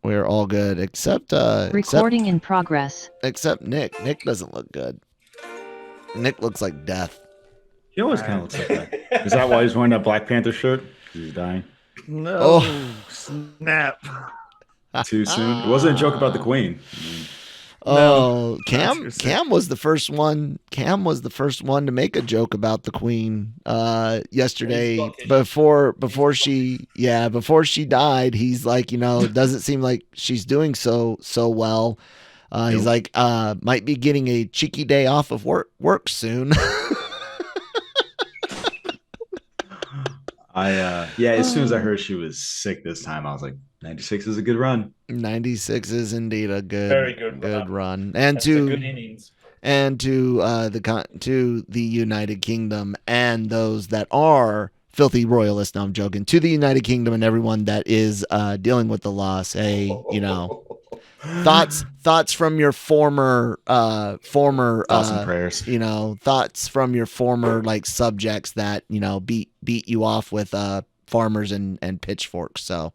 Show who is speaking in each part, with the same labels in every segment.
Speaker 1: We're all good except
Speaker 2: recording in progress.
Speaker 1: Except Nick. Nick doesn't look good. Nick looks like death.
Speaker 3: He always kind of looks like that. Is that why he's wearing that Black Panther shirt? He's dying.
Speaker 4: No, snap.
Speaker 3: Too soon. It wasn't a joke about the Queen.
Speaker 1: Oh, Cam was the first one. Cam was the first one to make a joke about the Queen yesterday before she died. He's like, it doesn't seem like she's doing so well. He's like, might be getting a cheeky day off of work soon.
Speaker 3: As soon as I heard she was sick this time, I was like, 96 is a good run.
Speaker 1: 96 is indeed a
Speaker 4: very good
Speaker 1: run.
Speaker 4: And to good innings.
Speaker 1: And to the United Kingdom and those that are filthy royalists. No, I'm joking. To the United Kingdom and everyone that is dealing with the loss. Hey, thoughts from your former
Speaker 3: thoughts and prayers.
Speaker 1: Thoughts from your former subjects that beat you off with farmers and pitchforks. So.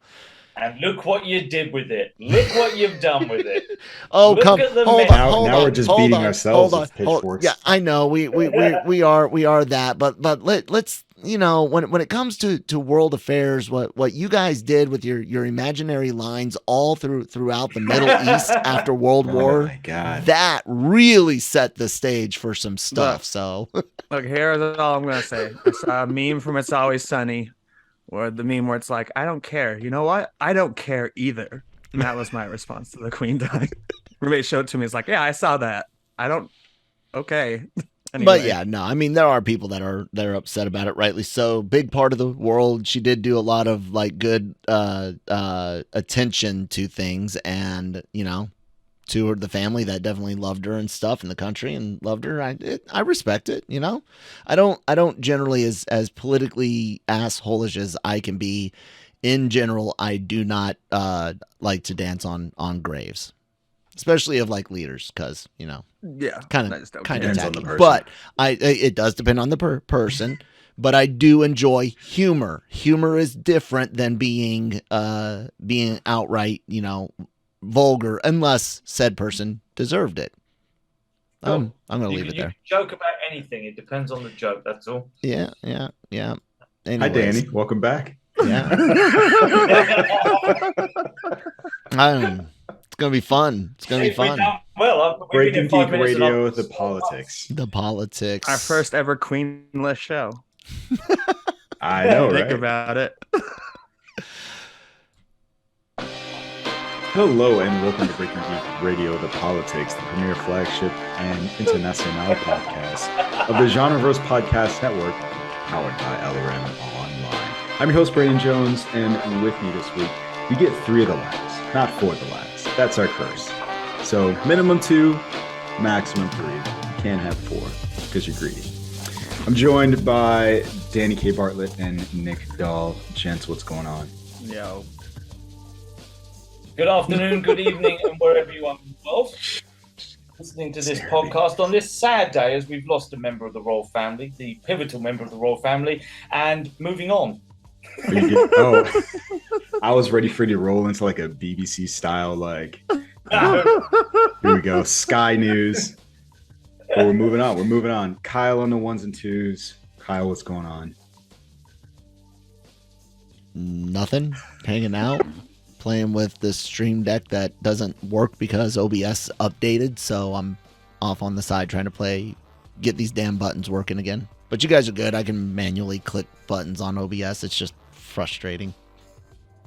Speaker 4: And look what you did with it. Look what you've done with it.
Speaker 1: Oh,
Speaker 4: look
Speaker 1: come! Hold on.
Speaker 3: Now we're just beating ourselves with pitchforks.
Speaker 1: Yeah, I know. We are that. But let's when it comes to world affairs, what you guys did with your imaginary lines all throughout the Middle East after World War,
Speaker 3: my God,
Speaker 1: that really set the stage for some stuff.
Speaker 5: Look, here's all I'm gonna say. I saw a meme from It's Always Sunny. Or the meme where it's like, I don't care. You know what? I don't care either. And that was my response to the Queen dying. Roommate showed it to me. It's like, yeah, I saw that. I don't. Okay. Anyway.
Speaker 1: But yeah, no. I mean, there are people that are upset about it, rightly so. Big part of the world. She did do a lot of good attention to things, and to the family that definitely loved her and stuff in the country and loved her. I respect it. I don't generally as politically assholish as I can be. In general, I do not like to dance on graves, especially of leaders, because kind of tacky. But it does depend on the person. But I do enjoy humor. Humor is different than being outright vulgar, unless said person deserved it. I'm gonna leave it there.
Speaker 4: You can joke about anything. It depends on the joke. That's all.
Speaker 1: Yeah. Anyways.
Speaker 3: Hi, Danny. Welcome back.
Speaker 1: Yeah. It's gonna be fun.
Speaker 4: Well,
Speaker 3: Breaking Geek Radio, the politics.
Speaker 5: Our first ever queenless show.
Speaker 3: I know, right?
Speaker 5: Think about it.
Speaker 3: Hello and welcome to Breaking Geek Radio, the politics, the premier flagship and international podcast of the Genreverse Podcast Network, powered by LRM Online. I'm your host, Brandon Jones, and with me this week, we get 3 of the lads, not 4 of the lads. That's our curse. So minimum 2, maximum 3. You can't have 4 because you're greedy. I'm joined by Danny K. Bartlett and Nick Dahl. Gents, what's going on?
Speaker 5: Yo.
Speaker 4: Good afternoon, good evening, and wherever you are involved, listening to this podcast on this sad day as we've lost a member of the royal family, the pivotal member of the royal family, and moving on.
Speaker 3: I was ready for you to roll into a BBC style, here we go, Sky News. But we're moving on. Kyle on the 1s and 2s. Kyle, what's going on?
Speaker 1: Nothing. Hanging out. Playing with this Stream Deck that doesn't work because OBS updated, so I'm off on the side trying to get these damn buttons working again. But you guys are good. I can manually click buttons on OBS. It's just frustrating.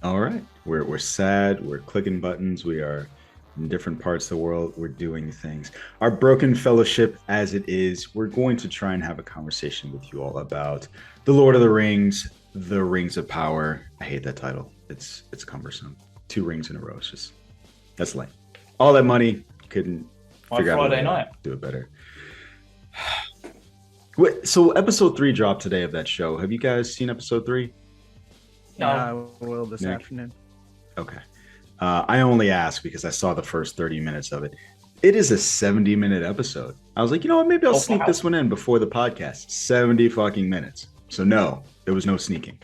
Speaker 3: All right. We're sad. We're clicking buttons. We are in different parts of the world. We're doing things. Our broken fellowship as it is, we're going to try and have a conversation with you all about The Lord of the Rings, The Rings of Power. I hate that title. It's cumbersome. 2 rings in a row. That's lame. All that money, couldn't figure out
Speaker 4: Friday night.
Speaker 3: Do it better. Wait, so episode 3 dropped today of that show. Have you guys seen episode 3?
Speaker 4: No.
Speaker 5: Yeah, I will this afternoon.
Speaker 3: Okay. I only ask because I saw the first 30 minutes of it. It is a 70-minute episode. I was like, you know what? Maybe I'll sneak this one in before the podcast. 70 fucking minutes. So no, there was no sneaking.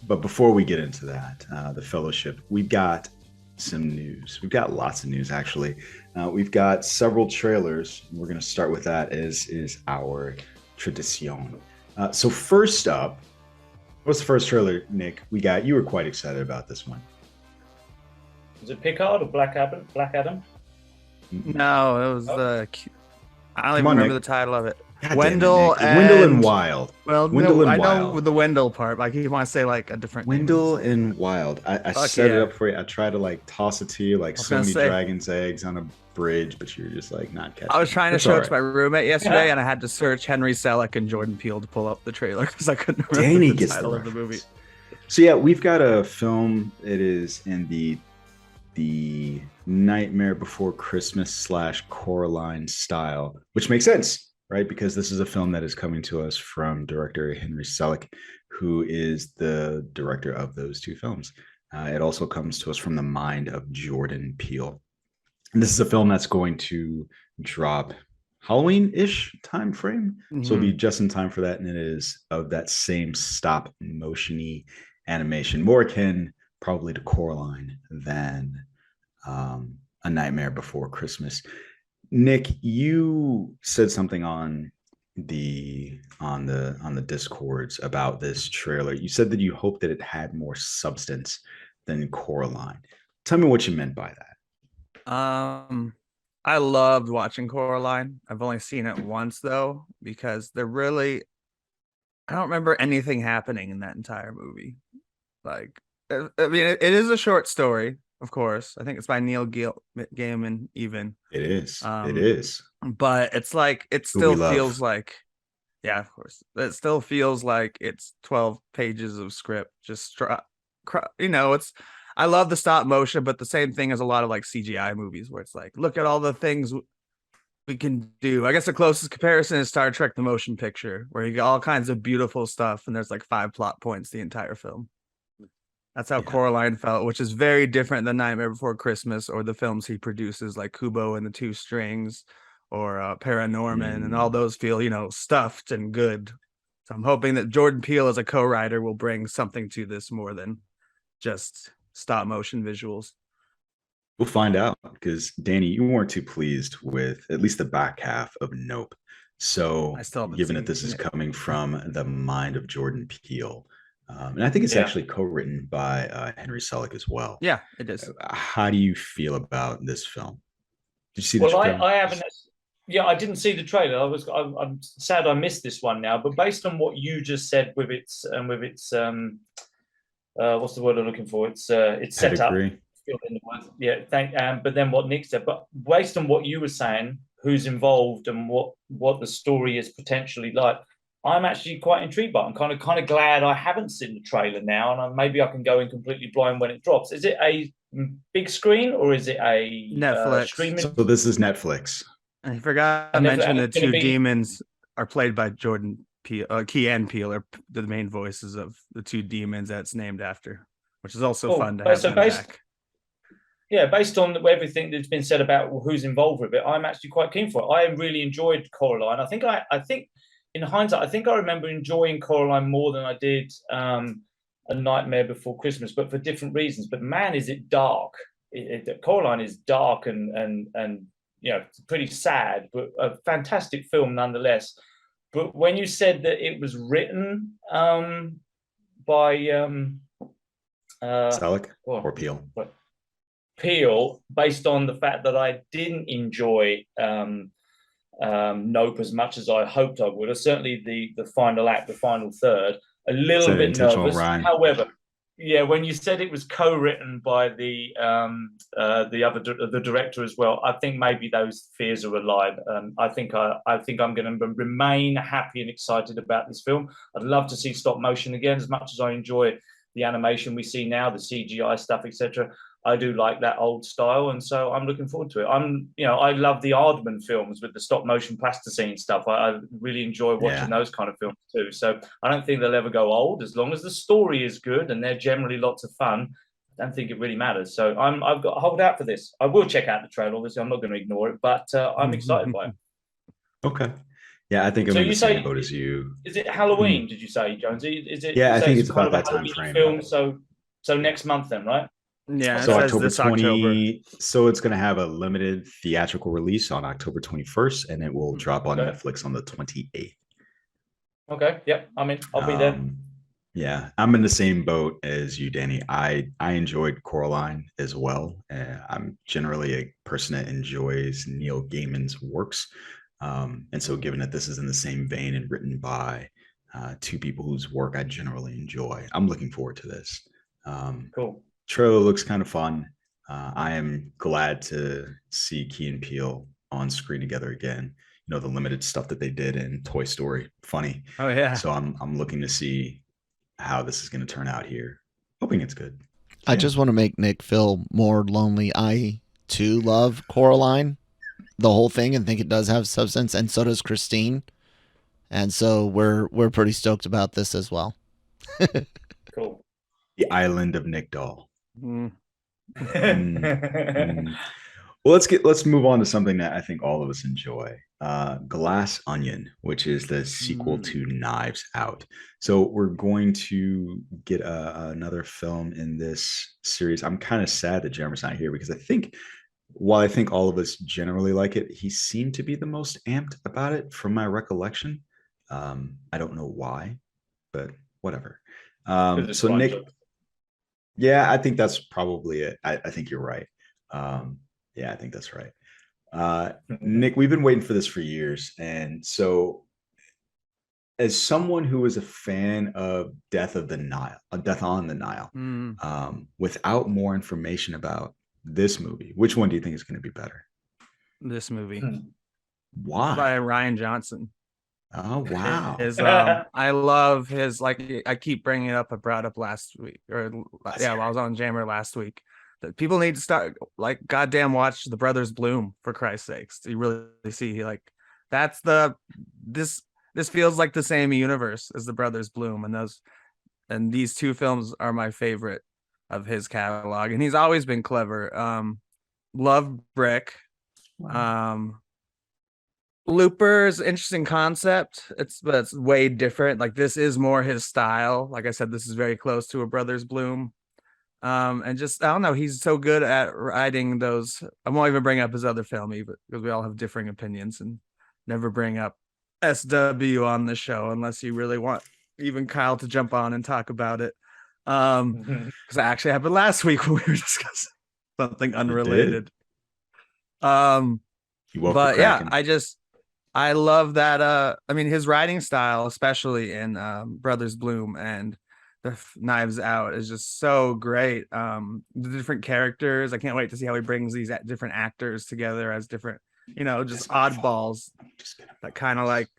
Speaker 3: But before we get into that, the Fellowship, we've got some news. We've got lots of news, actually. We've got several trailers. We're going to start with that, as is our tradition. So first up, what's the first trailer, Nick? You were quite excited about this one.
Speaker 4: Was it Picard or Black Adam?
Speaker 5: No, it was I don't even remember the title of it.
Speaker 3: God
Speaker 5: Wendell
Speaker 3: and Wild.
Speaker 5: Well,
Speaker 3: Wendell and
Speaker 5: I
Speaker 3: Wild.
Speaker 5: know with the Wendell part, but you want to say like a different
Speaker 3: Wendell and Wild. I set it up for you. I tried to like toss it to you like so many dragon's eggs on a bridge, but you're just like not catching.
Speaker 5: I was trying to show it to my roommate yesterday, and I had to search Henry Selick and Jordan Peele to pull up the trailer because I couldn't remember
Speaker 3: Danny
Speaker 5: the
Speaker 3: gets
Speaker 5: title
Speaker 3: the
Speaker 5: of the movie.
Speaker 3: So yeah, we've got a film. It is in the Nightmare Before Christmas / Coraline style, which makes sense, right? Because this is a film that is coming to us from director Henry Selick, who is the director of those two films. It also comes to us from the mind of Jordan Peele. And this is a film that's going to drop Halloween-ish time frame. Mm-hmm. So it'll be just in time for that. And it is of that same stop motion-y animation, more akin probably to Coraline than A Nightmare Before Christmas. Nick, you said something on the Discords about this trailer. You said that you hoped that it had more substance than Coraline. Tell me what you meant by that.
Speaker 5: I loved watching Coraline. I've only seen it once though, because I don't remember anything happening in that entire movie. Like, I mean, it is a short story, of course. I think it's by Neil Gaiman, even.
Speaker 3: It is. It is.
Speaker 5: But it's like, it still feels like, yeah, of course. It still feels like it's 12 pages of script. Just, I love the stop motion, but the same thing as a lot of like CGI movies where it's like, look at all the things we can do. I guess the closest comparison is Star Trek: The Motion Picture, where you get all kinds of beautiful stuff and there's like 5 plot points the entire film. That's how Coraline felt, which is very different than Nightmare Before Christmas or the films he produces like Kubo and the Two Strings or Paranorman, and all those feel, stuffed and good. So I'm hoping that Jordan Peele as a co-writer will bring something to this more than just stop motion visuals.
Speaker 3: We'll find out, because Danny, you weren't too pleased with at least the back half of Nope. So given that this is coming from the mind of Jordan Peele, and I think it's actually co-written by Henry Selick as well.
Speaker 5: Yeah, it is.
Speaker 3: How do you feel about this film? Did you see the trailer?
Speaker 4: I haven't. Yeah, I didn't see the trailer. I'm sad I missed this one now. But based on what you just said with its what's the word I'm looking for? It's set up. Yeah, but then what Nick said. But based on what you were saying, who's involved and what the story is potentially like, I'm actually quite intrigued by it. I'm kind of glad I haven't seen the trailer now, and maybe I can go in completely blind when it drops. Is it a big screen or is it a
Speaker 5: Netflix
Speaker 4: streaming?
Speaker 3: So this is Netflix.
Speaker 5: I forgot to mention the two demons are played by Jordan Peele. Key and Peele are the main voices of the two demons that's named after, which is also fun to have them back.
Speaker 4: Yeah, based on everything that's been said about who's involved with it, I'm actually quite keen for it. I really enjoyed Coraline. I think in hindsight, I think I remember enjoying Coraline more than I did A Nightmare Before Christmas, but for different reasons. But man, is it dark. Coraline is dark and pretty sad, but a fantastic film nonetheless. But when you said that it was written by
Speaker 3: Selick or Peele?
Speaker 4: Peele, based on the fact that I didn't enjoy Nope as much as I hoped I would, or certainly the final act, the final third, a little bit nervous.
Speaker 3: Rhyme.
Speaker 4: However, yeah, when you said it was co-written by the director as well, I think maybe those fears are alive. I think I'm going to remain happy and excited about this film. I'd love to see stop motion again, as much as I enjoy the animation we see now, the CGI stuff, etc. I do like that old style, and so I'm looking forward to it. I love the Aardman films with the stop motion plasticine stuff. I really enjoy watching those kind of films too. So I don't think they'll ever go old, as long as the story is good and they're generally lots of fun. I don't think it really matters. So I've got to hold out for this. I will check out the trailer. Obviously, I'm not going to ignore it, but I'm excited by it.
Speaker 3: Okay. Yeah, I think I'm
Speaker 4: So
Speaker 3: in the
Speaker 4: you
Speaker 3: same
Speaker 4: say,
Speaker 3: boat as you.
Speaker 4: is it Halloween? Did you say, Jonesy? Is it?
Speaker 3: Yeah,
Speaker 4: You
Speaker 3: I
Speaker 4: say
Speaker 3: think
Speaker 4: it's
Speaker 3: it's
Speaker 4: kind
Speaker 3: about
Speaker 4: of a
Speaker 3: that time
Speaker 4: Halloween
Speaker 3: frame.
Speaker 4: film. So next month then, right?
Speaker 5: Yeah, it
Speaker 3: So
Speaker 4: Okay.
Speaker 5: says
Speaker 3: October
Speaker 5: this October.
Speaker 3: 20, so it's going to have a limited theatrical release on October 21st, and it will drop on
Speaker 4: Okay.
Speaker 3: Netflix on the 28th.
Speaker 4: Okay. Yep. I mean, I'll be there.
Speaker 3: Yeah, I'm in the same boat as you, Danny. I enjoyed Coraline as well. I'm generally a person that enjoys Neil Gaiman's works, and so given that this is in the same vein and written by two people whose work I generally enjoy, I'm looking forward to this.
Speaker 4: Cool.
Speaker 3: Trailer looks kind of fun. I am glad to see Key and Peele on screen together again. You know, the limited stuff that they did in Toy Story, funny.
Speaker 5: Oh yeah.
Speaker 3: So I'm looking to see how this is going to turn out here. Hoping it's good.
Speaker 1: I just want to make Nick feel more lonely. I too love Coraline, the whole thing, and think it does have substance, and so does Christine. And so we're pretty stoked about this as well.
Speaker 4: Cool.
Speaker 3: The Island of Nick Doll.
Speaker 5: Mm.
Speaker 3: Well, let's move on to something that I think all of us enjoy. Glass Onion, which is the sequel to Knives Out. So we're going to get another film in this series. I'm kind of sad that Jeremy's not here because while I think all of us generally like it, he seemed to be the most amped about it from my recollection. I don't know why, but whatever. So Nick, yeah, I think that's probably it. I think you're right. Yeah, I think that's right. Nick, we've been waiting for this for years. And so as someone who is a fan of Death on the Nile, without more information about this movie, which one do you think is going to be better?
Speaker 5: This movie.
Speaker 3: Why?
Speaker 5: By Ryan Johnson.
Speaker 3: Oh, wow.
Speaker 5: I love his, like, I keep bringing it up. I brought up last week, while I was on Jammer last week, that people need to start, like, goddamn watch The Brothers Bloom, for Christ's sakes. You really see, like, that's this feels like the same universe as The Brothers Bloom, and these two films are my favorite of his catalog, and he's always been clever. Love Brick.
Speaker 3: Wow.
Speaker 5: Looper's interesting concept. It's way different. Like, this is more his style. Like I said, this is very close to A Brothers Bloom. And just, I don't know, he's so good at writing those. I won't even bring up his other film, because we all have differing opinions, and never bring up SW on the show unless you really want even Kyle to jump on and talk about it. Because that actually happened last week when we were discussing something unrelated. But yeah, I love that. I mean, his writing style, especially in Brothers Bloom and the Knives Out, is just so great. The different characters, I can't wait to see how he brings these different actors together as different, just oddballs that kind of, like,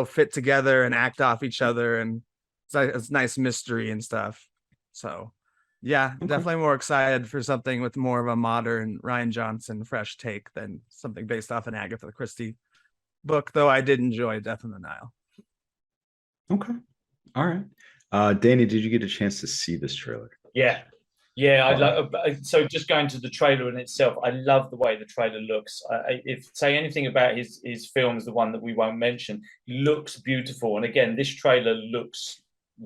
Speaker 5: fit together and act off each other, and it's nice mystery and stuff. So yeah, definitely more excited for something with more of a modern Ryan Johnson fresh take than something based off an Agatha Christie book, though I did enjoy Death on the Nile.
Speaker 3: Okay. All right. Danny, did you get a chance to see this trailer?
Speaker 4: Yeah. So just going to the trailer in itself, I love the way the trailer looks. If say anything about his films, the one that we won't mention, looks beautiful. And again, this trailer looks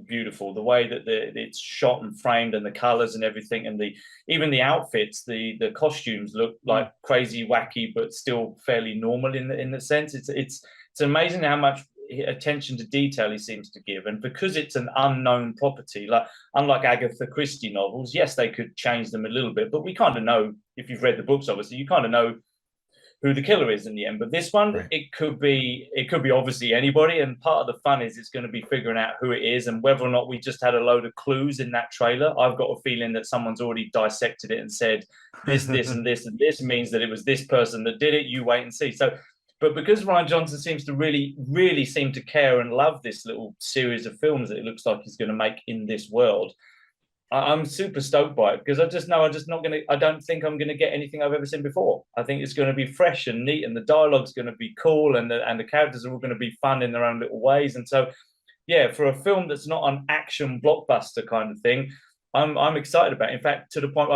Speaker 4: beautiful. The way that it's shot and framed, and the colors and everything, and even the outfits, the costumes look like crazy, wacky, but still fairly normal in the sense. It's amazing how much attention to detail he seems to give, and because it's an unknown property, like unlike Agatha Christie novels, yes, they could change them a little bit, but we kind of know, if you've read the books, obviously you kind of know who the killer is in the end. But this one, right, it could be obviously anybody, and part of the fun is it's going to be figuring out who it is, and whether or not we just had a load of clues in that trailer. I've got a feeling that someone's already dissected it and said this and this and this means that it was this person that did it. You wait and see. So, but because Ryan Johnson seems to really, really seem to care and love this little series of films that it looks like he's going to make in this world, I'm super stoked by it, because I just know I don't think I'm going to get anything I've ever seen before. I think it's going to be fresh and neat, and the dialogue's going to be cool, and the characters are all going to be fun in their own little ways. And so, yeah, for a film that's not an action blockbuster kind of thing, I'm excited about it. In fact, to the point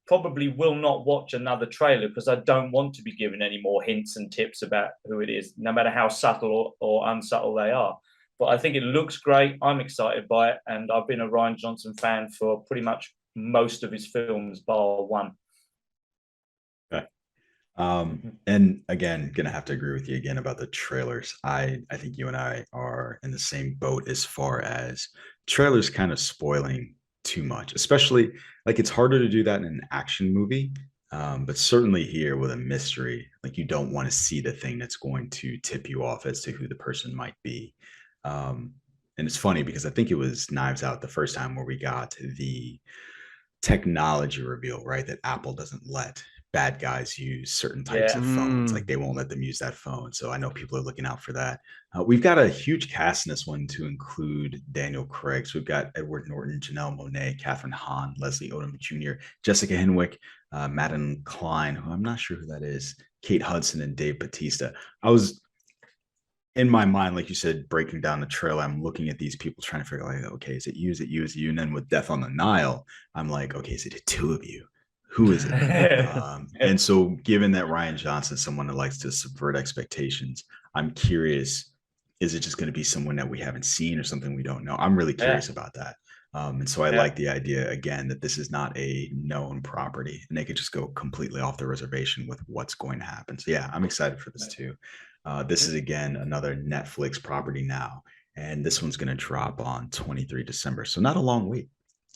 Speaker 4: probably will not watch another trailer because I don't want to be given any more hints and tips about who it is, no matter how subtle or unsubtle they are. But I think it looks great. I'm excited by it, and I've been a Rian Johnson fan for pretty much most of his films, bar one.
Speaker 3: Okay. And again, gonna have to agree with you again about the trailers. I think you and I are in the same boat as far as trailers kind of spoiling too much, especially like it's harder to do that in an action movie. But certainly here with a mystery, like you don't want to see the thing that's going to tip you off as to who the person might be. And it's funny because I think it was Knives Out the first time where we got the technology reveal, right? That Apple doesn't let bad guys use certain types of phones. Like they won't let them use that phone. So I know people are looking out for that. We've got a huge cast in this one to include Daniel Craig. So we've got Edward Norton, Janelle Monáe, Catherine Hahn, Leslie Odom Jr., Jessica Henwick, Madeline Klein, who I'm not sure who that is, Kate Hudson, and Dave Bautista. I was in my mind, like you said, breaking down the trailer, I'm looking at these people trying to figure out, like, okay, is it you? Is it you? Is it you? And then with Death on the Nile, I'm like, okay, is it the two of you? Who is it? And so given that Rian Johnson is someone that likes to subvert expectations, I'm curious, is it just going to be someone that we haven't seen or something we don't know? I'm really curious about that. And so I like the idea, again, that this is not a known property and they could just go completely off the reservation with what's going to happen. So yeah, I'm excited for this too. This is, again, another Netflix property now, and this one's going to drop on 23 December. So not a long wait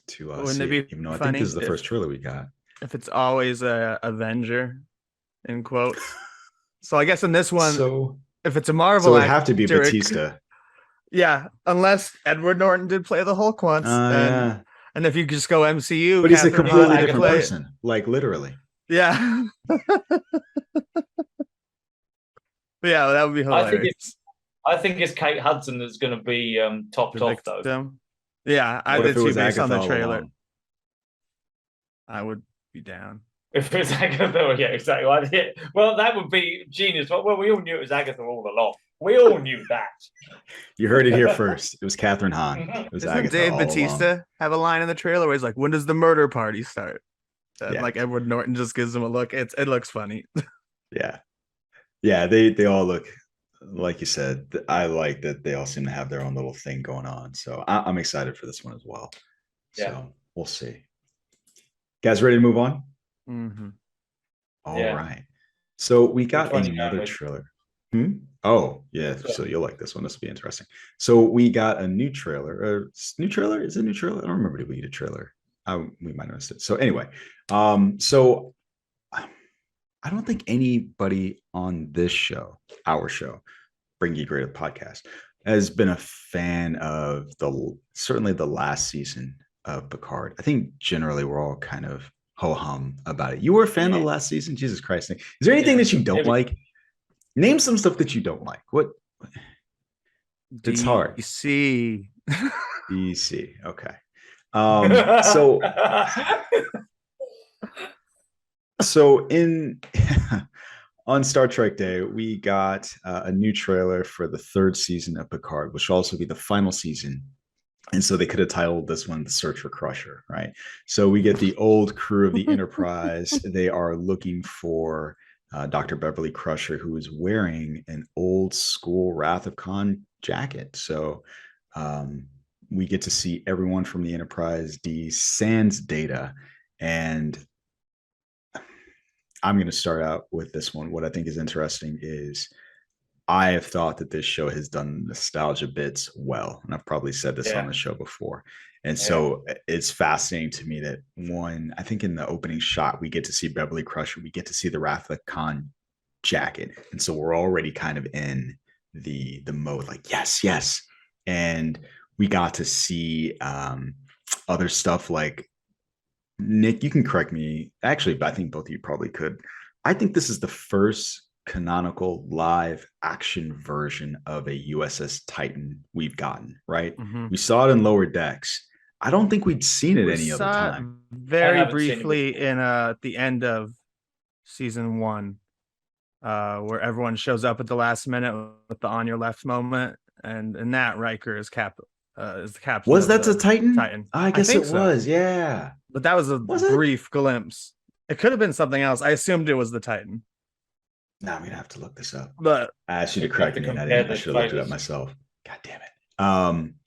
Speaker 3: to see it, even though I think this is the first trailer we got.
Speaker 5: If it's always a Avenger, in quotes. So I guess in this one, if it's a Marvel,
Speaker 3: so it would have to be Bautista.
Speaker 5: Yeah, unless Edward Norton did play the Hulk once. And if you just go MCU,
Speaker 3: but he's a completely different person, like literally.
Speaker 5: Yeah. Yeah, that would be hilarious.
Speaker 4: I think it's Kate Hudson that's going to be topped off, though.
Speaker 5: Yeah, I did see based on the trailer. I would be down.
Speaker 4: If it was Agatha, yeah, exactly. Well, that would be genius. Well, we all knew it was Agatha all along. We all knew that.
Speaker 3: You heard it here first. It was Catherine Hahn. It was
Speaker 5: Doesn't Dave Bautista have a line in the trailer where he's like, "When does the murder party start?" Like Edward Norton just gives him a look. It looks funny.
Speaker 3: Yeah, they all look, like you said, I like that they all seem to have their own little thing going on. So I'm excited for this one as well. So we'll see. Guys, ready to move on?
Speaker 5: Mm-hmm.
Speaker 3: All right. So we got another trailer. Oh, yeah. So you'll like this one. This will be interesting. So we got a new trailer. New trailer? Is it a new trailer? I don't remember. Did we get a trailer? We might have missed it. So anyway, so I don't think anybody on this show, our show, Bring Geek Radio podcast, has been a fan of certainly the last season of Picard. I think generally we're all kind of ho-hum about it. You were a fan of the last season? Jesus Christ. Is there anything that you don't like? Name some stuff that you don't like. What? It's hard.
Speaker 5: DC.
Speaker 3: DC. Okay. So on Star Trek Day, we got a new trailer for the third season of Picard, which will also be the final season. And so they could have titled this one The Search for Crusher, right? So we get the old crew of the Enterprise. They are looking for Dr. Beverly Crusher, who is wearing an old school Wrath of Khan jacket. So we get to see everyone from the Enterprise D sans Data. And I'm going to start out with this one. What I think is interesting is I have thought that this show has done nostalgia bits well. And I've probably said this on the show before. And so it's fascinating to me that I think in the opening shot, we get to see Beverly Crusher. We get to see the Wrath of Khan jacket. And so we're already kind of in the mode like, yes. And we got to see other stuff like, Nick, you can correct me. Actually, but I think both of you probably could. I think this is the first canonical live action version of a USS Titan we've gotten, right? Mm-hmm. We saw it in Lower Decks. I don't think we'd seen it any other time.
Speaker 5: Very briefly in the end of season 1, where everyone shows up at the last minute with the on your left moment, and in that Riker is the captain.
Speaker 3: Was that the Titan?
Speaker 5: Titan.
Speaker 3: I guess it was, yeah.
Speaker 5: But that was a brief glimpse. It could have been something else. I assumed it was the Titan.
Speaker 3: Now I'm gonna have to look this up.
Speaker 5: But
Speaker 3: I asked you to correct me, and I should have looked it up myself. God damn it.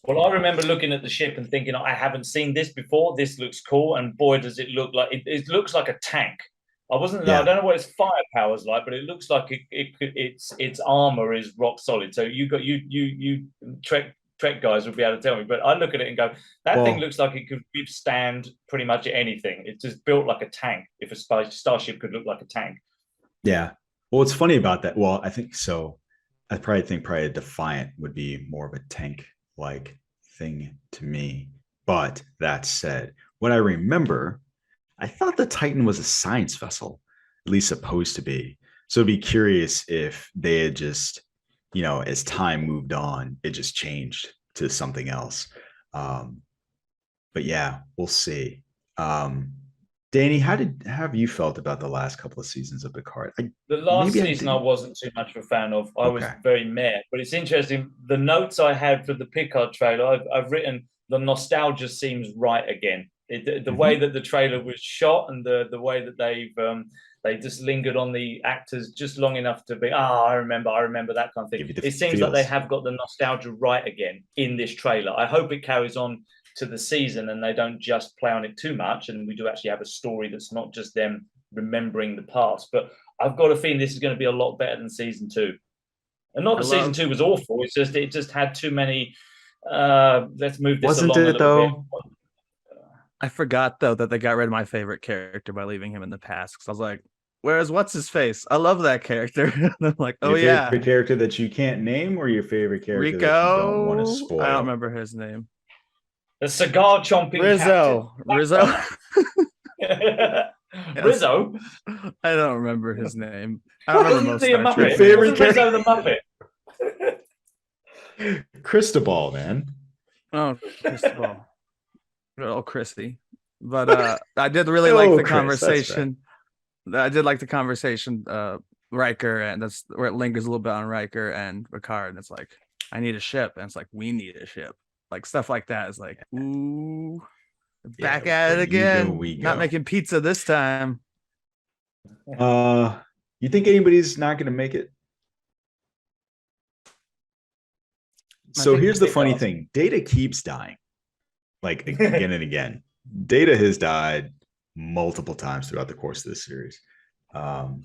Speaker 4: Well, I remember looking at the ship and thinking, I haven't seen this before. This looks cool, and boy, does it look like it looks like a tank. I don't know what its firepower is like, but it looks like its armor is rock solid. So you Trek guys would be able to tell me, but I look at it and go, that thing looks like it could withstand pretty much anything. It's just built like a tank. If a starship could look like a tank.
Speaker 3: Yeah. Well, what's funny about that? Well, I think so. I probably think a Defiant would be more of a tank-like thing to me. But that said, what I remember, I thought the Titan was a science vessel, at least supposed to be. So I'd be curious if they had just, as time moved on, it just changed to something else. But yeah, we'll see. Danny, how have you felt about the last couple of seasons of Picard?
Speaker 4: The last season I wasn't too much of a fan of. I was very meh. But it's interesting. The notes I had for the Picard trailer, I've written the nostalgia seems right again. The way that the trailer was shot and the way that they just lingered on the actors just long enough to be, I remember that kind of thing. It seems like they have got the nostalgia right again in this trailer. I hope it carries on to the season and they don't just play on it too much, and we do actually have a story that's not just them remembering the past. But I've got a feeling this is going to be a lot better than season 2. And not that season 2 was awful, it just had too many let's move this along a little bit.
Speaker 5: I forgot though that they got rid of my favorite character by leaving him in the past, because I was like, whereas what's his face? I love that character. And I'm like, your
Speaker 3: favorite character that you can't name, or your favorite character
Speaker 5: Rico,
Speaker 3: that you don't want to spoil?
Speaker 5: I don't remember his name.
Speaker 4: The cigar chomping
Speaker 5: Rizzo.
Speaker 4: Rizzo.
Speaker 5: I don't remember his name. I don't remember most
Speaker 4: of
Speaker 3: your favorite character.
Speaker 4: Rizzo the Muppet.
Speaker 3: Cristobal, man.
Speaker 5: Oh, Cristobal. Oh, Christy. But I did really like the conversation. I did like the conversation, Riker, and that's where it lingers a little bit on Riker and Picard. And it's like, I need a ship. And it's like, we need a ship. Like stuff like that is like, ooh, back at it again. Not making pizza this time.
Speaker 3: You think anybody's not going to make it? So here's the funny thing. Data keeps dying. Like again and again. Data has died multiple times throughout the course of this series. I'm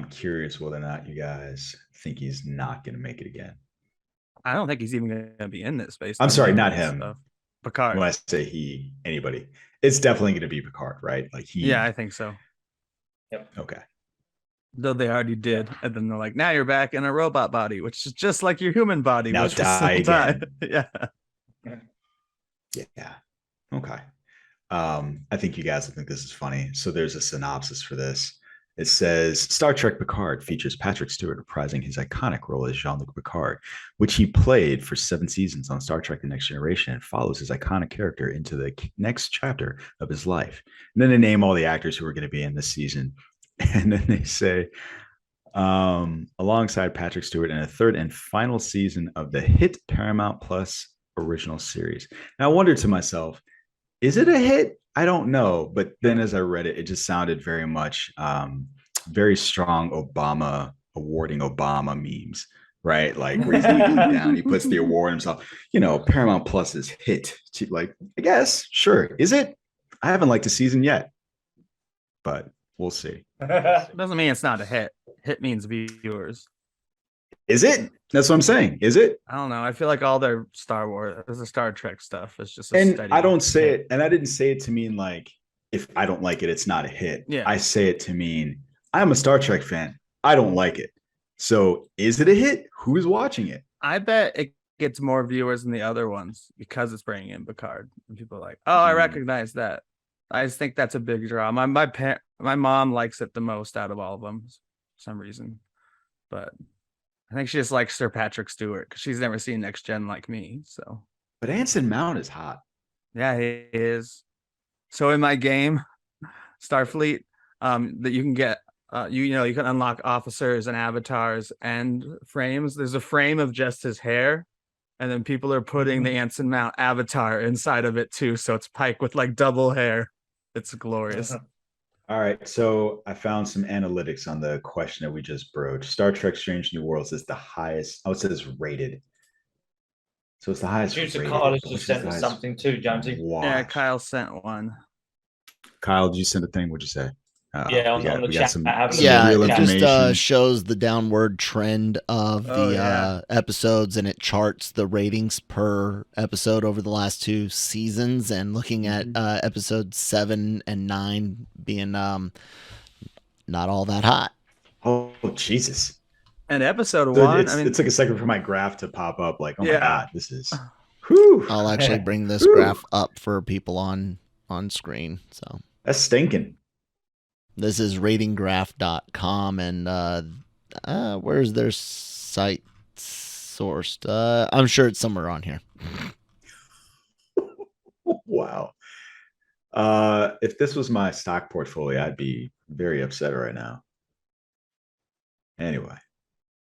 Speaker 3: curious whether or not you guys think he's not going to make it again.
Speaker 5: I don't think he's even going to be in this space.
Speaker 3: I'm sorry, not him.
Speaker 5: Picard.
Speaker 3: When I say anybody, it's definitely going to be Picard, right? Like
Speaker 5: Yeah, I think so.
Speaker 4: Yep.
Speaker 3: Okay.
Speaker 5: Though they already did, and then they're like, now you're back in a robot body, which is just like your human body.
Speaker 3: Now die again.
Speaker 5: Yeah.
Speaker 3: Yeah. Okay. I think you guys will think this is funny. So there's a synopsis for this. It says, Star Trek Picard features Patrick Stewart reprising his iconic role as Jean-Luc Picard, which he played for 7 seasons on Star Trek The Next Generation, and follows his iconic character into the next chapter of his life. And then they name all the actors who are going to be in this season. And then they say, alongside Patrick Stewart in a 3rd and final season of the hit Paramount Plus original series. Now I wondered to myself, is it a hit? I don't know. But then as I read it, it just sounded very much, very strong Obama awarding Obama memes, right? Like where he's kneeling down, he puts the award himself. Paramount Plus is hit. Like, I guess, sure. Is it? I haven't liked a season yet, but we'll see.
Speaker 5: Doesn't mean it's not a hit. Hit means viewers.
Speaker 3: Is it? That's what I'm saying. Is it?
Speaker 5: I don't know. I feel like all their Star Wars, the Star Trek stuff is just
Speaker 3: I don't say it, and I didn't say it to mean like, if I don't like it, it's not a hit.
Speaker 5: Yeah.
Speaker 3: I say it to mean, I'm a Star Trek fan. I don't like it. So is it a hit? Who's watching it?
Speaker 5: I bet it gets more viewers than the other ones because it's bringing in Picard. And people are like, oh, I recognize that. I just think that's a big draw. My mom likes it the most out of all of them for some reason. But I think she just likes Sir Patrick Stewart because she's never seen Next Gen like me. So,
Speaker 3: but Anson Mount is hot.
Speaker 5: Yeah, he is. So in my game, Starfleet, that you can get, you can unlock officers and avatars and frames. There's a frame of just his hair, and then people are putting the Anson Mount avatar inside of it too. So it's Pike with like double hair. It's glorious.
Speaker 3: All right, so I found some analytics on the question that we just broached. Star Trek: Strange New Worlds is the highest. Oh, it says rated. So it's the highest
Speaker 4: Producer
Speaker 3: rated.
Speaker 4: Carl has
Speaker 3: Which
Speaker 4: just
Speaker 3: is
Speaker 4: sent
Speaker 3: the
Speaker 4: us
Speaker 3: highest
Speaker 4: something too, Jonesy.
Speaker 5: Yeah,
Speaker 3: watch.
Speaker 5: Kyle sent one.
Speaker 3: Kyle, did you send a thing? What'd you say?
Speaker 4: Yeah, on the
Speaker 3: we
Speaker 4: chat,
Speaker 3: got some
Speaker 4: having a
Speaker 1: Yeah,
Speaker 3: real
Speaker 1: it just
Speaker 3: information.
Speaker 1: shows the downward trend of
Speaker 5: Oh,
Speaker 1: the
Speaker 5: yeah.
Speaker 1: episodes, and it charts the ratings per episode over the last 2 seasons. And looking at episodes 7 and 9 being not all that hot.
Speaker 3: Oh, Jesus.
Speaker 5: And episode
Speaker 3: So
Speaker 5: one,
Speaker 3: it took a second for my graph to pop up. Like, oh my
Speaker 5: Yeah.
Speaker 3: God, this is. Whew.
Speaker 1: I'll actually bring this
Speaker 3: Whew.
Speaker 1: graph up for people on screen. So
Speaker 3: That's stinking.
Speaker 1: this is ratinggraph.com, and where's their site sourced? I'm sure it's somewhere on here.
Speaker 3: Wow. If this was my stock portfolio, I'd be very upset right now. Anyway,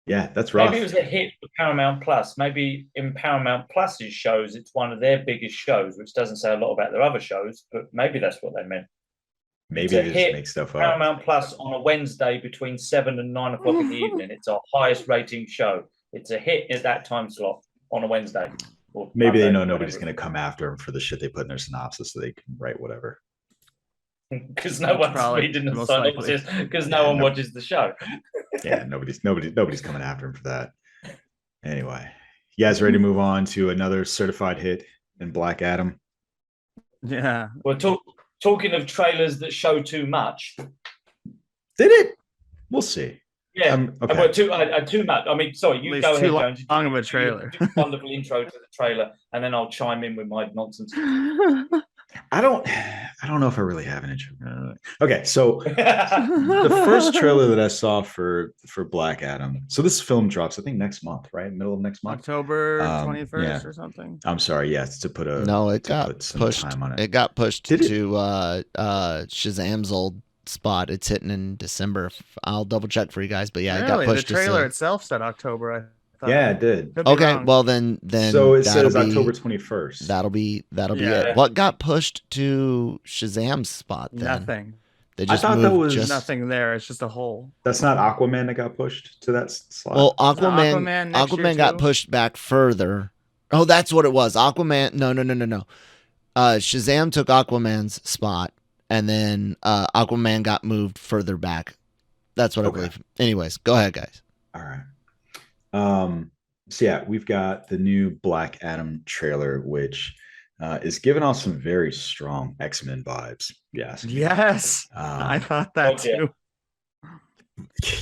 Speaker 3: yeah, that's rough.
Speaker 4: Maybe it was a hit for Paramount Plus. Maybe in Paramount Plus's shows, it's one of their biggest shows, which doesn't say a lot about their other shows, but maybe that's what they meant.
Speaker 3: Maybe
Speaker 4: It's a
Speaker 3: they just
Speaker 4: hit
Speaker 3: make stuff up.
Speaker 4: Paramount Plus on a Wednesday between 7 and 9 o'clock in the evening. It's our highest rating show. It's a hit at that time slot on a Wednesday.
Speaker 3: Maybe they know nobody's going to come after them for the shit they put in their synopsis, so they can write whatever.
Speaker 4: Because no one's reading the synopsis, because no one watches the show.
Speaker 3: Yeah, nobody's coming after him for that. Anyway, you guys ready to move on to another certified hit in Black Adam?
Speaker 5: Yeah.
Speaker 4: Well, talking of trailers that show too much.
Speaker 3: Did it? We'll see.
Speaker 4: Yeah.
Speaker 3: Okay.
Speaker 4: Well, too much. I mean, sorry, you go ahead, Jones.
Speaker 5: Long of a trailer.
Speaker 4: Do a wonderful intro to the trailer, and then I'll chime in with my nonsense.
Speaker 3: I don't know if I really have an intro. Okay, so the first trailer that I saw for Black Adam. So this film drops, I think, next month, right? Middle of next month,
Speaker 5: October 21st or something.
Speaker 3: I'm sorry, yes, to put a
Speaker 1: no, it got pushed.
Speaker 3: Time on it.
Speaker 1: It got pushed to Shazam's old spot. It's hitting in December. I'll double check for you guys, but yeah,
Speaker 5: really?
Speaker 1: It got pushed.
Speaker 5: The trailer itself said October.
Speaker 3: Yeah, it did.
Speaker 1: Okay, well then
Speaker 3: so it says October 21st.
Speaker 1: That'll be it. What got pushed to Shazam's spot then?
Speaker 5: Nothing.
Speaker 1: They just
Speaker 3: I thought
Speaker 1: moved
Speaker 3: that was
Speaker 5: just nothing there. It's just a hole.
Speaker 3: That's not Aquaman that got pushed to that slot.
Speaker 1: Well, Aquaman got pushed back further. Oh, that's what it was. Aquaman. No. Shazam took Aquaman's spot, and then Aquaman got moved further back. That's what I believe. Anyways, go ahead, guys.
Speaker 3: All right. So yeah, we've got the new Black Adam trailer, which is giving off some very strong X-Men vibes. Yes.
Speaker 5: Yes. I thought that too.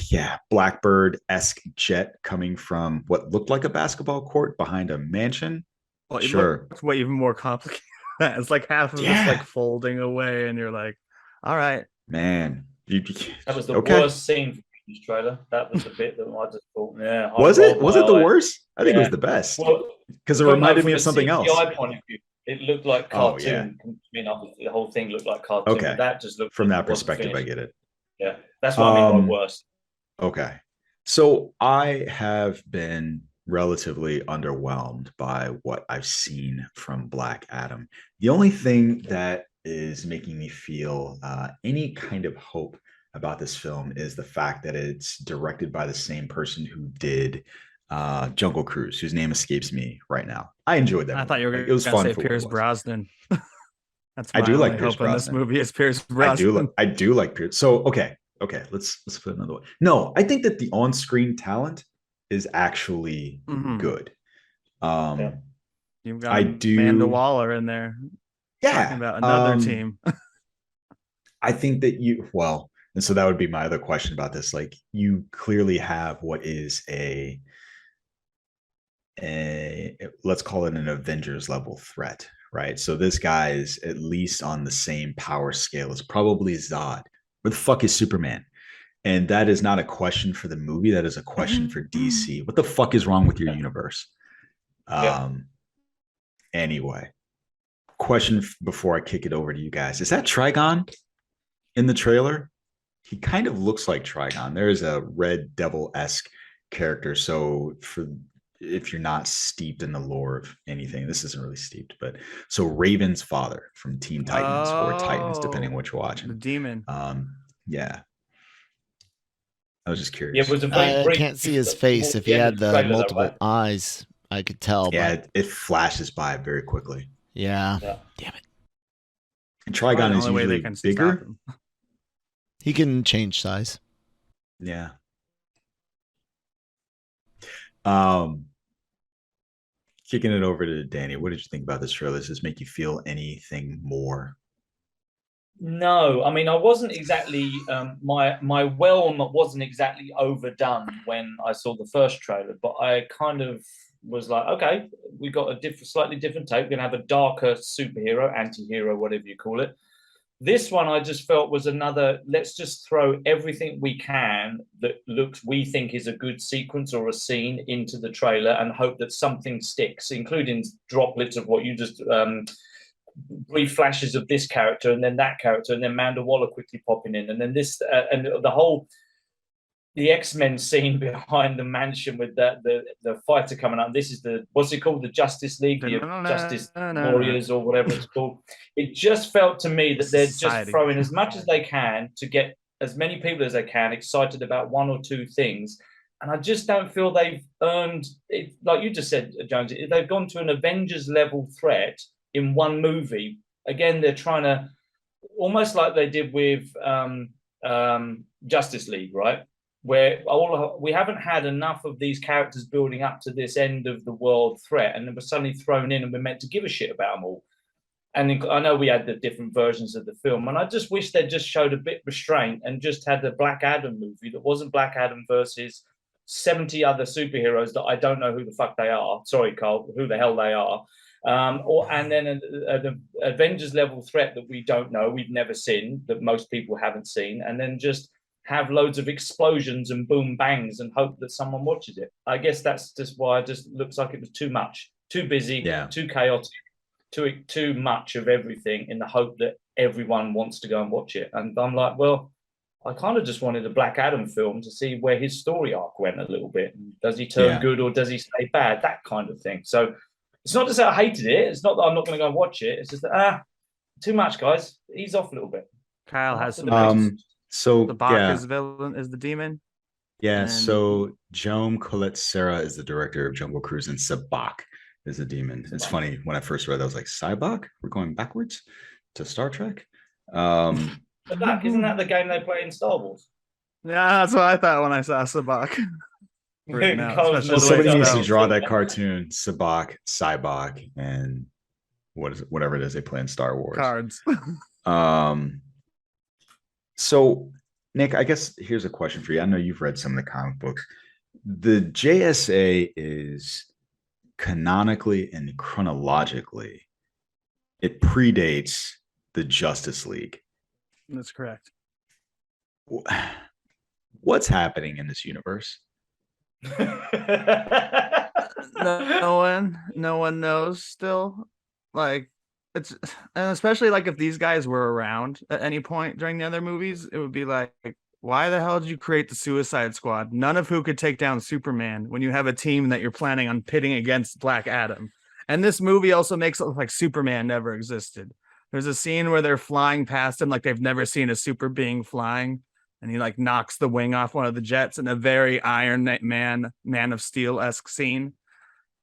Speaker 3: Yeah, Blackbird-esque jet coming from what looked like a basketball court behind a mansion.
Speaker 5: Well,
Speaker 3: sure.
Speaker 5: It's way even more complicated. It's like half of it's like folding away, and you're like, all right.
Speaker 3: Man.
Speaker 4: That was the worst scene for this trailer. That was the bit that I just thought, yeah.
Speaker 3: Was it the worst? I think it was the best. Because it reminded me of something else.
Speaker 4: Point of view, it looked like cartoon. I mean, the whole thing looked like cartoon.
Speaker 3: Okay.
Speaker 4: That just looked
Speaker 3: from that perspective, I get it.
Speaker 4: Yeah. That's what I mean by worst.
Speaker 3: Okay. So I have been relatively underwhelmed by what I've seen from Black Adam. The only thing that is making me feel any kind of hope about this film is the fact that it's directed by the same person who did Jungle Cruise, whose name escapes me right now. I enjoyed that.
Speaker 5: I thought you were going
Speaker 3: to
Speaker 5: say Pierce Brosnan. That's
Speaker 3: I do like Pierce
Speaker 5: Brosnan. This movie is Pierce Brosnan.
Speaker 3: I do like Pierce. So okay, let's put another one. No, I think that the on-screen talent is actually good.
Speaker 5: You've got Amanda Waller in there.
Speaker 3: Yeah,
Speaker 5: talking about another team.
Speaker 3: I think that and so that would be my other question about this. Like, you clearly have what is a let's call it an Avengers level threat, right? So this guy is at least on the same power scale as probably Zod. Where the fuck is Superman? And that is not a question for the movie. That is a question for DC. What the fuck is wrong with your universe? Anyway, question before I kick it over to you guys. Is that Trigon in the trailer? He kind of looks like Trigon. There is a Red Devil-esque character. So if you're not steeped in the lore of anything, this isn't really steeped, but so Raven's father from Teen Titans or Titans, depending on what you're watching.
Speaker 5: The demon.
Speaker 3: Yeah. I was just
Speaker 4: Yeah,
Speaker 3: curious.
Speaker 4: it was a very
Speaker 1: I
Speaker 4: brief.
Speaker 1: can't see his face. If he had the
Speaker 4: trailer, though,
Speaker 1: multiple
Speaker 4: right?
Speaker 1: eyes, I could tell.
Speaker 3: Yeah,
Speaker 1: But
Speaker 3: it flashes by very quickly.
Speaker 1: yeah.
Speaker 4: Yeah.
Speaker 1: Damn it.
Speaker 3: And
Speaker 5: Probably
Speaker 3: Trigon
Speaker 5: the
Speaker 3: is
Speaker 5: only way they
Speaker 3: usually
Speaker 5: can stop
Speaker 3: bigger.
Speaker 5: him.
Speaker 1: He can change size.
Speaker 3: Yeah. Kicking it over to Danny. What did you think about this trailer? Does this make you feel anything more?
Speaker 4: No, I mean, I wasn't exactly my whelm wasn't exactly overdone when I saw the first trailer, but I kind of was like, okay, we got a slightly different take. We're gonna have a darker superhero, anti-hero, whatever you call it. This one I just felt was another, let's just throw everything we can that we think is a good sequence or a scene into the trailer and hope that something sticks, including droplets of what you just brief flashes of this character and then that character and then Amanda Waller quickly popping in and then this and the X-Men scene behind the mansion with the fighter coming up. This is what's it called? The Justice League, the Justice Warriors or whatever it's called. It just felt to me that they're just throwing as much as they can to get as many people as they can excited about one or two things. And I just don't feel they've earned it. Like you just said, Jones, they've gone to an Avengers level threat in one movie. Again, they're trying to almost like they did with Justice League, right? Where we haven't had enough of these characters building up to this end of the world threat, and they were suddenly thrown in, and we're meant to give a shit about them all. And I know we had the different versions of the film, and I just wish they just showed a bit restraint and just had the Black Adam movie that wasn't Black Adam versus 70 other superheroes that I don't know who the fuck they are. Sorry, Carl, who the hell they are. And then an Avengers level threat that we don't know, we've never seen, that most people haven't seen, and then just have loads of explosions and boom bangs and hope that someone watches it. I guess that's just why it just looks like it was too much, too busy, too chaotic, too much of everything in the hope that everyone wants to go and watch it. And I'm like, well, I kind of just wanted a Black Adam film to see where his story arc went a little bit. Does he turn good or does he stay bad? That kind of thing. So it's not to say I hated it. It's not that I'm not going to go and watch it. It's just that, too much, guys. Ease off a little bit.
Speaker 5: Kyle has some
Speaker 3: so
Speaker 5: Sabak is villain, is the demon.
Speaker 3: Yeah, so Joan Colette Serra is the director of Jungle Cruise, and Sabak is a demon. It's funny, when I first read that, I was like, Cybok? We're going backwards to Star Trek?
Speaker 4: Sabak, isn't that the game they play in Star Wars?
Speaker 5: Yeah, that's what I thought when I saw Sabak.
Speaker 3: Somebody needs to draw that cartoon, Sabak, Cybok, and whatever it is they play in Star Wars.
Speaker 5: Cards.
Speaker 3: So, Nick, I guess here's a question for you. I know you've read some of the comic books. The JSA is canonically and chronologically, it predates the Justice League.
Speaker 5: That's correct.
Speaker 3: What's happening in this universe?
Speaker 5: No one knows still. Like, it's, and especially like if these guys were around at any point during the other movies, it would be like, why the hell did you create the Suicide Squad? None of who could take down Superman when you have a team that you're planning on pitting against Black Adam. And this movie also makes it look like Superman never existed. There's a scene where they're flying past him like they've never seen a super being flying, and he like knocks the wing off one of the jets in a very Iron Man, Man of Steel-esque scene.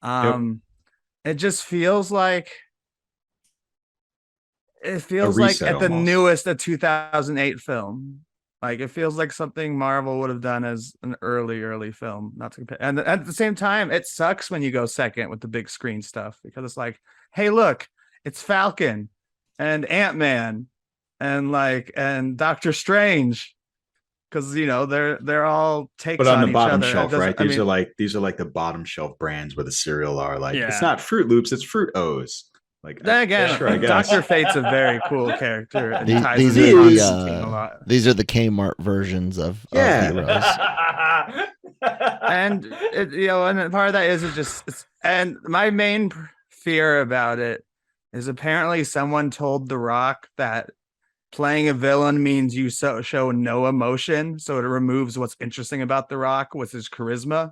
Speaker 5: It just feels like at the newest, a 2008 film. Like, it feels like something Marvel would have done as an early film. Not to compare. And at the same time, it sucks when you go second with the big screen stuff, because it's like, hey, look, it's Falcon and Ant-Man and Doctor Strange, because they're all takes
Speaker 3: but on the
Speaker 5: each
Speaker 3: bottom
Speaker 5: other.
Speaker 3: shelf, right? These are like the bottom shelf brands where the cereal are like,
Speaker 5: yeah.
Speaker 3: It's not Fruit Loops, it's Fruit O's. Like,
Speaker 5: then again,
Speaker 3: sure, I guess.
Speaker 5: Dr. Fate's a very cool character. And
Speaker 1: These are the Kmart versions of heroes.
Speaker 5: And and part of that is and my main fear about it is apparently someone told The Rock that playing a villain means you show no emotion, so it removes what's interesting about The Rock with his charisma.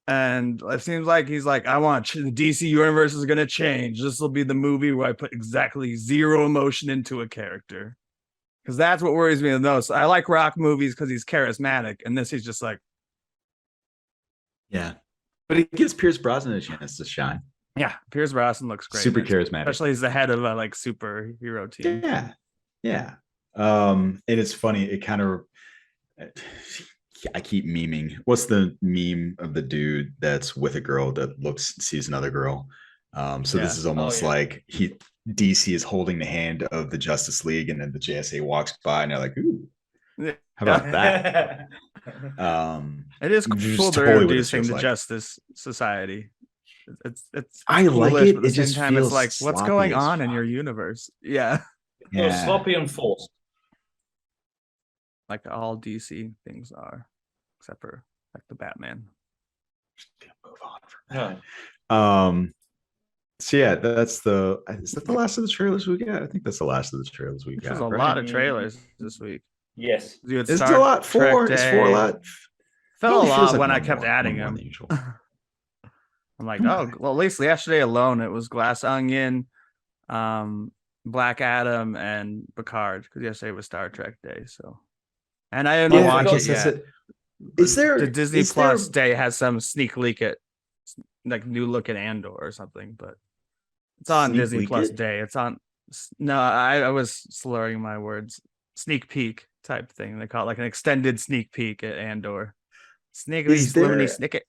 Speaker 5: And it seems like he's like, I want the DC universe is going to change. This will be the movie where I put exactly zero emotion into a character. Because that's what worries me the most. I like Rock movies because he's charismatic. And this, he's just like,
Speaker 3: yeah. But it gives Pierce Brosnan a chance to shine.
Speaker 5: yeah, Pierce Brosnan looks great.
Speaker 3: Super charismatic.
Speaker 5: Especially as the head of a like superhero team.
Speaker 3: Yeah. Yeah. And it's funny. It kind of, I keep memeing. What's the meme of the dude that's with a girl that sees another girl? So this is almost like DC is holding the hand of the Justice League, and then the JSA walks by, and they're like, "Ooh, how about that?"
Speaker 5: It is cool they're introducing the Justice Society. It's
Speaker 3: I like it.
Speaker 5: But at the same time, it's like, what's going on in your universe? Yeah,
Speaker 4: sloppy and forced,
Speaker 5: like all DC things are, except for like the Batman.
Speaker 3: Move on from that. So yeah, is that the last of the trailers we got? I think that's the last of the trailers we got.
Speaker 5: There's a lot of trailers this week.
Speaker 4: Yes,
Speaker 3: it's a lot. It's 4 a lot.
Speaker 5: Felt a lot when I kept adding them. I'm like, oh, well, at least yesterday alone, it was Glass Onion, Black Adam, and Picard, because yesterday was Star Trek Day. So, and I didn't watch it yet.
Speaker 3: Is there
Speaker 5: the Disney Plus Day has some sneak leak at like new look at Andor or something, but it's on Disney Plus Day. It's on. No, I was slurring my words. Sneak peek type thing. They call it like an extended sneak peek at Andor. Sneak it.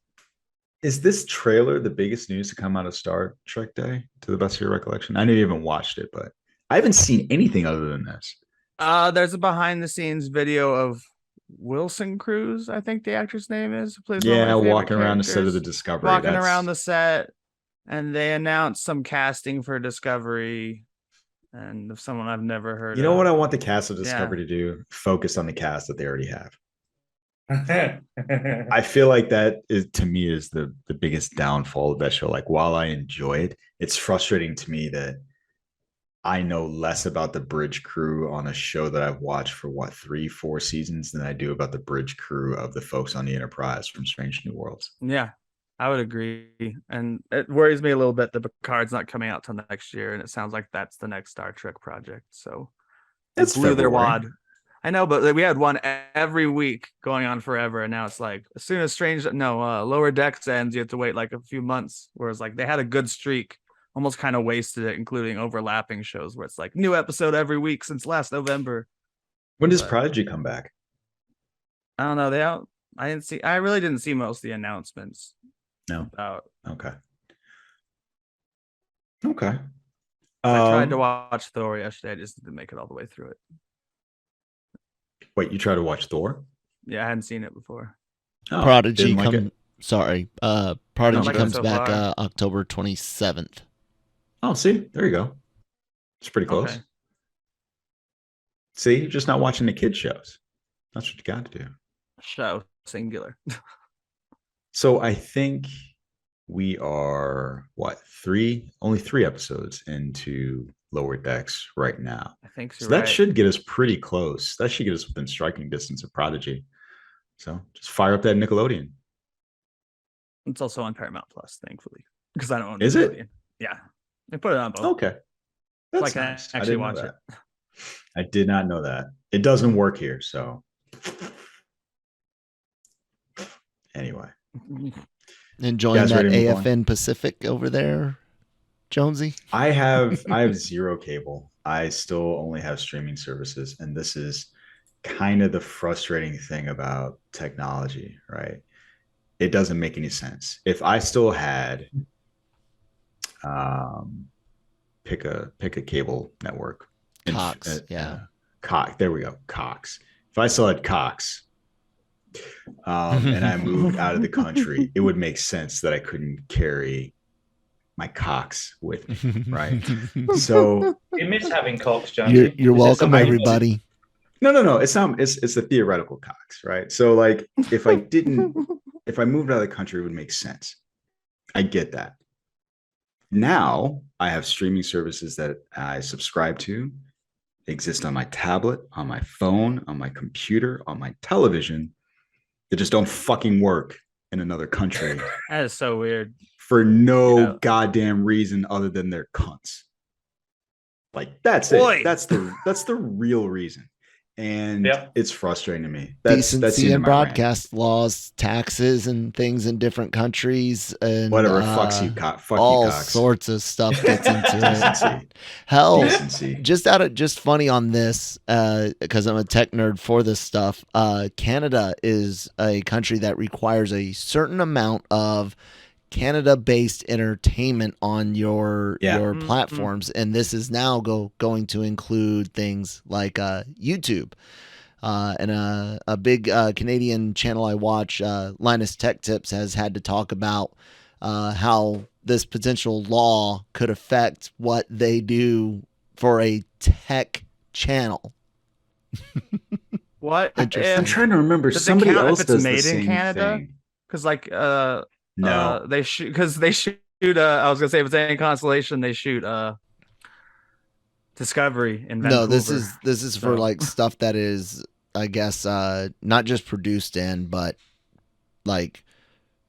Speaker 3: Is this trailer the biggest news to come out of Star Trek Day, to the best of your recollection? I know you haven't watched it, but I haven't seen anything other than this.
Speaker 5: There's a behind the scenes video of Wilson Cruz, I think the actor's name is.
Speaker 3: Walking around the set of the Discovery.
Speaker 5: Around the set, and they announced some casting for Discovery, and of someone I've never heard of.
Speaker 3: You know what I want the cast of Discovery to do? Focus on the cast that they already have. I feel like that is, to me, is the biggest downfall of that show. Like, while I enjoy it, it's frustrating to me that I know less about the bridge crew on a show that I've watched for 3-4 seasons than I do about the bridge crew of the folks on the Enterprise from Strange New Worlds.
Speaker 5: Yeah, I would agree. And it worries me a little bit that Picard's not coming out till next year, and it sounds like that's the next Star Trek project. So
Speaker 3: it's
Speaker 5: blew their wad. I know, but we had one every week going on forever, and now it's like as soon as Lower Decks ends, you have to wait like a few months. Whereas like they had a good streak, almost kind of wasted it, including overlapping shows where it's like new episode every week since last November.
Speaker 3: When does Prodigy come back?
Speaker 5: I don't know. I really didn't see most of the announcements.
Speaker 3: No. Okay.
Speaker 5: I tried to watch Thor yesterday. I just didn't make it all the way through it.
Speaker 3: Wait, you tried to watch Thor?
Speaker 5: Yeah, I hadn't seen it before.
Speaker 1: Prodigy comes back October 27th.
Speaker 3: Oh, see, there you go. It's pretty close.
Speaker 5: Okay.
Speaker 3: See, you're just not watching the kids shows. That's what you got to do.
Speaker 5: Show singular.
Speaker 3: So I think we are only 3 episodes into Lower Decks right now.
Speaker 5: I think so.
Speaker 3: That should get us pretty close. That should get us within striking distance of Prodigy. So just fire up that Nickelodeon.
Speaker 5: It's also on Paramount Plus, thankfully, because I don't own
Speaker 3: Is
Speaker 5: Nickelodeon.
Speaker 3: It?
Speaker 5: Yeah, they put it on both.
Speaker 3: Okay, that's
Speaker 5: like
Speaker 3: nice.
Speaker 5: I actually watch it.
Speaker 3: I did not know that. It doesn't work here, so anyway.
Speaker 1: Enjoying that AFN Pacific over there, Jonesy?
Speaker 3: I have 0 cable. I still only have streaming services, and this is kind of the frustrating thing about technology, right? It doesn't make any sense. If I still had pick a cable network.
Speaker 1: Cox.
Speaker 3: Cox. There we go. Cox. If I still had Cox, and I moved out of the country, it would make sense that I couldn't carry my Cox with me, right? So
Speaker 4: you miss having Cox, John.
Speaker 1: You're welcome, everybody.
Speaker 3: No. It's not. It's a theoretical Cox, right? So like, if I moved out of the country, it would make sense. I get that. Now I have streaming services that I subscribe to, exist on my tablet, on my phone, on my computer, on my television, that just don't fucking work in another country
Speaker 5: That is so weird.
Speaker 3: for no
Speaker 5: Yeah.
Speaker 3: goddamn reason other than they're cunts. Like that's
Speaker 5: Boy.
Speaker 3: it. That's the real reason. And
Speaker 4: Yep.
Speaker 3: it's frustrating to me. That's the
Speaker 1: Decency
Speaker 3: end
Speaker 1: and
Speaker 3: of my rant.
Speaker 1: broadcast laws, taxes, and things in different countries, and
Speaker 3: Whatever. Fuck you, Cox.
Speaker 1: all sorts of stuff gets into
Speaker 3: Decency.
Speaker 1: it. Hell,
Speaker 3: Decency.
Speaker 1: just funny on this, because I'm a tech nerd for this stuff. Canada is a country that requires a certain amount of Canada-based entertainment on your platforms, and this is now going to include things like YouTube, and a big Canadian channel I watch, Linus Tech Tips, has had to talk about how this potential law could affect what they do for a tech channel.
Speaker 5: What?
Speaker 1: Interesting.
Speaker 3: I'm trying to remember.
Speaker 5: Does it
Speaker 3: Somebody
Speaker 5: count if
Speaker 3: else
Speaker 5: it's
Speaker 3: does
Speaker 5: made
Speaker 3: the
Speaker 5: in
Speaker 3: same
Speaker 5: Canada?
Speaker 3: thing.
Speaker 5: Because like
Speaker 3: No.
Speaker 5: they shoot I was gonna say if it's any consolation, they shoot Discovery in Vancouver.
Speaker 1: No, this is for
Speaker 5: So-
Speaker 1: like stuff that is, I guess, not just produced in, but like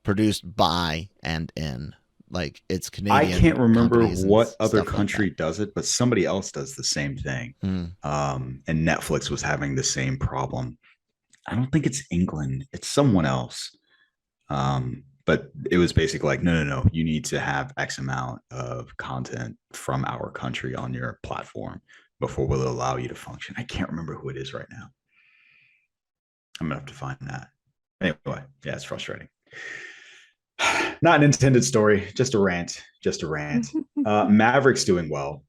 Speaker 1: produced by and in. Like it's Canadian.
Speaker 3: I can't remember
Speaker 1: companies and
Speaker 3: what other
Speaker 1: stuff like
Speaker 3: country does it, but somebody else does the same thing.
Speaker 1: that.
Speaker 3: And Netflix was having the same problem. I don't think it's England. It's someone else. But it was basically like, no. You need to have X amount of content from our country on your platform before we'll allow you to function. I can't remember who it is right now. I'm gonna have to find that. Anyway, yeah, it's frustrating. Not an intended story, just a rant. Maverick's doing well.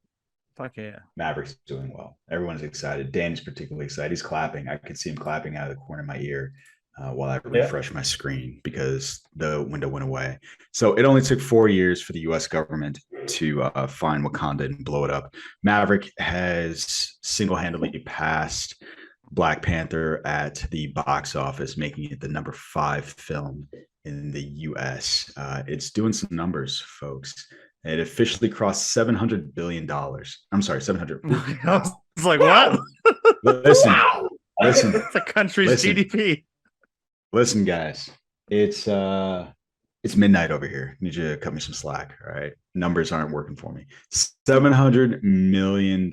Speaker 5: Fuck yeah.
Speaker 3: Maverick's doing well. Everyone's excited. Danny's particularly excited. He's clapping. I could see him clapping out of the corner of my ear while I refresh my screen because the window went away. So it only took 4 years for the U.S. government to find Wakanda and blow it up. Maverick has single-handedly passed Black Panther at the box office, making it the number 5 film in the U.S. It's doing some numbers, folks. It officially crossed $700 billion. I'm sorry, 700.
Speaker 5: I was like, what?
Speaker 3: Listen.
Speaker 5: It's a country's
Speaker 3: Listen.
Speaker 5: GDP.
Speaker 3: Listen, guys. It's midnight over here. Need you to cut me some slack. All right, numbers aren't working for me. $700 million.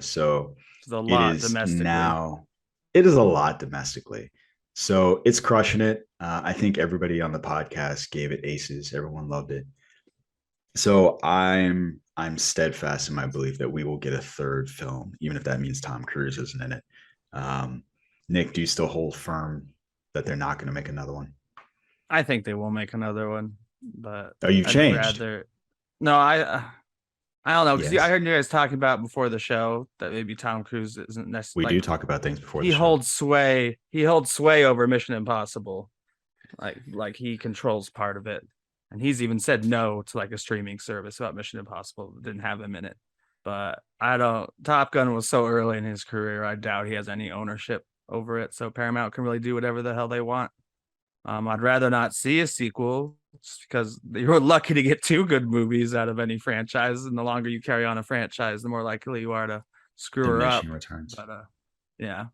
Speaker 3: So
Speaker 5: It's a lot
Speaker 3: it is
Speaker 5: domestically.
Speaker 3: now. It is a lot domestically. So it's crushing it. I think everybody on the podcast gave it aces. Everyone loved it. So I'm steadfast in my belief that we will get a third film, even if that means Tom Cruise isn't in it. Nick, do you still hold firm that they're not going to make another one?
Speaker 5: I think they will make another one, but
Speaker 3: You've
Speaker 5: I'd
Speaker 3: changed.
Speaker 5: No, I don't know because
Speaker 3: Yes.
Speaker 5: I heard you guys talking about before the show that maybe Tom Cruise isn't
Speaker 3: We
Speaker 5: necessarily.
Speaker 3: do talk about things before
Speaker 5: He
Speaker 3: the show.
Speaker 5: holds sway. He holds sway over Mission Impossible, like he controls part of it, and he's even said no to like a streaming service about Mission Impossible that didn't have him in it. But I don't. Top Gun was so early in his career. I doubt he has any ownership over it. So Paramount can really do whatever the hell they want. I'd rather not see a sequel just because you're lucky to get 2 good movies out of any franchise. And the longer you carry on a franchise, the more likely you are to screw her up.
Speaker 3: Diminishing returns.
Speaker 5: But yeah,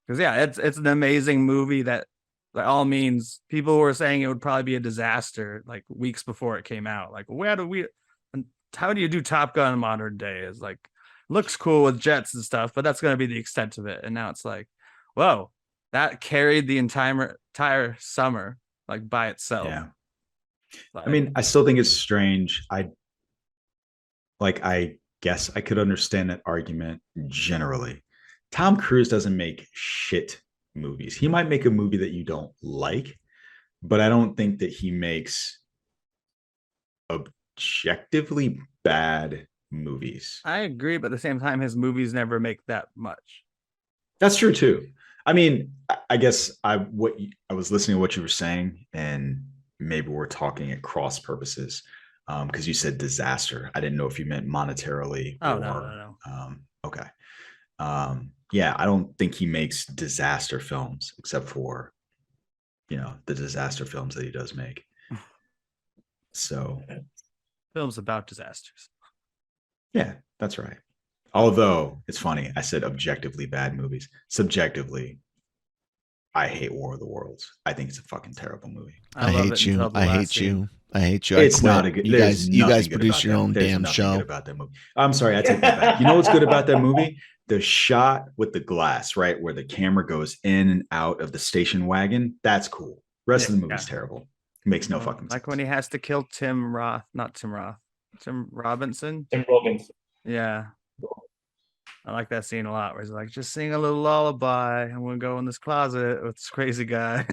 Speaker 5: because it's an amazing movie that by all means, people were saying it would probably be a disaster like weeks before it came out. Like, how do you do Top Gun in modern day? Is like, looks cool with jets and stuff, but that's going to be the extent of it. And now it's like, whoa, that carried the entire summer like by itself.
Speaker 3: Yeah.
Speaker 5: Like,
Speaker 3: I mean, I still think it's strange. I guess I could understand that argument generally. Tom Cruise doesn't make shit movies. He might make a movie that you don't like, but I don't think that he makes objectively bad movies.
Speaker 5: I agree, but at the same time, his movies never make that much.
Speaker 3: That's true too. I mean, I guess I was listening to what you were saying, and maybe we're talking at cross purposes. Because you said disaster. I didn't know if you meant monetarily.
Speaker 5: Oh,
Speaker 3: or,
Speaker 5: no.
Speaker 3: Okay. Yeah, I don't think he makes disaster films except for, the disaster films that he does make. So,
Speaker 5: Films about disasters.
Speaker 3: yeah, that's right. Although it's funny, I said objectively bad movies. Subjectively, I hate War of the Worlds. I think it's a fucking terrible movie.
Speaker 1: I
Speaker 5: love
Speaker 1: hate
Speaker 5: it
Speaker 1: you.
Speaker 5: until the
Speaker 1: I
Speaker 5: last
Speaker 1: hate
Speaker 5: scene.
Speaker 1: you. I hate you.
Speaker 3: It's
Speaker 1: I quit.
Speaker 3: not a good.
Speaker 1: You
Speaker 3: there's
Speaker 1: guys
Speaker 3: nothing good
Speaker 1: produce
Speaker 3: about
Speaker 1: your
Speaker 3: that.
Speaker 1: own
Speaker 3: There's
Speaker 1: damn
Speaker 3: nothing
Speaker 1: show.
Speaker 3: good about that movie. I'm sorry, I take that back. You know what's good about that movie? The shot with the glass, right, where the camera goes in and out of the station wagon. That's cool. Rest of the movie's terrible. It makes no fucking sense.
Speaker 5: Like when he has to kill Tim Robinson.
Speaker 4: Tim Robbins.
Speaker 5: Yeah. I like that scene a lot where he's like, just sing a little lullaby. I'm going to go in this closet with this crazy guy.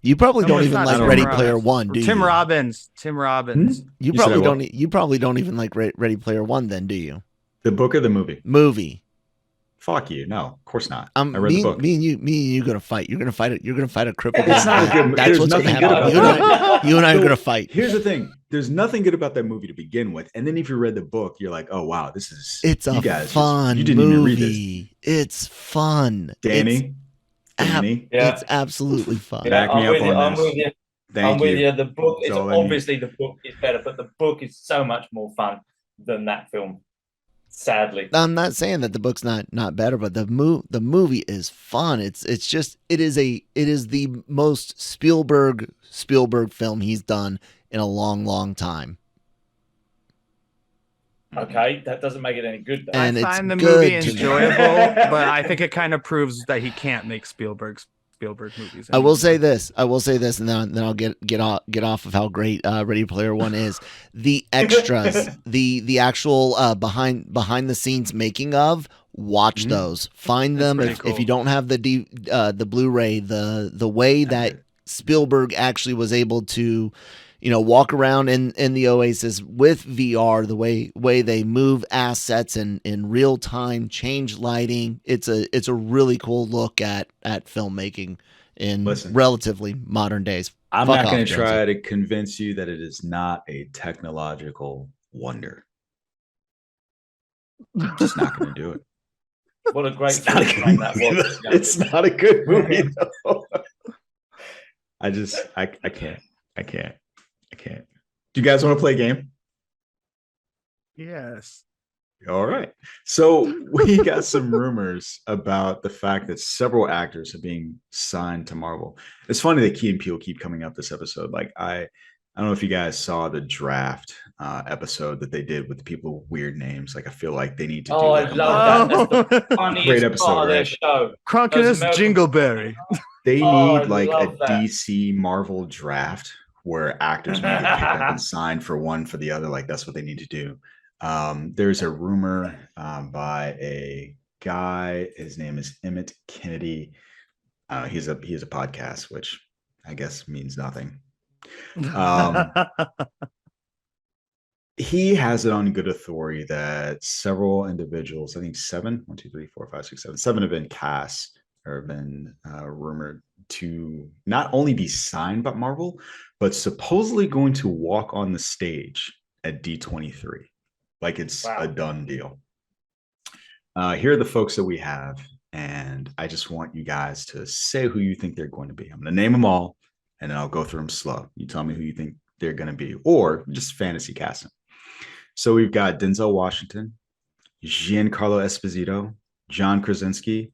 Speaker 1: You probably don't even like Ready
Speaker 5: Robbins.
Speaker 1: Player One, do you?
Speaker 5: Tim Robbins.
Speaker 1: You probably don't even like Ready Player One, then, do you?
Speaker 3: The book or the movie?
Speaker 1: Movie.
Speaker 3: Fuck you. No, of course not.
Speaker 1: I
Speaker 3: read the book.
Speaker 1: Me and you gonna fight. You're gonna fight it. You're gonna fight a crippled.
Speaker 3: It's not a good movie.
Speaker 1: That's what's gonna happen. You and I are gonna fight.
Speaker 3: Here's the thing. There's nothing good about that movie to begin with. And then if you read the book, you're like, oh wow, this is
Speaker 1: it's a fun
Speaker 3: you didn't
Speaker 1: movie.
Speaker 3: Even read this.
Speaker 1: It's fun.
Speaker 3: Danny.
Speaker 1: It's absolutely fun.
Speaker 4: Yeah,
Speaker 3: Back me up on this.
Speaker 4: I'm with you. The book is
Speaker 3: So,
Speaker 4: obviously the book is better, but the book is so much more fun than that film. Sadly,
Speaker 1: I'm not saying that the book's not better, but the movie is fun. It is the most Spielberg film he's done in a long time.
Speaker 4: Okay, that doesn't make it any good, though.
Speaker 1: And
Speaker 5: I find the
Speaker 1: good
Speaker 5: movie enjoyable, but I think it kind of proves that he can't make Spielberg movies anymore.
Speaker 1: I will say this, and then I'll get off of how great Ready Player One is. The extras, the actual behind the scenes making of. Watch those. Find them if you don't have the Blu-ray. The way that Spielberg actually was able to, walk around in the Oasis with VR, the way they move assets in real time, change lighting. It's a really cool look at filmmaking in relatively modern days.
Speaker 3: I'm not going to try to convince you that it is not a technological wonder. I'm just not going to do it.
Speaker 4: What a great film that was.
Speaker 3: It's not a good movie, though. I can't. Do you guys want to play a game?
Speaker 5: Yes.
Speaker 3: All right. So we got some rumors about the fact that several actors are being signed to Marvel. It's funny that Key and Peele keep coming up this episode. Like I don't know if you guys saw the draft episode that they did with the people with weird names. Like I feel like they need to do
Speaker 4: I love that. That's the funniest
Speaker 3: great episode,
Speaker 4: part of their
Speaker 3: right?
Speaker 4: show.
Speaker 5: Crunkiness Jingleberry.
Speaker 3: They need like a
Speaker 4: love that.
Speaker 3: DC Marvel draft where actors may get picked up and signed for one for the other. Like that's what they need to do. There's a rumor by a guy. His name is Emmett Kennedy. He's a podcast, which I guess means nothing. He has it on good authority that several individuals, I think 7 have been cast or been rumored to not only be signed by Marvel, but supposedly going to walk on the stage at D23. Like it's a done deal. Here are the folks that we have, and I just want you guys to say who you think they're going to be. I'm going to name them all, and then I'll go through them slow. You tell me who you think they're going to be, or just fantasy casting. So we've got Denzel Washington, Giancarlo Esposito, John Krasinski,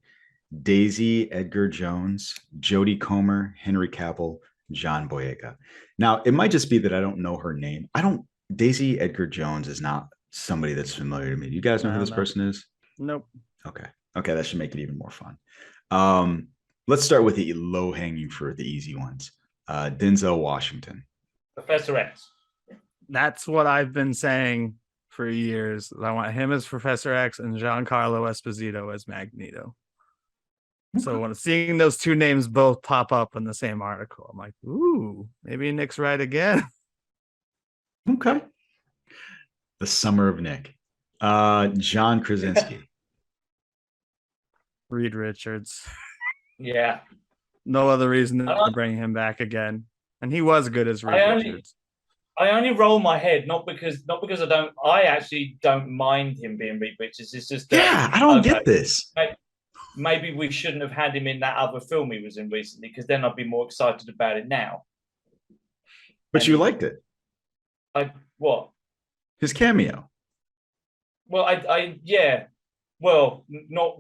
Speaker 3: Daisy Edgar Jones, Jodie Comer, Henry Cavill, John Boyega. Now, it might just be that I don't know her name. Daisy Edgar Jones is not somebody that's familiar to me. Do you guys know who this person is?
Speaker 5: Nope.
Speaker 3: Okay, that should make it even more fun. Let's start with the low-hanging fruit, the easy ones. Denzel Washington.
Speaker 4: Professor X.
Speaker 5: That's what I've been saying for years. I want him as Professor X and Giancarlo Esposito as Magneto. So when seeing those two names both pop up in the same article, I'm like, ooh, maybe Nick's right again.
Speaker 3: Okay. The Summer of Nick. John Krasinski.
Speaker 5: Reed Richards.
Speaker 4: Yeah.
Speaker 5: No other reason to bring him back again. And he was good as Reed Richards.
Speaker 4: I only roll my head, not because I actually don't mind him being Reed Richards. It's just that,
Speaker 3: I don't get this.
Speaker 4: Maybe we shouldn't have had him in that other film he was in recently, because then I'd be more excited about it now.
Speaker 3: But you liked it.
Speaker 4: What?
Speaker 3: His cameo.
Speaker 4: Well, Well, not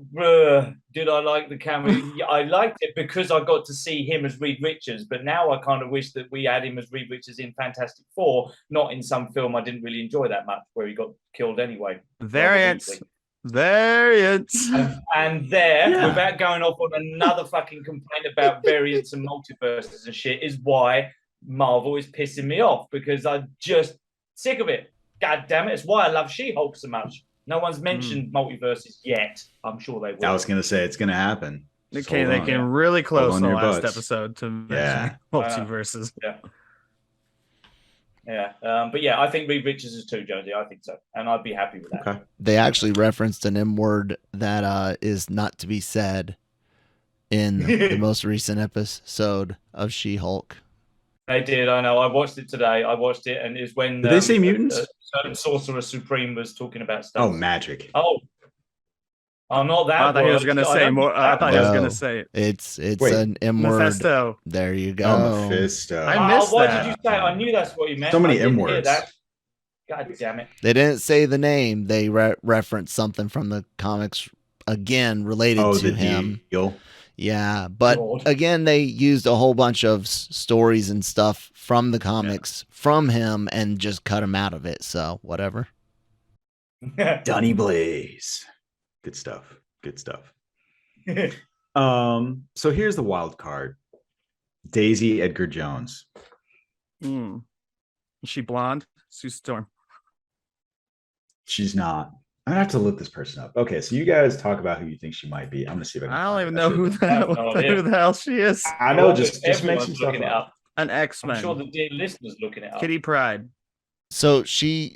Speaker 4: did I like the cameo? Yeah, I liked it because I got to see him as Reed Richards, but now I kind of wish that we had him as Reed Richards in Fantastic Four, not in some film I didn't really enjoy that much, where he got killed anyway.
Speaker 5: Variants.
Speaker 4: And without going off on another fucking complaint about variants and multiverses and shit, is why Marvel is pissing me off, because I'm just sick of it. God damn it. It's why I love She-Hulk so much. No one's mentioned multiverses yet. I'm sure they will.
Speaker 3: I was going to say it's going to happen.
Speaker 5: They came really close in the last episode to
Speaker 3: mention
Speaker 5: multiverses.
Speaker 4: But yeah, I think Reed Richards is too, Jonesy. I think so. And I'd be happy with that.
Speaker 3: Okay.
Speaker 1: They actually referenced an M word that is not to be said in the most recent episode of She-Hulk.
Speaker 4: They did, I know. I watched it today. And it's when
Speaker 3: did they say mutants?
Speaker 4: Certain Sorcerer Supreme was talking about stuff.
Speaker 3: Oh, magic.
Speaker 4: Oh, I'm not that.
Speaker 5: I thought he was going to say more. I thought he was going to say it.
Speaker 1: It's an M word.
Speaker 5: Mephisto.
Speaker 1: There you go.
Speaker 3: Oh, Mephisto.
Speaker 5: I missed
Speaker 4: what
Speaker 5: that.
Speaker 4: did you say? I knew that's what you meant.
Speaker 3: So many M words.
Speaker 4: God damn it.
Speaker 1: They didn't say the name. They referenced something from the comics again related to him.
Speaker 3: Deal.
Speaker 1: Yeah, but again, they used a whole bunch of stories and stuff from the comics from him and just cut him out of it. So whatever.
Speaker 3: Donny Blaze. Good stuff. So here's the wild card. Daisy Edgar Jones.
Speaker 5: Is she blonde? Sue Storm.
Speaker 3: She's not. I'm gonna have to look this person up. Okay, so you guys talk about who you think she might be. I'm gonna see if I can.
Speaker 5: I don't even know who the hell she is.
Speaker 3: I know, just make some stuff
Speaker 4: up.
Speaker 5: An X-Men.
Speaker 4: I'm sure the dear listeners looking it up.
Speaker 5: Kitty Pryde.
Speaker 1: So she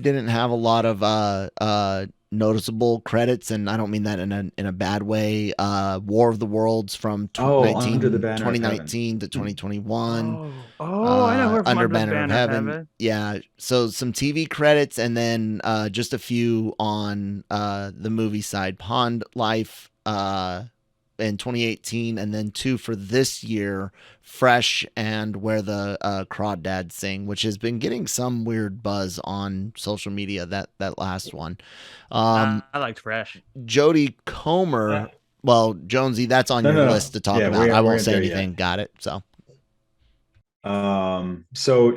Speaker 1: didn't have a lot of noticeable credits, and I don't mean that in a bad way. War of the Worlds from 2019 to 2021.
Speaker 5: I know her from
Speaker 1: Under Banner of Heaven. Yeah, so some TV credits, and then just a few on the movie side. Pond Life in 2018, and then 2 for this year, Fresh and Where the Crawdads Sing, which has been getting some weird buzz on social media, that last one.
Speaker 5: I liked Fresh.
Speaker 1: Jodie Comer, well, Jonesy, that's on your list to talk about. I won't say anything. Got it. So
Speaker 3: so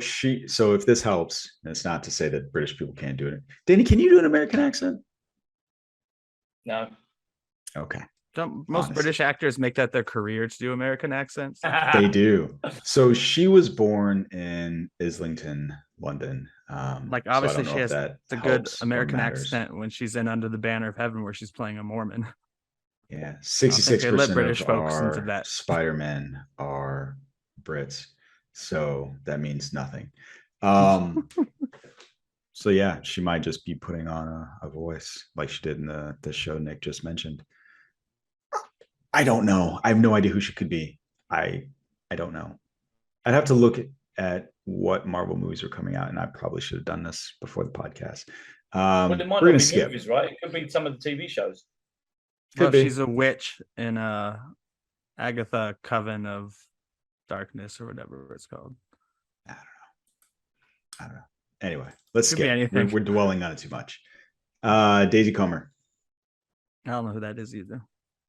Speaker 3: if this helps, and it's not to say that British people can't do it. Danny, can you do an American accent?
Speaker 4: No.
Speaker 3: Okay.
Speaker 5: Don't most British actors make that their career to do American accents?
Speaker 3: They do. So she was born in Islington, London.
Speaker 5: Obviously she has a good American accent when she's in Under the Banner of Heaven, where she's playing a Mormon.
Speaker 3: Yeah, 66%
Speaker 5: British
Speaker 3: of
Speaker 5: folks
Speaker 3: our
Speaker 5: into that.
Speaker 3: Spider-Men are Brits, so that means nothing. So yeah, she might just be putting on a voice like she did in the show Nick just mentioned. I don't know. I have no idea who she could be. I don't know. I'd have to look at what Marvel movies are coming out, and I probably should have done this before the podcast.
Speaker 4: But it might not be skip movies, right? It could be some of the TV shows.
Speaker 5: She's a witch in Agatha Coven of Darkness or whatever it's called.
Speaker 3: I don't know. Anyway, let's skip. We're dwelling on it too much. Daisy Comer.
Speaker 5: I don't know who that is either.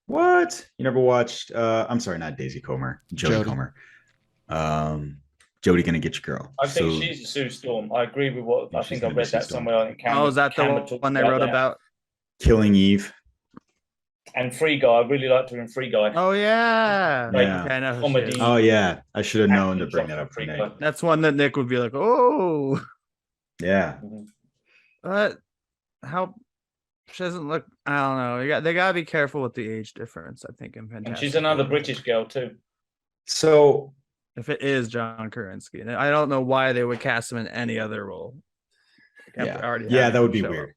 Speaker 3: What? You never watched? I'm sorry, not Daisy Comer. Jodie Comer. Jodie gonna get your girl.
Speaker 4: I think she's a Sue Storm. I agree with what I think I read that somewhere.
Speaker 5: Is that the one they wrote about?
Speaker 3: Killing Eve.
Speaker 4: And Free Guy. I really liked her in Free Guy.
Speaker 5: Oh yeah.
Speaker 3: I know comedy. Oh yeah. I should have known to bring that up for Nick.
Speaker 5: That's one that Nick would be like, oh.
Speaker 3: Yeah.
Speaker 5: But how she doesn't look. I don't know. They gotta be careful with the age difference, I think, in Fantastic.
Speaker 4: And she's another British girl too.
Speaker 3: So
Speaker 5: if it is John Krasinski, I don't know why they would cast him in any other role.
Speaker 3: Yeah, that would be weird.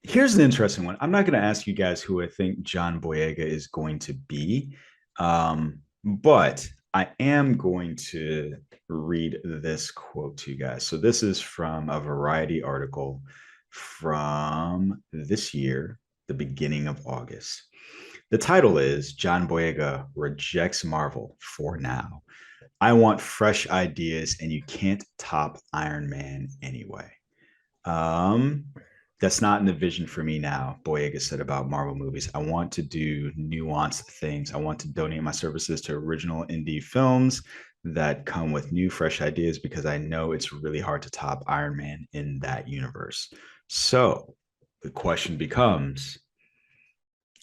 Speaker 3: Here's an interesting one. I'm not going to ask you guys who I think John Boyega is going to be, but I am going to read this quote to you guys. So this is from a Variety article from this year, the beginning of August. The title is John Boyega Rejects Marvel for Now. I want fresh ideas and you can't top Iron Man anyway. That's not in the vision for me now. Boyega said about Marvel movies. I want to do nuanced things. I want to donate my services to original indie films that come with new, fresh ideas because I know it's really hard to top Iron Man in that universe. So the question becomes,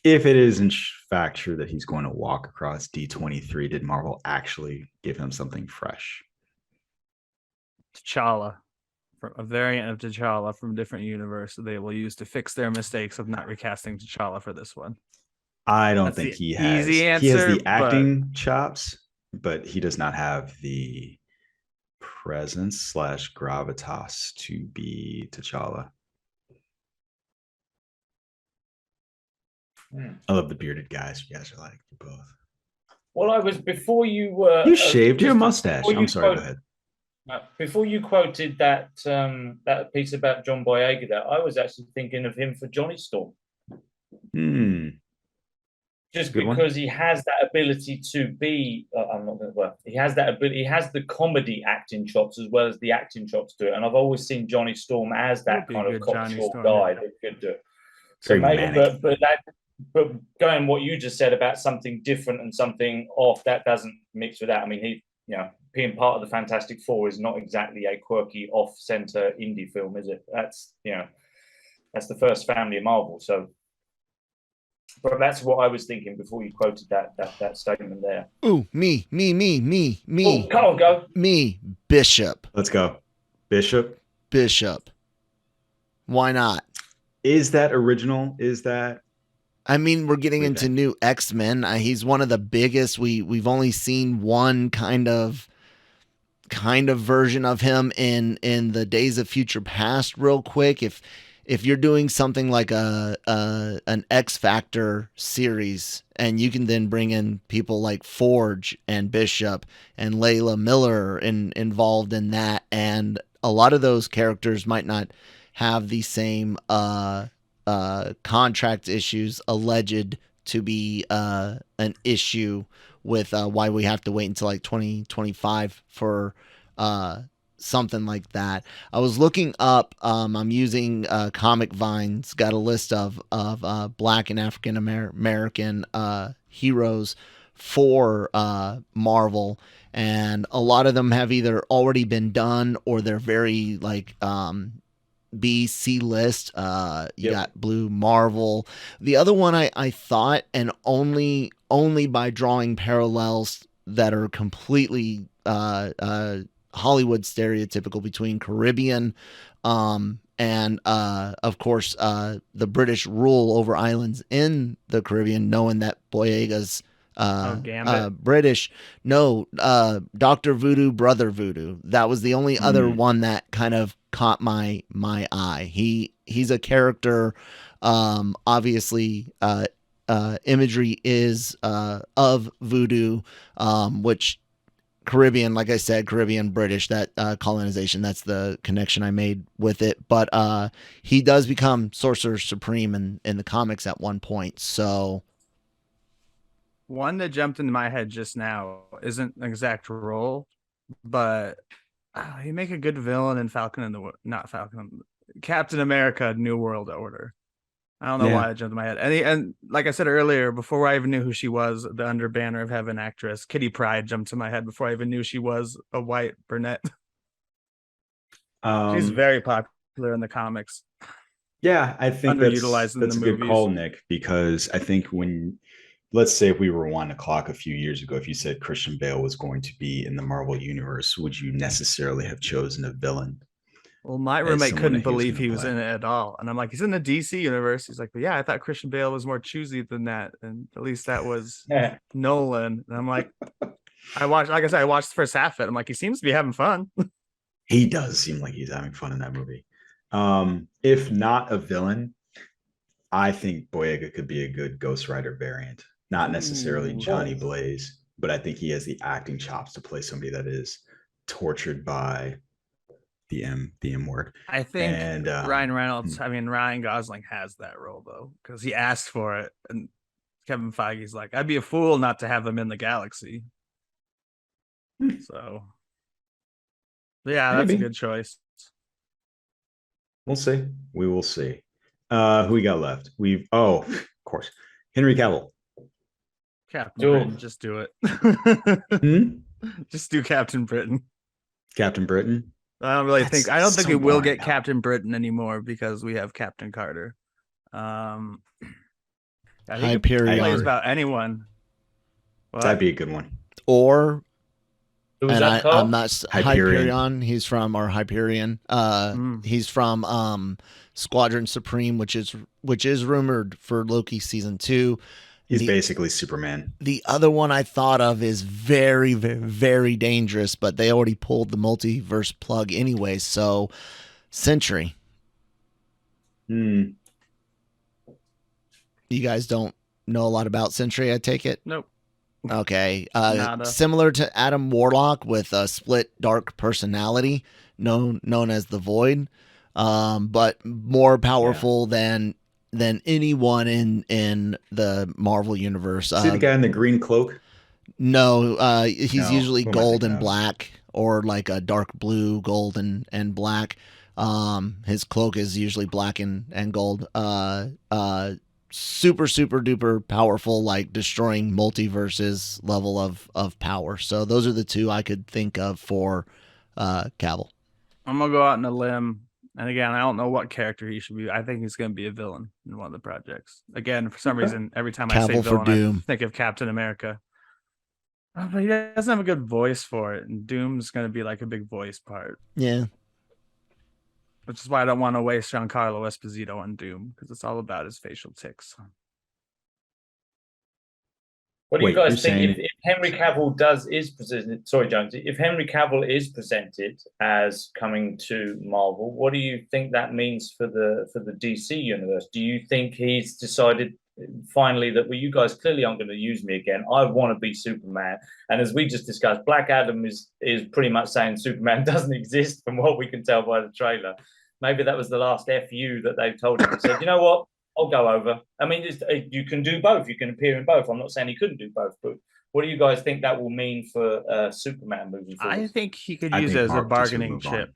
Speaker 3: if it is in fact true that he's going to walk across D23, did Marvel actually give him something fresh?
Speaker 5: T'Challa, a variant of T'Challa from a different universe that they will use to fix their mistakes of not recasting T'Challa for this one.
Speaker 3: I don't think he has.
Speaker 5: Easy answer,
Speaker 3: he has the acting chops, but he does not have the presence / gravitas to be T'Challa. I love the bearded guys. You guys are like, you're both.
Speaker 4: Well, I was before you were.
Speaker 3: You shaved your mustache. I'm sorry. Go ahead.
Speaker 4: Before you quoted that that piece about John Boyega, I was actually thinking of him for Johnny Storm. Just because he has that ability to be. I'm not going to. Well, he has that ability. He has the comedy acting chops as well as the acting chops to it. And I've always seen Johnny Storm as that kind of cocksure guy that could do it. So maybe, but going what you just said about something different and something off, that doesn't mix with that. I mean, he, being part of the Fantastic Four is not exactly a quirky off-center indie film, is it? That's that's the first family of Marvel. So, but that's what I was thinking before you quoted that statement there.
Speaker 1: Ooh, me.
Speaker 4: Oh, come on, go.
Speaker 1: Me, Bishop.
Speaker 3: Let's go, Bishop.
Speaker 1: Why not?
Speaker 3: Is that original? Is that?
Speaker 1: I mean, we're getting into new X-Men. He's one of the biggest. We've only seen one kind of version of him in the Days of Future Past. Real quick, if you're doing something like an X Factor series, and you can then bring in people like Forge and Bishop and Layla Miller involved in that, and a lot of those characters might not have the same contract issues alleged to be an issue with why we have to wait until like 2025 for something like that. I was looking up, I'm using Comic Vine's got a list of Black and African American heroes for Marvel, and a lot of them have either already been done or they're very like B, C list. You got Blue Marvel. The other one I thought, and only by drawing parallels that are completely Hollywood stereotypical between Caribbean and of course the British rule over islands in the Caribbean, knowing that Boyega's British. No, Dr. Voodoo, Brother Voodoo. That was the only other one that kind of caught my eye. He's a character. Obviously, imagery is of voodoo, which Caribbean, like I said, Caribbean, British, that colonization, that's the connection I made with it. But he does become Sorcerer Supreme in the comics at one point. So
Speaker 5: one that jumped into my head just now isn't an exact role, but you make a good villain in Captain America New World Order. I don't know why it jumped in my head. And like I said earlier, before I even knew who she was, the Under Banner of Heaven actress, Kitty Pryde, jumped to my head before I even knew she was a white brunette. She's very popular in the comics.
Speaker 3: Yeah, I think
Speaker 5: underutilized
Speaker 3: that's a good call, Nick, because I think let's say if we rewind the clock a few years ago, if you said Christian Bale was going to be in the Marvel Universe, would you necessarily have chosen a villain?
Speaker 5: Well, my roommate couldn't believe he was in it at all. And I'm like, he's in the DC universe. He's like, but yeah, I thought Christian Bale was more choosy than that. And at least that was Nolan. And I'm like, I watched the first half of it. I'm like, he seems to be having fun.
Speaker 3: He does seem like he's having fun in that movie. If not a villain, I think Boyega could be a good Ghost Rider variant. Not necessarily Johnny Blaze, but I think he has the acting chops to play somebody that is tortured by the M word.
Speaker 5: I think Ryan Gosling has that role though, because he asked for it, and Kevin Feige's like, I'd be a fool not to have him in the galaxy. So yeah, that's a good choice.
Speaker 3: We'll see. We will see. Who we got left? Of course, Henry Cavill.
Speaker 5: Captain Britain, just do it. Just do Captain Britain.
Speaker 3: Captain Britain.
Speaker 5: I don't really think. I don't think we will get Captain Britain anymore because we have Captain Carter. I think he plays about anyone. What?
Speaker 3: That'd be a good one.
Speaker 1: Or,
Speaker 4: and
Speaker 1: I'm not Hyperion. He's from Hyperion. He's from Squadron Supreme, which is rumored for Loki season 2.
Speaker 3: He's basically Superman.
Speaker 1: The other one I thought of is very, very, very dangerous, but they already pulled the multiverse plug anyway. So, Sentry. You guys don't know a lot about Sentry, I take it?
Speaker 5: Nope.
Speaker 1: Okay. Similar to Adam Warlock with a split dark personality known as the Void, but more powerful than anyone in the Marvel universe.
Speaker 3: See the guy in the green cloak?
Speaker 1: No, he's usually gold and black, or like a dark blue, gold and black. His cloak is usually black and gold. Super duper powerful, like destroying multiverses level of power. So those are the two I could think of for Cavill.
Speaker 5: I'm gonna go out on a limb. And again, I don't know what character he should be. I think he's going to be a villain in one of the projects. Again, for some reason, every time I say villain, I think of Captain America. Oh, but he doesn't have a good voice for it. And Doom's going to be like a big voice part.
Speaker 1: Yeah.
Speaker 5: Which is why I don't want to waste Giancarlo Esposito on Doom, because it's all about his facial tics.
Speaker 4: What do you guys think if Henry Cavill is presented? Sorry, Jones. If Henry Cavill is presented as coming to Marvel, what do you think that means for the DC universe? Do you think he's decided finally that you guys clearly aren't going to use me again? I want to be Superman. And as we just discussed, Black Adam is pretty much saying Superman doesn't exist from what we can tell by the trailer. Maybe that was the last FU that they've told him. He said, you know what? I'll go over. I mean, you can do both. You can appear in both. I'm not saying he couldn't do both, but what do you guys think that will mean for Superman moving forward?
Speaker 5: I think he could use it as a bargaining chip.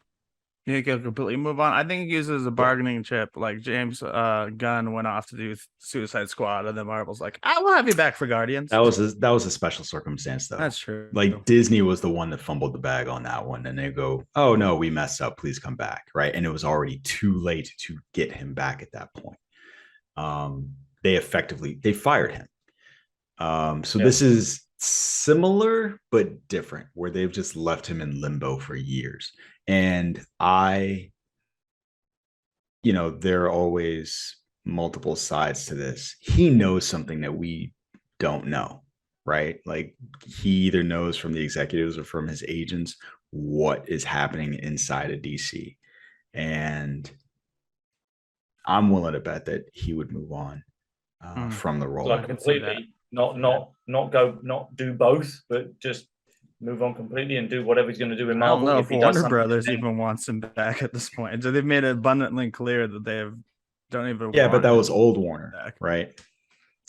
Speaker 5: You think he'll completely move on? I think he uses it as a bargaining chip. Like James Gunn went off to do Suicide Squad, and then Marvel's like, I will have you back for Guardians.
Speaker 3: That was a special circumstance, though.
Speaker 5: That's true.
Speaker 3: Like Disney was the one that fumbled the bag on that one, and they go, "Oh no, we messed up. Please come back." Right, and it was already too late to get him back at that point. They fired him. This is similar but different, where they've just left him in limbo for years. And there are always multiple sides to this. He knows something that we don't know, right? Like he either knows from the executives or from his agents what is happening inside of DC. And I'm willing to bet that he would move on from the role.
Speaker 4: Like completely, not do both, but just move on completely and do whatever he's going to do in Marvel.
Speaker 5: I don't know if Warner Brothers even wants him back at this point. So they've made it abundantly clear that they don't even.
Speaker 3: Yeah, but that was old Warner, right?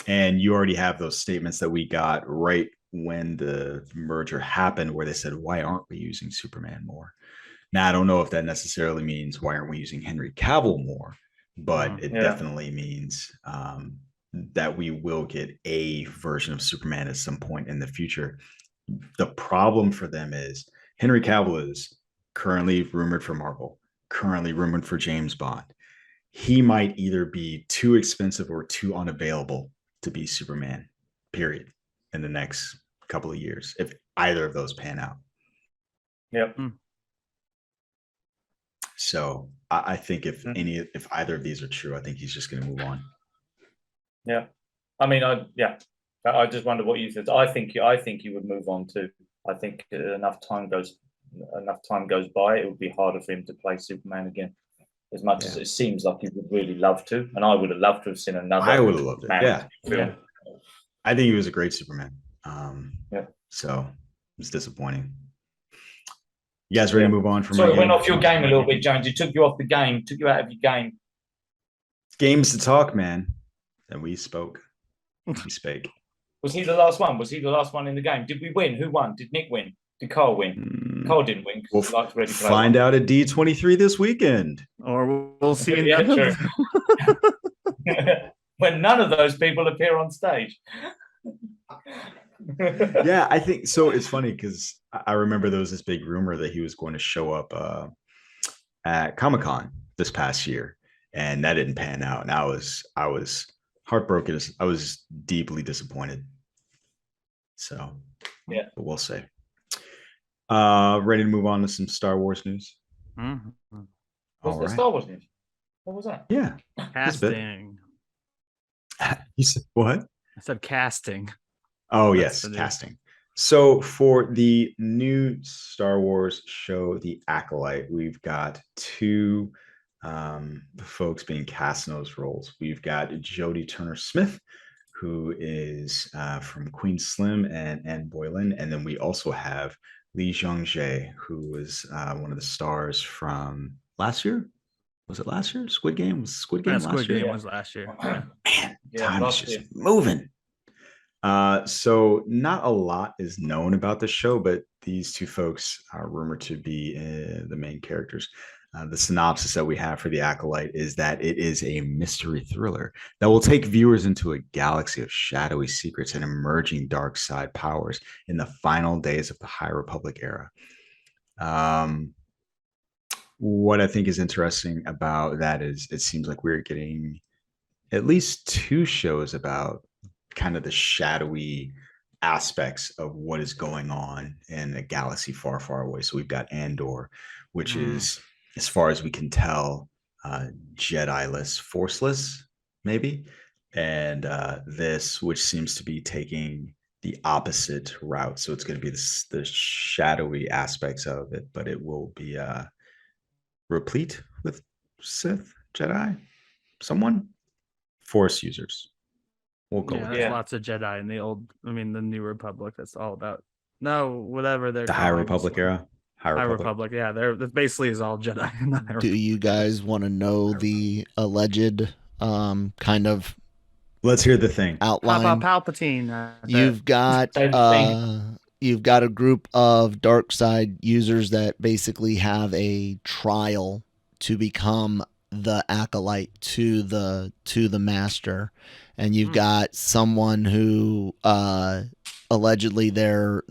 Speaker 3: And you already have those statements that we got right when the merger happened, where they said, "Why aren't we using Superman more?" Now I don't know if that necessarily means why aren't we using Henry Cavill more. But it definitely means that we will get a version of Superman at some point in the future. The problem for them is Henry Cavill is currently rumored for Marvel, currently rumored for James Bond. He might either be too expensive or too unavailable to be Superman, period, in the next couple of years, if either of those pan out.
Speaker 4: Yep.
Speaker 3: So I think if either of these are true, I think he's just going to move on.
Speaker 4: Yeah, I mean, I just wonder what you think. I think he would move on too. I think enough time goes by, it would be harder for him to play Superman again. As much as it seems like he would really love to, and I would have loved to have seen another.
Speaker 3: I would have loved it. Yeah. I think he was a great Superman. So it's disappointing. You guys ready to move on from?
Speaker 4: So it went off your game a little bit, Jones. It took you off the game, took you out of your game.
Speaker 3: Games to talk, man. And we spoke. We spake.
Speaker 4: Was he the last one? Was he the last one in the game? Did we win? Who won? Did Nick win? Did Carl win? Cole didn't win.
Speaker 3: We'll
Speaker 4: Like Ready Player
Speaker 3: find
Speaker 4: One.
Speaker 3: out at D23 this weekend.
Speaker 5: Or we'll see in
Speaker 4: Yeah,
Speaker 5: the
Speaker 4: true. When none of those people appear on stage.
Speaker 3: Yeah, I think so. It's funny because I remember there was this big rumor that he was going to show up at Comic-Con this past year, and that didn't pan out. And I was heartbroken. I was deeply disappointed. So
Speaker 4: yeah,
Speaker 3: but we'll see. Ready to move on to some Star Wars news?
Speaker 5: Mm-hmm.
Speaker 4: What's the Star Wars news? What was that?
Speaker 3: Yeah,
Speaker 5: Casting.
Speaker 3: you said what?
Speaker 5: I said casting.
Speaker 3: Oh,
Speaker 5: That's
Speaker 3: yes, casting. So for the new Star Wars show, The Acolyte, we've got two folks being cast in those roles. We've got Jodie Turner-Smith, who is from Queen Slim and Anne Boleyn. And then we also have Lee Jung-jae, who was one of the stars from last year. Was it last year? Squid Game? Was Squid Game last year?
Speaker 5: Game was last year. Yeah.
Speaker 3: Man, time is just moving. So not a lot is known about the show, but these two folks are rumored to be the main characters. The synopsis that we have for The Acolyte is that it is a mystery thriller that will take viewers into a galaxy of shadowy secrets and emerging dark side powers in the final days of the High Republic era. What I think is interesting about that is it seems like we're getting at least two shows about kind of the shadowy aspects of what is going on in a galaxy far, far away. So we've got Andor, which is, as far as we can tell, Jedi-less, Forceless, maybe. And this, which seems to be taking the opposite route. So it's going to be the shadowy aspects of it, but it will be replete with Sith, Jedi, someone, Force users. We'll go with
Speaker 5: there's lots of Jedi in the New Republic. That's all about whatever they're
Speaker 3: the High Republic era. High
Speaker 5: Republic. Yeah, that basically is all Jedi.
Speaker 1: Do you guys want to know the alleged kind of?
Speaker 3: Let's hear the thing.
Speaker 1: Outline.
Speaker 5: Palpatine.
Speaker 1: You've got a group of dark side users that basically have a trial to become the acolyte to the master, and you've got someone who allegedly their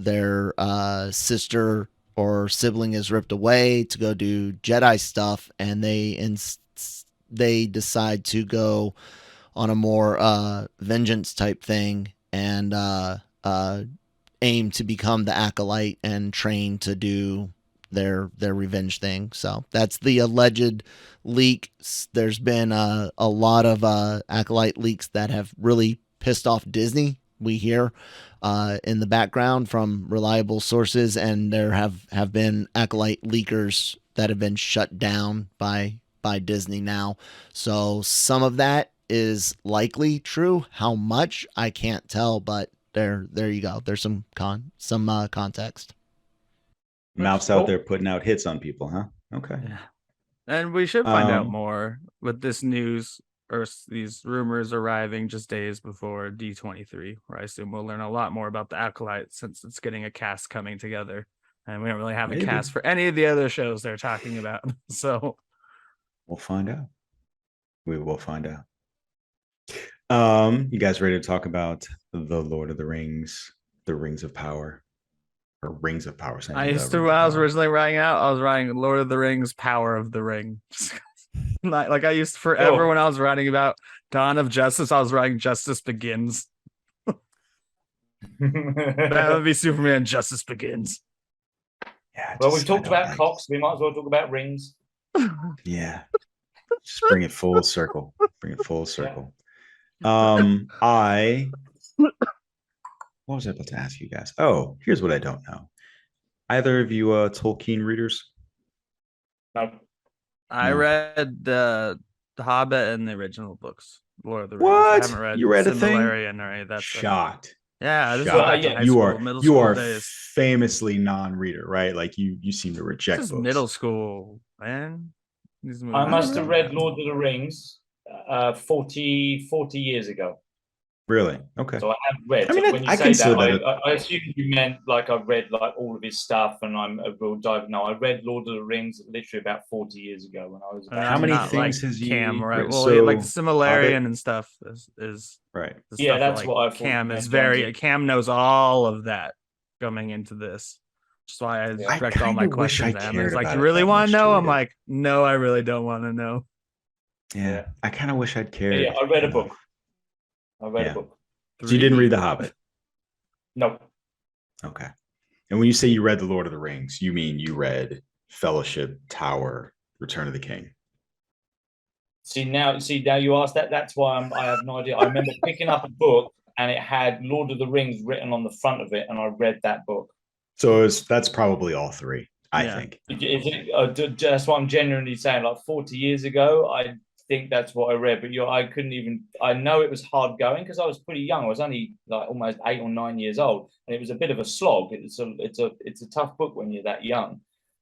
Speaker 1: sister or sibling is ripped away to go do Jedi stuff, and they decide to go on a more vengeance type thing and aim to become the acolyte and train to do their revenge thing. So that's the alleged leak. There's been a lot of acolyte leaks that have really pissed off Disney. We hear in the background from reliable sources, and there have been acolyte leakers that have been shut down by Disney now. So some of that is likely true. How much, I can't tell, but there you go. There's some context.
Speaker 3: Mouse out there putting out hits on people, huh? Okay.
Speaker 5: Yeah. And we should find out more with this news or these rumors arriving just days before D23, where I assume we'll learn a lot more about the Acolyte since it's getting a cast coming together. And we don't really have a cast for any of the other shows they're talking about. So
Speaker 3: we'll find out. We will find out. You guys ready to talk about the Lord of the Rings, the Rings of Power? Or Rings of Power.
Speaker 5: When I was originally writing out, I was writing Lord of the Rings, Power of the Ring. Like I used forever when I was writing about Dawn of Justice, I was writing Justice Begins. That would be Superman Justice Begins.
Speaker 3: Yeah.
Speaker 4: Well, we've talked about clocks. We might as well talk about rings.
Speaker 3: Yeah. Just bring it full circle. Bring it full circle. Yeah. What was I about to ask you guys? Oh, here's what I don't know. Either of you Tolkien readers?
Speaker 4: No.
Speaker 5: I read the Hobbit and the original books. Lord of the Rings.
Speaker 3: What?
Speaker 5: I haven't read
Speaker 3: you read a thing?
Speaker 5: Or any of that
Speaker 3: Shocked.
Speaker 5: Stuff. Yeah, this
Speaker 3: Shocked.
Speaker 5: is
Speaker 3: you are famously non-reader, right? Like you seem to reject
Speaker 5: this is
Speaker 3: books.
Speaker 5: Middle school, man.
Speaker 4: I must have read Lord of the Rings 40 years ago.
Speaker 3: Really? Okay.
Speaker 4: So I have read.
Speaker 3: I mean,
Speaker 4: When you
Speaker 3: I
Speaker 4: say
Speaker 3: consider
Speaker 4: that,
Speaker 3: that.
Speaker 4: I assume you meant like I've read like all of his stuff, and I'm a real dive. No, I read Lord of the Rings literally about 40 years ago when I was about.
Speaker 3: How
Speaker 5: I'm
Speaker 3: many
Speaker 5: not like
Speaker 3: things has
Speaker 5: Cam,
Speaker 3: he
Speaker 5: right?
Speaker 3: read?
Speaker 5: Well,
Speaker 3: So,
Speaker 5: like the Similarian
Speaker 3: Hobbit,
Speaker 5: and stuff is
Speaker 3: right?
Speaker 5: the
Speaker 4: Yeah,
Speaker 5: stuff
Speaker 4: that's
Speaker 5: that,
Speaker 4: what
Speaker 5: like
Speaker 4: I thought
Speaker 5: Cam
Speaker 4: you
Speaker 5: is
Speaker 4: meant,
Speaker 5: very
Speaker 4: Jonesy.
Speaker 5: Cam knows all of that going into this. That's why I
Speaker 4: Yeah.
Speaker 5: direct all my questions at him.
Speaker 3: cared
Speaker 5: It's like,
Speaker 3: about
Speaker 5: you
Speaker 3: it
Speaker 5: really
Speaker 3: that
Speaker 5: want
Speaker 3: much
Speaker 5: to know?
Speaker 3: to
Speaker 5: I'm
Speaker 3: read it.
Speaker 5: like, no, I really don't want to know.
Speaker 3: Yeah, I kind of wish I'd
Speaker 4: But
Speaker 3: cared.
Speaker 4: yeah, I read a
Speaker 3: enough.
Speaker 4: book. I read
Speaker 3: Yeah.
Speaker 4: a book.
Speaker 3: So you didn't read The Hobbit?
Speaker 4: No.
Speaker 3: Okay. And when you say you read The Lord of the Rings, you mean you read Fellowship, Tower, Return of the King?
Speaker 4: See now you asked that. That's why I have no idea. I remember picking up a book and it had Lord of the Rings written on the front of it, and I read that book.
Speaker 3: So that's probably all three, I think.
Speaker 4: That's what I'm genuinely saying. Like 40 years ago, I think that's what I read. But I couldn't even. I know it was hard going because I was pretty young. I was only like almost 8 or 9 years old, and it was a bit of a slog. It's a tough book when you're that young.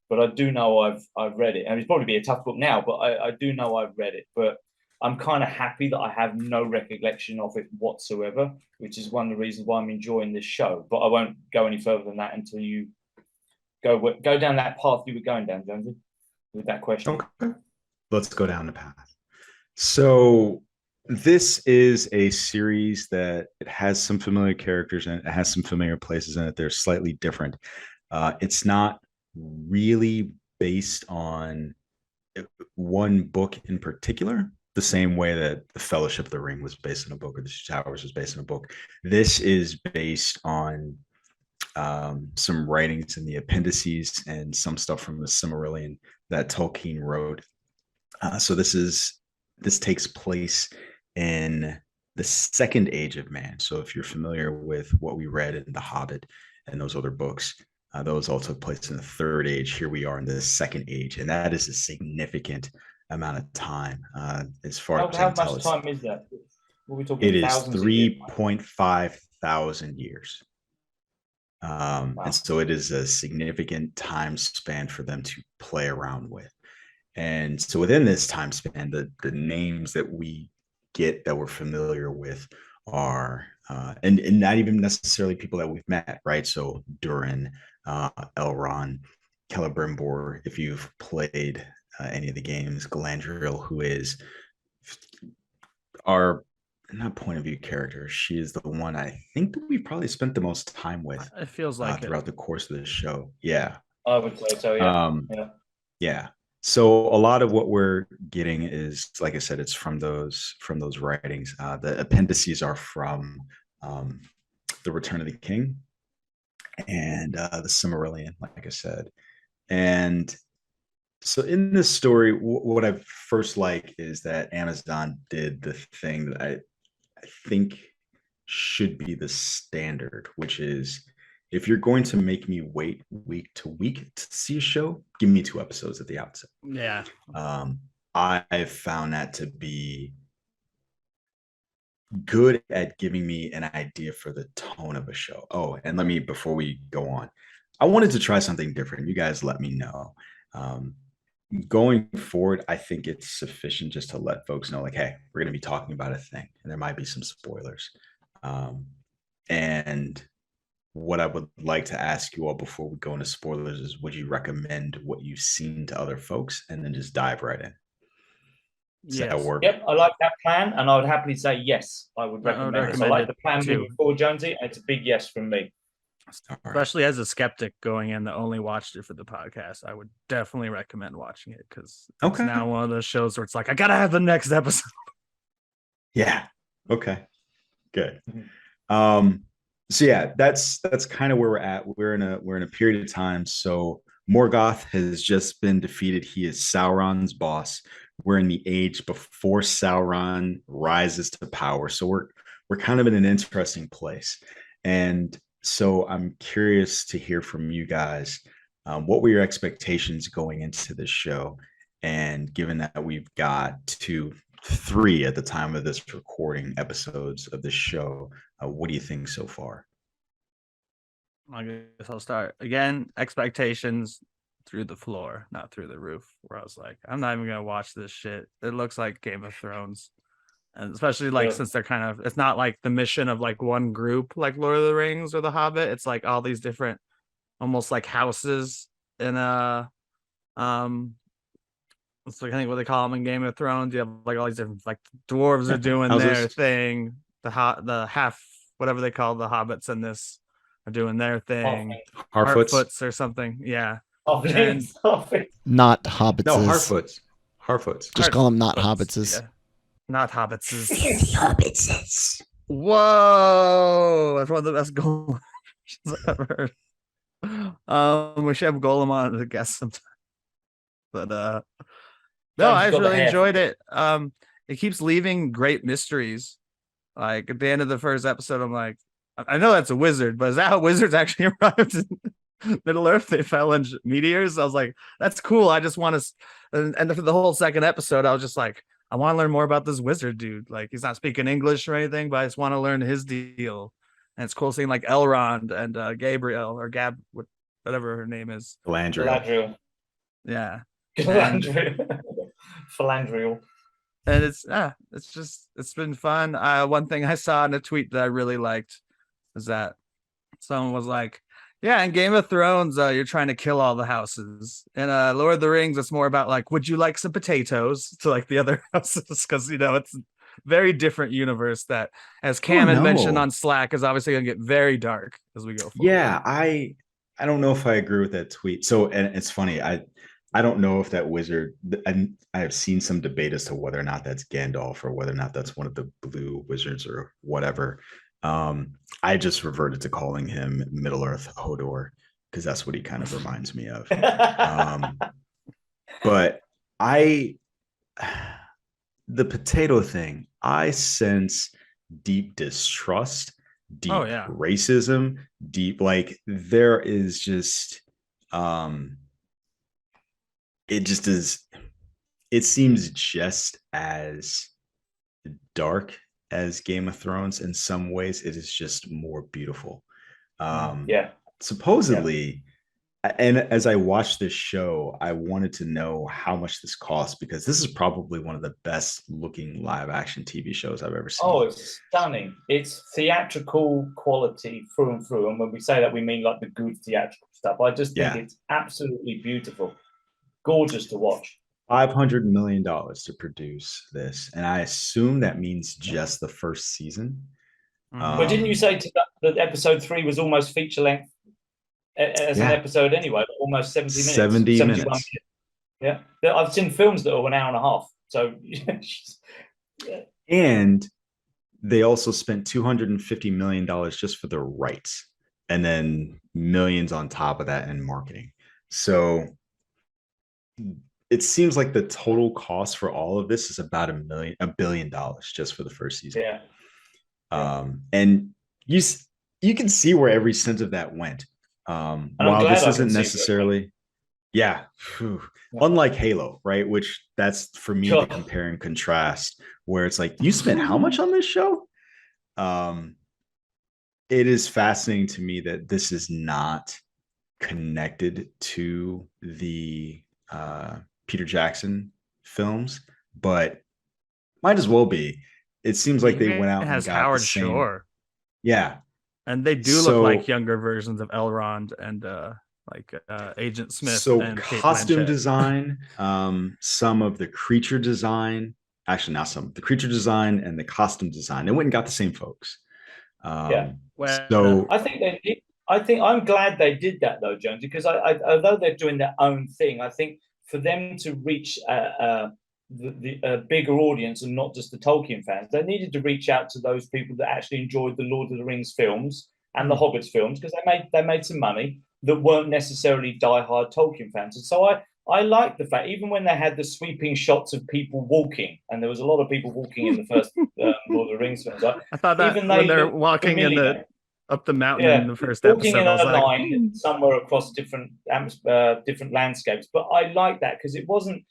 Speaker 4: But I do know I've read it, and it'd probably be a tough book now. But I do know I've read it. But I'm kind of happy that I have no recollection of it whatsoever, which is one of the reasons why I'm enjoying this show. But I won't go any further than that until you go down that path you were going down, Jonesy, with that question.
Speaker 3: Okay. Let's go down the path. So this is a series that it has some familiar characters in it. It has some familiar places in it. They're slightly different. It's not really based on one book in particular, the same way that the Fellowship of the Ring was based on a book, or the Two Towers was based on a book. This is based on some writings in the appendices and some stuff from the Silmarillion that Tolkien wrote. So this takes place in the Second Age of Man. So if you're familiar with what we read in The Hobbit and those other books, those all took place in the Third Age. Here we are in the Second Age, and that is a significant amount of time. As far as
Speaker 4: how much time is that? What are we talking?
Speaker 3: It is
Speaker 4: thousands
Speaker 3: 3.5 thousand years.
Speaker 4: Wow.
Speaker 3: And so it is a significant time span for them to play around with. And so within this time span, the names that we get that we're familiar with are, and not even necessarily people that we've met, right? So Durin, Elrond, Celebrimbor, if you've played any of the games, Galadriel, who is our not point of view character. She is the one I think that we've probably spent the most time with.
Speaker 5: It feels like
Speaker 3: throughout the course of the show. Yeah.
Speaker 4: I would say so. Yeah.
Speaker 3: Yeah. So a lot of what we're getting is, like I said, it's from those writings. The appendices are from the Return of the King and the Silmarillion, like I said. And so in this story, what I first like is that Amazon did the thing that I think should be the standard, which is if you're going to make me wait week to week to see a show, give me 2 episodes at the outset.
Speaker 5: Yeah.
Speaker 3: I've found that to be good at giving me an idea for the tone of a show. Oh, and before we go on, I wanted to try something different. You guys let me know. Going forward, I think it's sufficient just to let folks know, like, hey, we're going to be talking about a thing, and there might be some spoilers. And what I would like to ask you all before we go into spoilers is, would you recommend what you've seen to other folks, and then just dive right in? Does that work?
Speaker 4: Yep, I like that plan, and I would happily say yes. I would recommend it. I like the plan moving forward, Jonesy, and it's a big yes from me.
Speaker 5: Especially as a skeptic going in that only watched it for the podcast, I would definitely recommend watching it because it's now one of those shows where it's like, I gotta have the next episode.
Speaker 3: Yeah. Okay. Good. So yeah, that's kind of where we're at. We're in a period of time. So Morgoth has just been defeated. He is Sauron's boss. We're in the age before Sauron rises to power. So we're kind of in an interesting place. And so I'm curious to hear from you guys. What were your expectations going into this show? And given that we've got 3 at the time of this recording episodes of the show, what do you think so far?
Speaker 5: I guess I'll start again. Expectations through the floor, not through the roof, where I was like, I'm not even gonna watch this shit. It looks like Game of Thrones. And especially like since they're kind of, it's not like the mission of like one group like Lord of the Rings or The Hobbit. It's like all these different, almost like houses in a it's like I think what they call them in Game of Thrones. You have like all these different like dwarves are doing their thing. The half whatever they call the hobbits in this are doing their thing. Harfoots or something. Yeah.
Speaker 1: Not hobbitses.
Speaker 3: No, Harfoots.
Speaker 1: Just call them not hobbitses.
Speaker 5: Yeah. Not hobbitses.
Speaker 3: Hobbitses.
Speaker 5: Whoa, that's one of the best Golem I've ever heard. We should have Golem on as a guest sometime. But no, I just really enjoyed it. It keeps leaving great mysteries. Like at the end of the first episode, I'm like, I know that's a wizard, but is that how wizards actually arrived in Middle Earth? They fell in meteors. I was like, that's cool. I just want to, and for the whole second episode, I was just like, I want to learn more about this wizard dude. Like he's not speaking English or anything, but I just want to learn his deal. And it's cool seeing like Elrond and Gabriel or Gab, whatever her name is.
Speaker 4: Galadriel.
Speaker 5: Yeah.
Speaker 4: Philandriel.
Speaker 5: And it's been fun. One thing I saw in a tweet that I really liked was that someone was like, yeah, in Game of Thrones, you're trying to kill all the houses. In Lord of the Rings, it's more about like, would you like some potatoes to like the other houses? Because, it's a very different universe that, as Cam had mentioned on Slack, is obviously going to get very dark as we go forward.
Speaker 3: Yeah, I don't know if I agree with that tweet. So, and it's funny, I don't know if that wizard, I have seen some debate as to whether or not that's Gandalf or whether or not that's one of the blue wizards or whatever. I just reverted to calling him Middle Earth Hodor because that's what he kind of reminds me of. But the potato thing, I sense deep distrust, deep racism, deep, like there is just, it seems just as dark as Game of Thrones. In some ways it is just more beautiful. Supposedly, and as I watched this show, I wanted to know how much this costs because this is probably one of the best looking live action TV shows I've ever seen.
Speaker 4: Oh, it's stunning. It's theatrical quality through and through. And when we say that, we mean like the good theatrical stuff. I just think it's absolutely beautiful. Gorgeous to watch.
Speaker 3: $500 million to produce this, and I assume that means just the first season.
Speaker 4: But didn't you say that episode 3 was almost feature length as an episode anyway? Almost 70 minutes.
Speaker 3: 70 minutes.
Speaker 4: Yeah, I've seen films that are an hour and a half. So,
Speaker 3: and they also spent $250 million just for the rights, and then millions on top of that in marketing. So it seems like the total cost for all of this is about $1 billion just for the first season. And you can see where every cent of that went. While this isn't necessarily, unlike Halo, right? Which that's for me the compare and contrast, where it's like you spent how much on this show? It is fascinating to me that this is not connected to the Peter Jackson films, but might as well be. It seems like they went out and got
Speaker 5: Howard
Speaker 3: the same.
Speaker 5: Shore.
Speaker 3: Yeah.
Speaker 5: And they do look like younger versions of Elrond and Agent Smith.
Speaker 3: So
Speaker 5: and
Speaker 3: costume design, some of the creature design, actually not some, the creature design and the costume design, they went and got the same folks. So
Speaker 4: I think they did. I think I'm glad they did that though, Jones, because although they're doing their own thing, I think for them to reach a bigger audience and not just the Tolkien fans, they needed to reach out to those people that actually enjoyed the Lord of the Rings films and the Hobbits films, because they made some money that weren't necessarily diehard Tolkien fans. And so I like the fact, even when they had the sweeping shots of people walking, and there was a lot of people walking in the first Lord of the Rings films.
Speaker 5: I thought that even when they're walking up the mountain in the first episode,
Speaker 4: walking in a line somewhere across different landscapes. But I like that because it wasn't.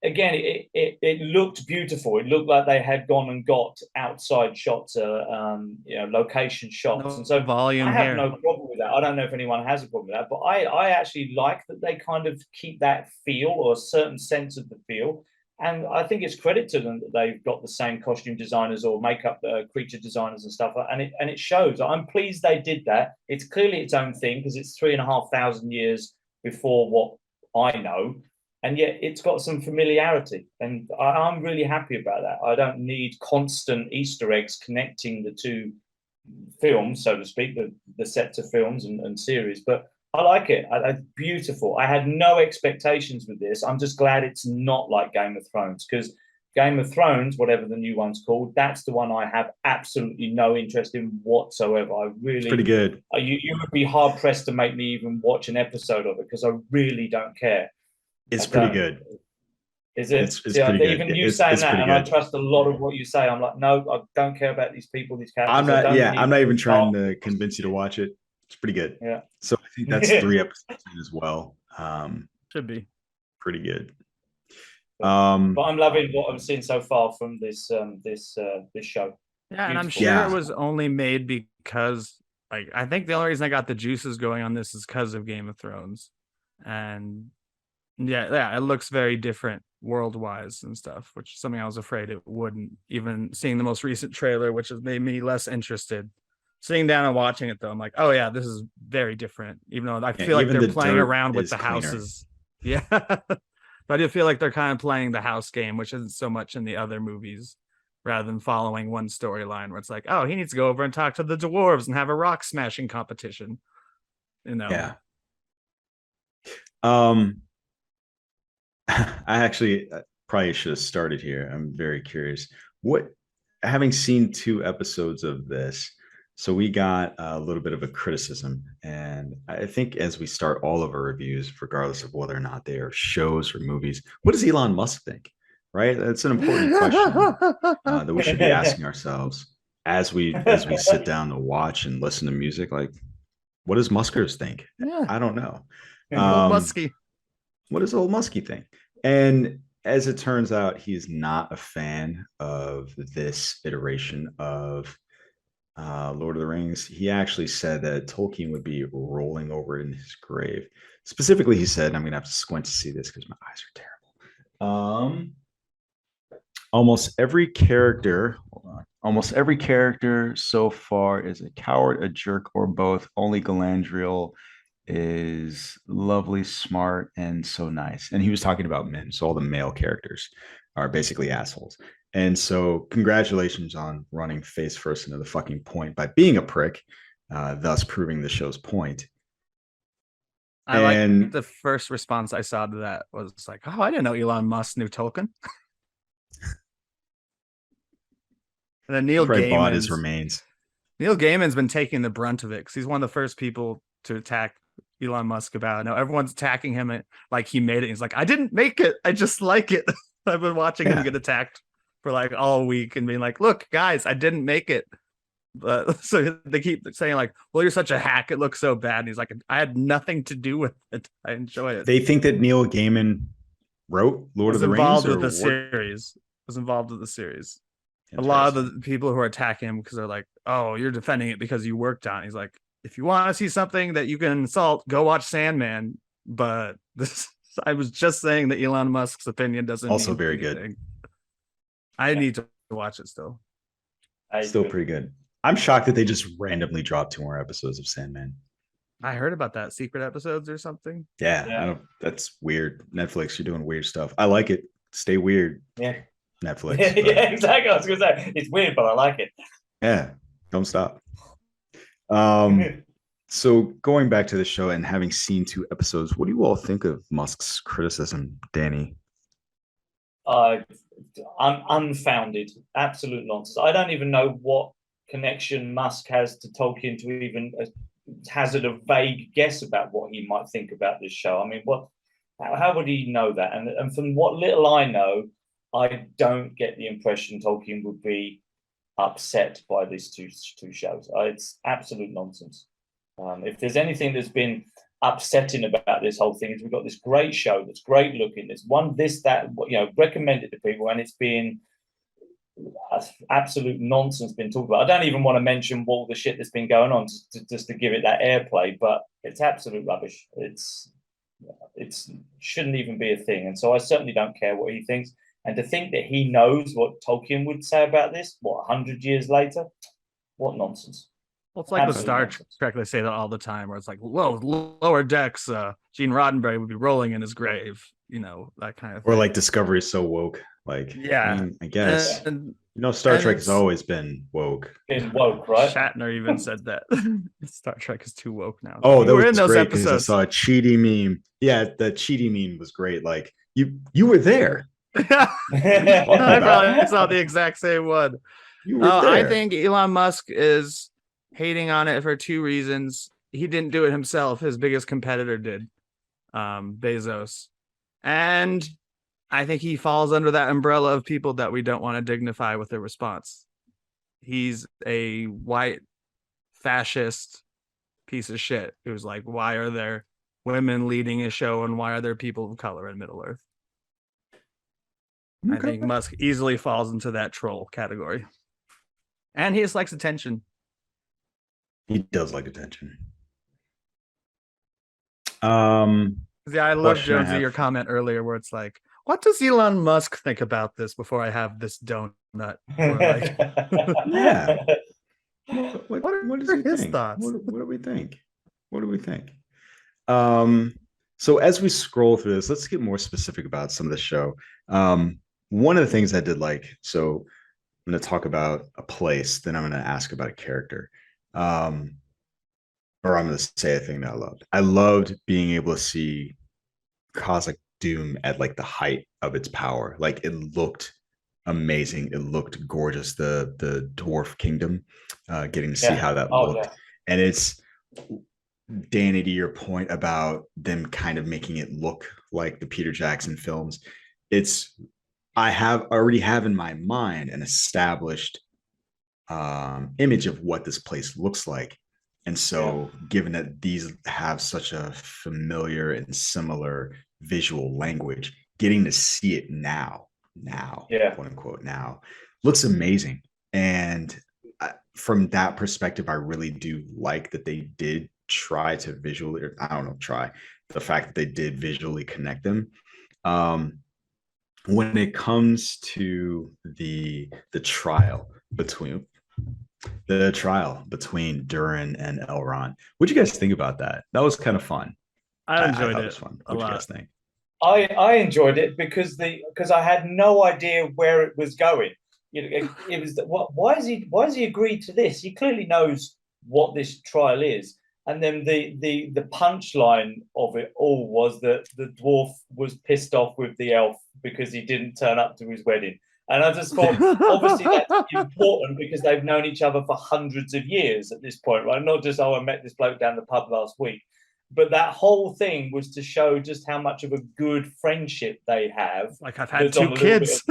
Speaker 4: Again, it looked beautiful. It looked like they had gone and got outside shots, location shots, and so
Speaker 5: volume.
Speaker 4: I have no problem with that. I don't know if anyone has a problem with that, but I actually like that they kind of keep that feel or a certain sense of the feel, And I think it's credit to them that they've got the same costume designers or makeup creature designers and stuff, and it shows. I'm pleased they did that. It's clearly its own thing because it's 3,500 years before what I know, and yet it's got some familiarity, and I'm really happy about that. I don't need constant Easter eggs connecting the two films, so to speak, the sets of films and series, but I like it. It's beautiful. I had no expectations with this. I'm just glad it's not like Game of Thrones, because Game of Thrones, whatever the new one's called, that's the one I have absolutely no interest in whatsoever. I really,
Speaker 3: it's pretty good.
Speaker 4: You would be hard pressed to make me even watch an episode of it because I really don't care.
Speaker 3: It's pretty good.
Speaker 4: Is it?
Speaker 3: It's pretty good.
Speaker 4: Even you saying that, and I trust a lot of what you say. I'm like, no, I don't care about these people, these characters.
Speaker 3: I'm not even trying to convince you to watch it. It's pretty good.
Speaker 4: Yeah.
Speaker 3: So I think that's 3 episodes in as well.
Speaker 5: Should be
Speaker 3: pretty good.
Speaker 4: But I'm loving what I'm seeing so far from this show.
Speaker 5: Yeah, and I'm
Speaker 4: Beautiful.
Speaker 5: sure it was only made because, like, I think the only reason I got the juices going on this is because of Game of Thrones, and yeah, it looks very different world-wise and stuff, which is something I was afraid it wouldn't. Even seeing the most recent trailer, which has made me less interested. Sitting down and watching it though, I'm like, oh yeah, this is very different. Even though I feel like they're playing around with the houses. Yeah. But I do feel like they're kind of playing the house game, which isn't so much in the other movies, rather than following one storyline where it's like, oh, he needs to go over and talk to the dwarves and have a rock smashing competition. You know.
Speaker 3: Yeah. I actually probably should have started here. I'm very curious. Having seen 2 episodes of this, so we got a little bit of a criticism, and I think as we start all of our reviews, regardless of whether or not they are shows or movies, what does Elon Musk think? Right? That's an important question that we should be asking ourselves as we sit down to watch and listen to music. Like, what does Muskers think?
Speaker 5: Yeah.
Speaker 3: I don't know.
Speaker 5: Old Muskie.
Speaker 3: What does old Muskie think? And as it turns out, he's not a fan of this iteration of Lord of the Rings. He actually said that Tolkien would be rolling over in his grave. Specifically, he said, I'm going to have to squint to see this because my eyes are terrible. Almost every character so far is a coward, a jerk, or both. Only Galadriel is lovely, smart, and so nice. And he was talking about men, so all the male characters are basically assholes. And so congratulations on running face first into the fucking point by being a prick, thus proving the show's point.
Speaker 5: Like the first response I saw to that was like, oh, I didn't know Elon Musk knew Tolkien. And then Neil Gaiman
Speaker 3: bought his remains.
Speaker 5: Neil Gaiman's been taking the brunt of it because he's one of the first people to attack Elon Musk about it. Now everyone's attacking him like he made it. He's like, I didn't make it. I just like it. I've been watching him get attacked for like all week and being like, look, guys, I didn't make it. But so they keep saying like, well, you're such a hack. It looks so bad. And he's like, I had nothing to do with it. I enjoy it.
Speaker 3: They think that Neil Gaiman wrote Lord of the Rings?
Speaker 5: Was involved with the series. A lot of the people who are attacking him because they're like, oh, you're defending it because you worked on it. He's like, if you want to see something that you can insult, go watch Sandman. But I was just saying that Elon Musk's opinion doesn't
Speaker 3: also very good.
Speaker 5: I need to watch it still.
Speaker 3: Still pretty good. I'm shocked that they just randomly dropped 2 more episodes of Sandman.
Speaker 5: I heard about that. Secret episodes or something.
Speaker 3: Yeah. That's weird. Netflix, you're doing weird stuff. I like it. Stay weird.
Speaker 4: Yeah.
Speaker 3: Netflix.
Speaker 4: Yeah, exactly. I was going to say, it's weird, but I like it.
Speaker 3: Yeah. Don't stop. So going back to the show and having seen 2 episodes, what do you all think of Musk's criticism, Danny?
Speaker 4: Unfounded, absolute nonsense. I don't even know what connection Musk has to Tolkien to even hazard a vague guess about what he might think about this show. I mean, how would he know that? And from what little I know, I don't get the impression Tolkien would be upset by these two shows. It's absolute nonsense. If there's anything that's been upsetting about this whole thing, is we've got this great show that's great looking. It's recommended to people, and it's been absolute nonsense been talked about. I don't even want to mention all the shit that's been going on just to give it that airplay, but it's absolute rubbish. It shouldn't even be a thing, and so I certainly don't care what he thinks. And to think that he knows what Tolkien would say about this, 100 years later? What nonsense.
Speaker 5: Well, it's like
Speaker 4: Absolute
Speaker 5: the Star
Speaker 4: nonsense.
Speaker 5: Trek, they say that all the time, where it's like, lower decks, Gene Roddenberry would be rolling in his grave, that kind of thing.
Speaker 3: Or like Discovery is so woke. Like,
Speaker 5: yeah,
Speaker 3: I guess.
Speaker 5: And
Speaker 3: Star Trek has always been woke.
Speaker 4: Been woke, right?
Speaker 5: Shatner even said that Star Trek is too woke now.
Speaker 3: Oh, that
Speaker 5: We're
Speaker 3: was great because I saw a Cheaty meme. Yeah, the Cheaty meme was great. Like, you were there.
Speaker 5: I probably saw the exact same one.
Speaker 3: You were there.
Speaker 5: I think Elon Musk is hating on it for two reasons. He didn't do it himself. His biggest competitor did, Bezos. And I think he falls under that umbrella of people that we don't want to dignify with a response. He's a white fascist piece of shit who's like, why are there women leading a show and why are there people of color in Middle Earth? Okay. I think Musk easily falls into that troll category. And he just likes attention.
Speaker 3: He does like attention.
Speaker 5: Yeah, I love, Jonesy, your comment earlier where it's like, what does Elon Musk think about this before I have this donut? Like,
Speaker 3: yeah. What are
Speaker 5: his thoughts?
Speaker 3: What do we think? What do we think? So as we scroll through this, let's get more specific about some of the show. One of the things I did like, so I'm going to talk about a place, then I'm going to ask about a character. Or I'm going to say a thing that I loved. I loved being able to see Cosmic Doom at like the height of its power. Like it looked amazing. It looked gorgeous. The dwarf kingdom, getting to see how that looked. Yeah. And it's, Danny, to your point about them kind of making it look like the Peter Jackson films, I already have in my mind an established image of what this place looks like. And so given that these have such a familiar and similar visual language, getting to see it now, quote unquote, now looks amazing. And from that perspective, I really do like that they did try to visually, or I don't know, the fact that they did visually connect them. When it comes to the trial between Durin and Elrond, what'd you guys think about that? That was kind of fun.
Speaker 5: I enjoyed it.
Speaker 3: Was fun. What'd you guys think?
Speaker 4: I enjoyed it because I had no idea where it was going. It was why has he agreed to this? He clearly knows what this trial is. And then the punchline of it all was that the dwarf was pissed off with the elf because he didn't turn up to his wedding. And I just thought, obviously that's important because they've known each other for hundreds of years at this point, right? Not just, I met this bloke down the pub last week. But that whole thing was to show just how much of a good friendship they have.
Speaker 5: Like I've had 2 kids.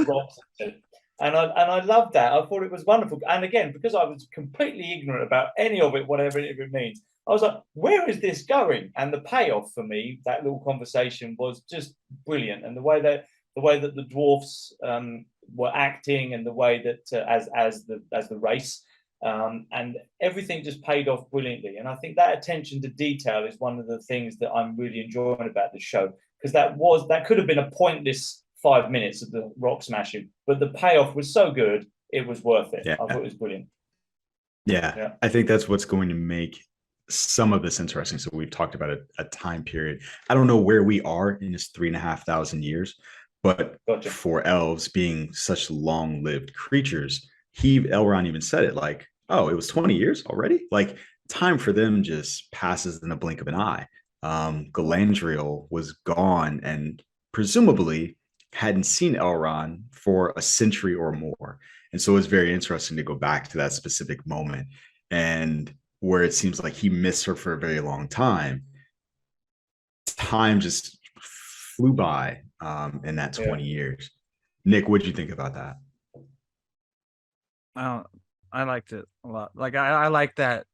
Speaker 4: And I loved that. I thought it was wonderful. And again, because I was completely ignorant about any of it, whatever it means, I was like, where is this going? And the payoff for me, that little conversation, was just brilliant. And the way that the dwarfs were acting, and the way that as the race, and everything just paid off brilliantly. And I think that attention to detail is one of the things that I'm really enjoying about the show, because that could have been a pointless 5 minutes of the rock smashing, but the payoff was so good, it was worth it. Yeah. I thought it was brilliant.
Speaker 3: Yeah, I think that's what's going to make some of this interesting. So we've talked about a time period. I don't know where we are in this 3,500 years, but for elves being such long-lived creatures, Elrond even said it, like, oh, it was 20 years already? Like, time for them just passes in a blink of an eye. Galadriel was gone and presumably hadn't seen Elrond for a century or more. And so it's very interesting to go back to that specific moment, and where it seems like he missed her for a very long time. Time just flew by in that 20 years. Nick, what did you think about that?
Speaker 5: I liked it a lot. Like I like that,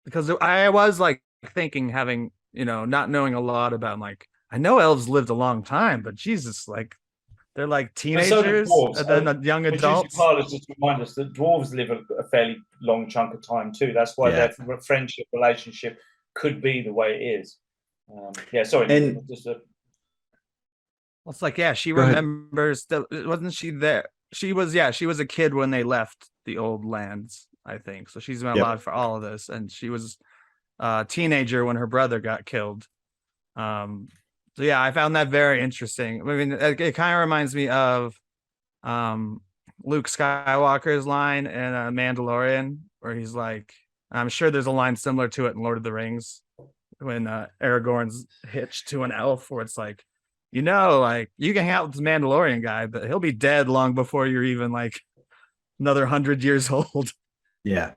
Speaker 5: because I was like thinking, having, not knowing a lot about, like, I know elves lived a long time, but Jesus, like, they're like teenagers and then young adults.
Speaker 4: Carlos just remind us that dwarves live a fairly long chunk of time too. That's why their friendship relationship could be the way it is. Sorry.
Speaker 3: And
Speaker 5: Well, it's like, yeah, she
Speaker 3: Go ahead.
Speaker 5: remembers. Wasn't she there? She was a kid when they left the old lands, I think. So she's been
Speaker 3: Yep.
Speaker 5: alive for all of this, and she was a teenager when her brother got killed. So yeah, I found that very interesting. I mean, it kind of reminds me of Luke Skywalker's line in Mandalorian, where he's like, I'm sure there's a line similar to it in Lord of the Rings when Aragorn's hitched to an elf, where it's like, like you can hang out with this Mandalorian guy, but he'll be dead long before you're even like another 100 years old.
Speaker 3: Yeah.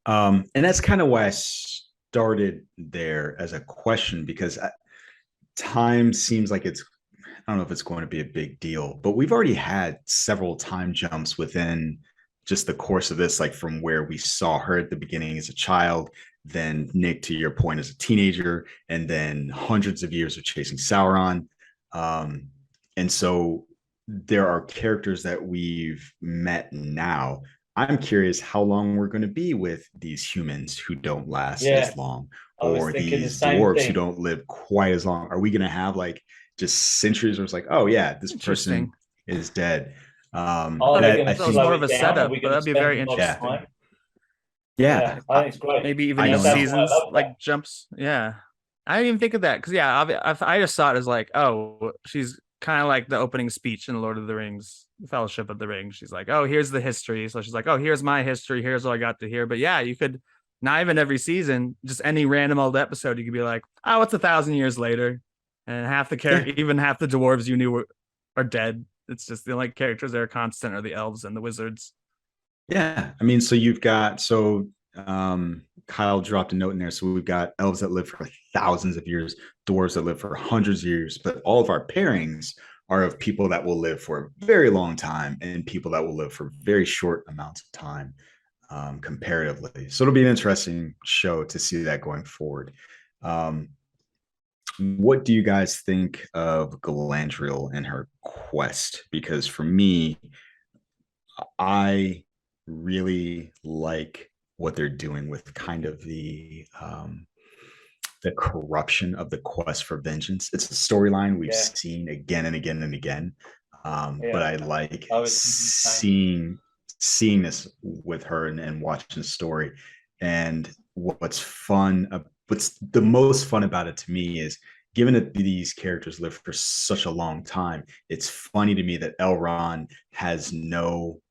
Speaker 3: And that's kind of why I started there as a question, because time seems like I don't know if it's going to be a big deal, but we've already had several time jumps within just the course of this, like from where we saw her at the beginning as a child, then Nick, to your point, as a teenager, and then hundreds of years of chasing Sauron. And so there are characters that we've met now. I'm curious how long we're going to be with these humans who don't last as long, or these dwarves who don't live quite as long. Are we going to have like just centuries where it's like, oh yeah, this person is dead?
Speaker 5: I think more of a setup, but that'd be very interesting.
Speaker 3: Yeah,
Speaker 4: I think it's great.
Speaker 5: Maybe even seasons like jumps. Yeah, I didn't even think of that because I just saw it as like, oh, she's kind of like the opening speech in Lord of the Rings, Fellowship of the Ring. She's like, oh, here's the history. So she's like, oh, here's my history. Here's what I got to hear. But yeah, you could not even every season, just any random old episode, you could be like, oh, it's 1,000 years later, and half the character, even half the dwarves you knew are dead. It's just the only characters that are constant are the elves and the wizards.
Speaker 3: Yeah, I mean, so you've got Kyle dropped a note in there. So we've got elves that live for thousands of years, dwarves that live for hundreds of years, but all of our pairings are of people that will live for a very long time and people that will live for very short amounts of time, comparatively. So it'll be an interesting show to see that going forward. What do you guys think of Galadriel and her quest? Because for me, I really like what they're doing with kind of the corruption of the quest for vengeance. It's a storyline we've seen again and again and again, but I like seeing this with her and watching the story. And what's the most fun about it to me is, given that these characters live for such a long time, it's funny to me that Elrond has no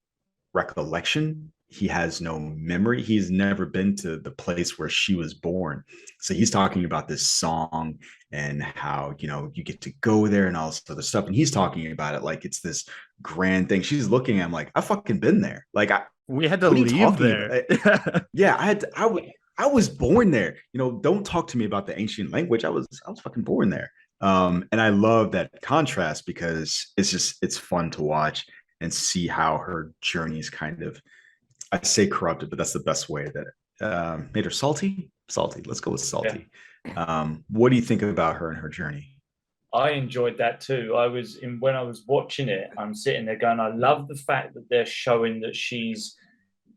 Speaker 3: recollection. He has no memory. He's never been to the place where she was born. So he's talking about this song and how, you get to go there and all this other stuff. And he's talking about it like it's this grand thing. She's looking at him like, I've fucking been there. Like,
Speaker 5: we had to leave there.
Speaker 3: Yeah, I was born there. Don't talk to me about the ancient language. I was fucking born there. And I love that contrast because it's fun to watch and see how her journey is kind of, I say corrupted, but that's the best way that made her salty. Let's go with salty. Yeah. What do you think about her and her journey?
Speaker 4: I enjoyed that too. When I was watching it, I'm sitting there going, I love the fact that they're showing that she's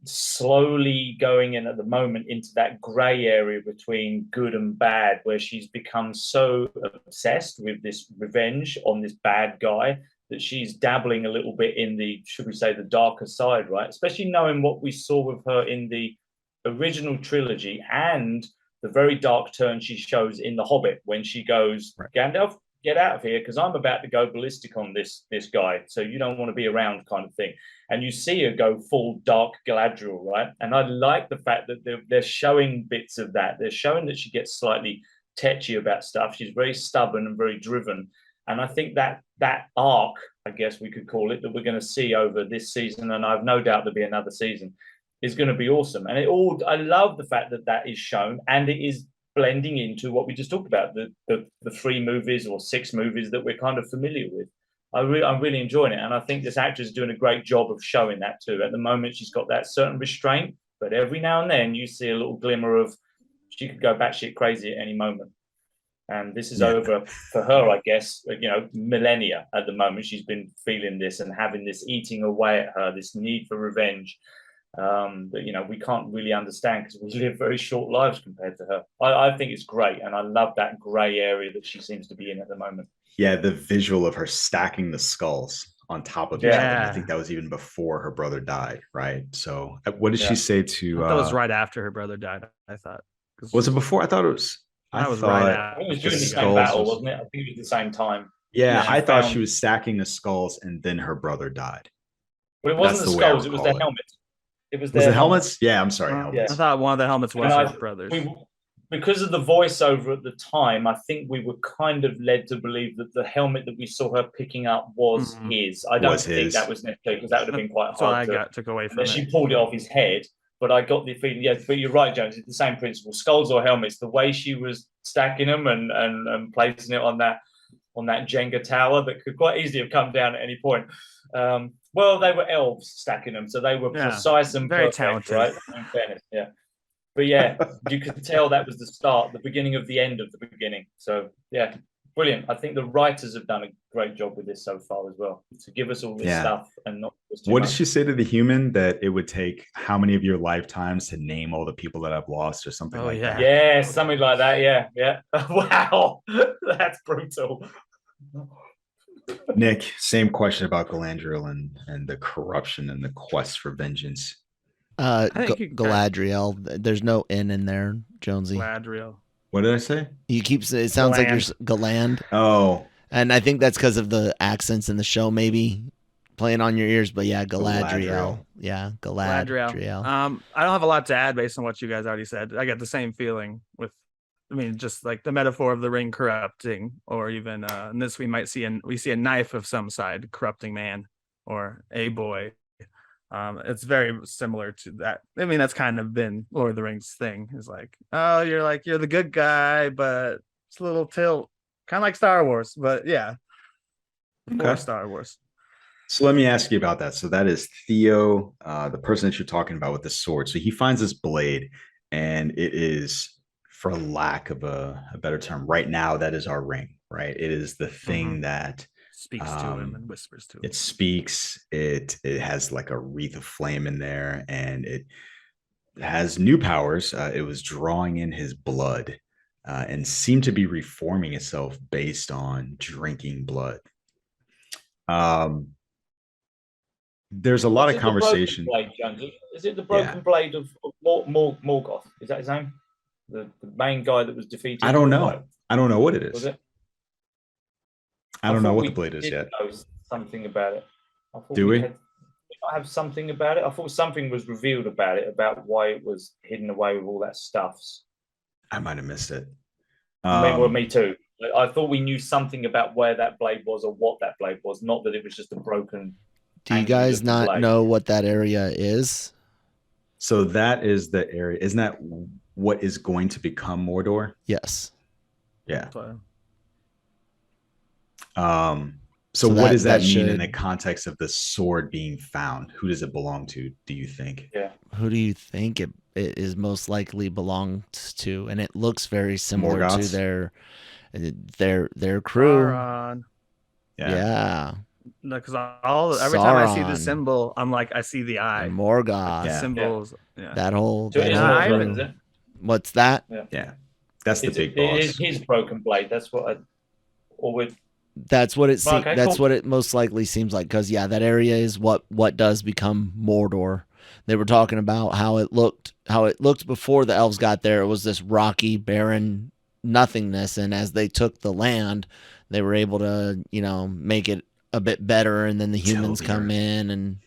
Speaker 4: slowly going in at the moment into that gray area between good and bad, where she's become so obsessed with this revenge on this bad guy that she's dabbling a little bit in the, should we say, the darker side, right? Especially knowing what we saw with her in the original trilogy and the very dark turn she shows in The Hobbit when she goes, right, Gandalf, get out of here because I'm about to go ballistic on this guy, so you don't want to be around, kind of thing. And you see her go full dark Galadriel, right? And I like the fact that they're showing bits of that. They're showing that she gets slightly tetchy about stuff. She's very stubborn and very driven. And I think that arc, I guess we could call it, that we're going to see over this season, and I've no doubt there'll be another season, is going to be awesome. And I love the fact that is shown, and it is blending into what we just talked about, the 3 movies or 6 movies that we're kind of familiar with. I'm really enjoying it, and I think this actress is doing a great job of showing that too. At the moment, she's got that certain restraint, but every now and then you see a little glimmer of she could go batshit crazy at any moment. And this is over for her, I guess, millennia at the moment. She's been feeling this and having this eating away at her, this need for revenge. that we can't really understand because we live very short lives compared to her. I think it's great, and I love that grey area that she seems to be in at the moment.
Speaker 3: Yeah, the visual of her stacking the skulls on top of each other. I think that was even before her brother died, right? So what did she say to...
Speaker 5: that was right after her brother died, I thought.
Speaker 3: Was it before? I thought it was...
Speaker 5: I was right after.
Speaker 4: It was during the same battle, wasn't it? I think it was the same time.
Speaker 3: Yeah, I thought she was stacking the skulls and then her brother died.
Speaker 4: But it wasn't the skulls, it was the helmets.
Speaker 3: Was it helmets? Yeah, I'm sorry.
Speaker 5: Helmets. I thought one of the helmets was her brother's.
Speaker 4: Because of the voiceover at the time, I think we were kind of led to believe that the helmet that we saw her picking up was his. I don't think that was necessary because that would have been quite hard.
Speaker 5: So took away from it.
Speaker 4: She pulled it off his head, but I got the feeling, but you're right, Jones, it's the same principle. Skulls or helmets, the way she was stacking them and placing it on that Jenga tower that could quite easily have come down at any point. Well, they were elves stacking them, so they were precise and
Speaker 5: very
Speaker 4: perfect,
Speaker 5: talented,
Speaker 4: right? In fairness, yeah. But yeah, you could tell that was the start, the beginning of the end of the beginning. So yeah, brilliant. I think the writers have done a great job with this so far as well, to give us all this stuff and not just too
Speaker 3: What
Speaker 4: much.
Speaker 3: did she say to the human, that it would take how many of your lifetimes to name all the people that I've lost or something like that?
Speaker 4: Yeah, something like that. Yeah. Wow, that's brutal.
Speaker 3: Nick, same question about Galadriel and the corruption and the quest for vengeance.
Speaker 1: Galadriel. There's no N in there, Jonesy.
Speaker 5: Galadriel.
Speaker 3: What did I say?
Speaker 1: You keep saying it sounds like you're Galand.
Speaker 3: Oh.
Speaker 1: And I think that's because of the accents in the show, maybe playing on your ears. But yeah, Galadriel. Yeah, Galadriel.
Speaker 5: I don't have a lot to add based on what you guys already said. I get the same feeling with, just like the metaphor of the ring corrupting, or even in this we see a knife of some side corrupting man or a boy. It's very similar to that. That's kind of been Lord of the Rings thing. Is like, oh, you're the good guy, but it's a little tilt, kind of like Star Wars, but yeah, more Star Wars.
Speaker 3: So let me ask you about that. So that is Theo, the person that you're talking about with the sword. So he finds this blade, and it is, for lack of a better term, right now that is our ring, right? It is the thing that
Speaker 5: speaks to him and whispers to him.
Speaker 3: It speaks. It has like a wreath of flame in there, and it has new powers. It was drawing in his blood and seemed to be reforming itself based on drinking blood. There's a lot of conversation.
Speaker 4: Is it the broken blade of Morgoth? Is that his name? The main guy that was defeated?
Speaker 3: I don't know. I don't know what it is.
Speaker 4: Was it?
Speaker 3: I don't know what the blade is yet.
Speaker 4: Know something about it.
Speaker 3: Do we?
Speaker 4: Did I have something about it? I thought something was revealed about it, about why it was hidden away with all that stuffs.
Speaker 3: I might have missed it.
Speaker 4: Me too. I thought we knew something about where that blade was or what that blade was, not that it was just a broken.
Speaker 1: Do you guys not know what that area is?
Speaker 3: So that is the area. Isn't that what is going to become Mordor?
Speaker 1: Yes.
Speaker 3: Yeah. So what does that mean in the context of the sword being found? Who does it belong to, do you think?
Speaker 4: Yeah.
Speaker 1: Who do you think it is most likely belongs to? And it looks very similar
Speaker 3: Morgoths?
Speaker 1: to their crew.
Speaker 5: Sauron.
Speaker 1: Yeah.
Speaker 5: Because every time I see the symbol, I'm like, I see the eye.
Speaker 1: And Morgoth.
Speaker 5: The symbols. Yeah.
Speaker 1: That whole.
Speaker 4: So
Speaker 1: that
Speaker 4: is it?
Speaker 1: What's that?
Speaker 3: Yeah. That's the big boss.
Speaker 4: It is his broken blade. That's what
Speaker 1: That's what it
Speaker 4: Okay,
Speaker 1: that's
Speaker 4: cool.
Speaker 1: what it most likely seems like, because that area is what does become Mordor. They were talking about how it looked before the elves got there. It was this rocky, barren nothingness, and as they took the land, they were able to make it a bit better, and then the humans come in, and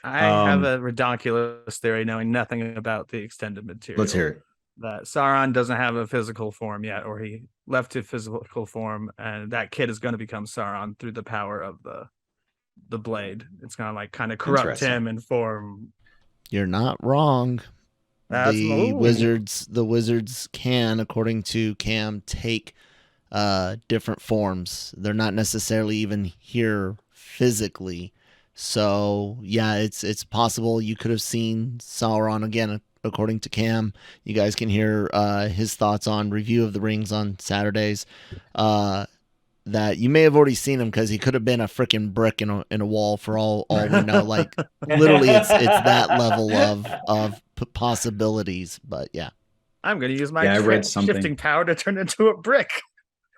Speaker 5: I have a redonkulous theory, knowing nothing about the extended material.
Speaker 3: Let's hear it.
Speaker 5: That Sauron doesn't have a physical form yet, or he left his physical form, and that kid is going to become Sauron through the power of the blade. It's going to kind of corrupt him and form.
Speaker 1: You're not wrong. The wizards can, according to Cam, take different forms. They're not necessarily even here physically. So yeah, it's possible you could have seen Sauron again. According to Cam, you guys can hear his thoughts on Review of the Rings on Saturdays. that you may have already seen him because he could have been a freaking brick in a wall for all we know. Like literally, it's that level of possibilities. But yeah,
Speaker 5: I'm going to use my
Speaker 3: Yeah, I read something.
Speaker 5: shifting power to turn into a brick.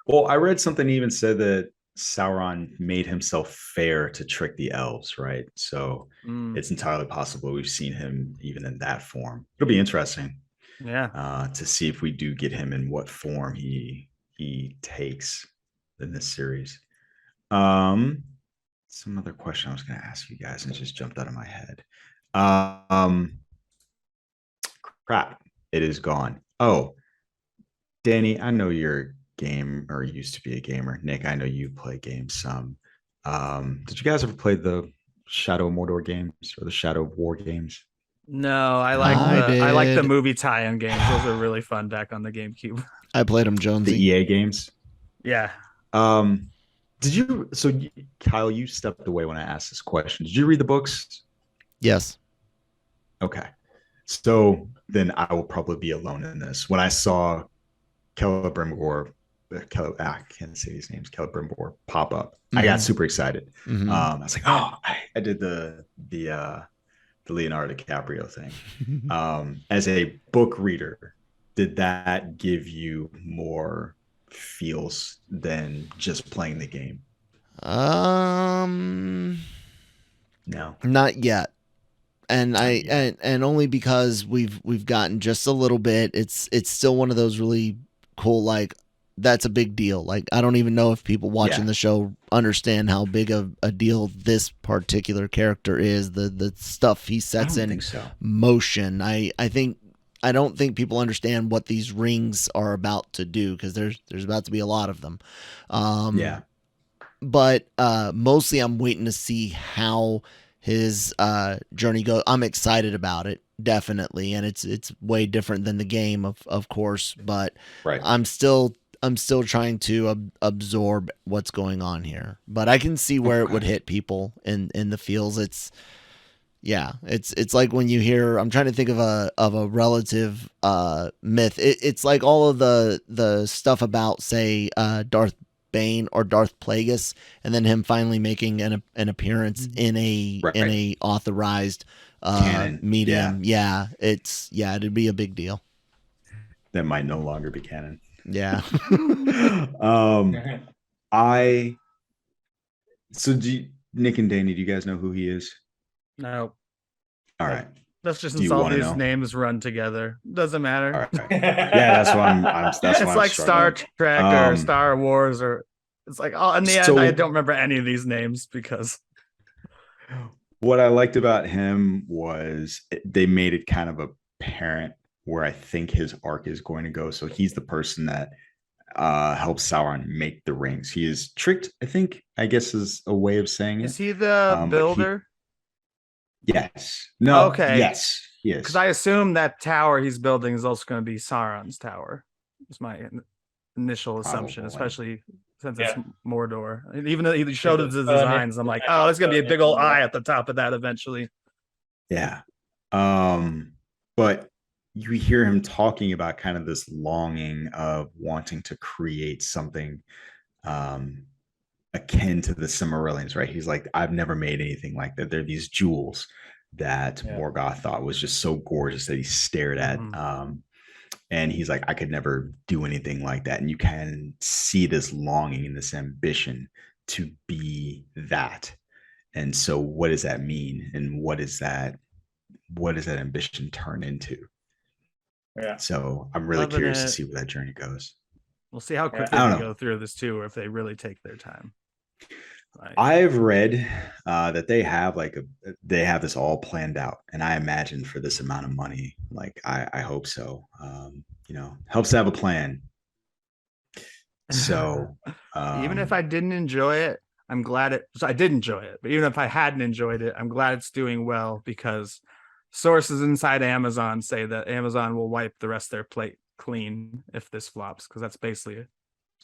Speaker 3: Well, I read something even said that Sauron made himself fair to trick the elves, right? So it's entirely possible we've seen him even in that form. It'll be interesting, to see if we do get him in what form he takes in this series. Some other question I was going to ask you guys and it just jumped out of my head. Crap, it is gone. Oh, Danny, I know you're game or used to be a gamer. Nick, I know you play games some. Did you guys ever play the Shadow of Mordor games or the Shadow of War games?
Speaker 5: No, I like the movie tie-in games. Those are really fun back on the GameCube.
Speaker 1: I played them, Jonesy.
Speaker 3: The EA games.
Speaker 5: Yeah.
Speaker 3: Did you? So Kyle, you stepped away when I asked this question. Did you read the books?
Speaker 1: Yes.
Speaker 3: Okay. So then I will probably be alone in this. When I saw Celebrimbor, I can't say his names, Celebrimbor pop up, I got super excited. I was like, oh, I did the Leonardo DiCaprio thing. As a book reader, did that give you more feels than just playing the game? No,
Speaker 1: not yet. And and only because we've gotten just a little bit. It's still one of those really cool, like, that's a big deal. Like, I don't even know if people watching the show understand how big of a deal this particular character is. The stuff he sets in motion. I don't think people understand what these rings are about to do, because there's about to be a lot of them. But mostly I'm waiting to see how his journey goes. I'm excited about it, definitely, and it's way different than the game, of course. But I'm still trying to absorb what's going on here. But I can see where it would hit people in the feels. It's like when you hear, I'm trying to think of a relative myth. It's like all of the stuff about, say, Darth Bane or Darth Plagueis, and then him finally making an appearance in a authorized medium. Yeah, it'd be a big deal.
Speaker 3: That might no longer be canon.
Speaker 1: Yeah.
Speaker 3: Nick and Danny, do you guys know who he is?
Speaker 5: No.
Speaker 3: All right.
Speaker 5: Let's just all these names run together. Doesn't matter.
Speaker 3: All right. Yeah, that's what I'm. That's
Speaker 5: it's like Star Trek or Star Wars, or it's like, in the end, I don't remember any of these names because.
Speaker 3: What I liked about him was they made it kind of apparent where I think his arc is going to go. So he's the person that helps Sauron make the rings. He is tricked, I guess is a way of saying it.
Speaker 5: Is he the builder?
Speaker 3: Yes. No.
Speaker 5: Okay.
Speaker 3: Yes. Yes.
Speaker 5: Because I assume that tower he's building is also going to be Sauron's tower. It's my initial assumption, especially since it's Mordor. And even though he showed us the designs, I'm like, oh, there's going to be a big old eye at the top of that eventually.
Speaker 3: Yeah. But you hear him talking about kind of this longing of wanting to create something akin to the Silmarillions, right? He's like, I've never made anything like that. They're these jewels that Morgoth thought was just so gorgeous that he stared at. And he's like, I could never do anything like that. And you can see this longing and this ambition to be that. And so what does that mean? And what does that ambition turn into? Yeah. So I'm really curious to see where that journey goes.
Speaker 5: We'll see how quickly they go through this too, or if they really take their time.
Speaker 3: I've read that they have this all planned out, and I imagine for this amount of money, like I hope so. Helps to have a plan. So
Speaker 5: even if I didn't enjoy it, I'm glad I did enjoy it. But even if I hadn't enjoyed it, I'm glad it's doing well, because sources inside Amazon say that Amazon will wipe the rest of their plate clean if this flops, because that's basically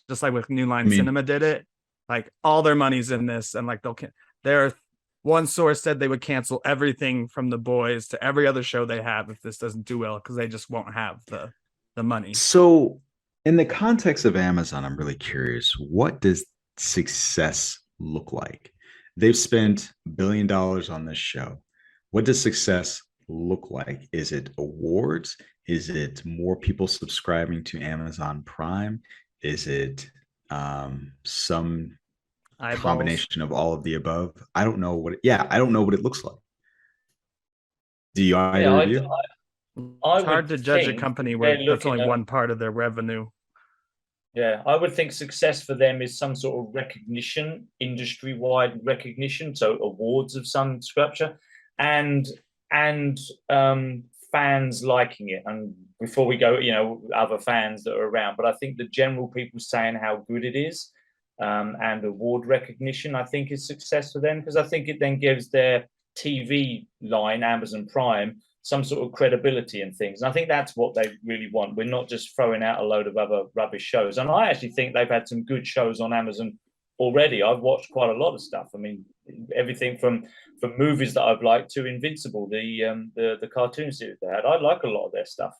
Speaker 5: just like with New Line Cinema did it. Like, all their money's in this, and like one source said they would cancel everything from The Boys to every other show they have if this doesn't do well, because they just won't have the money.
Speaker 3: So in the context of Amazon, I'm really curious, what does success look like? They've spent $1 billion on this show. What does success look like? Is it awards? Is it more people subscribing to Amazon Prime? Is it some
Speaker 5: Eyeballs.
Speaker 3: combination of all of the above? I don't know what. I don't know what it looks like. Do you either of you?
Speaker 5: It's hard to judge a company where that's only one part of their revenue.
Speaker 4: Yeah, I would think success for them is some sort of recognition, industry-wide recognition, so awards of some structure, and fans liking it. And before we go, other fans that are around, but I think the general people saying how good it is, and award recognition, I think is success for them, because I think it then gives their TV line, Amazon Prime, some sort of credibility and things. And I think that's what they really want. We're not just throwing out a load of other rubbish shows. And I actually think they've had some good shows on Amazon already. I've watched quite a lot of stuff. I mean, everything from movies that I've liked to Invincible, the cartoon series they had. I like a lot of their stuff.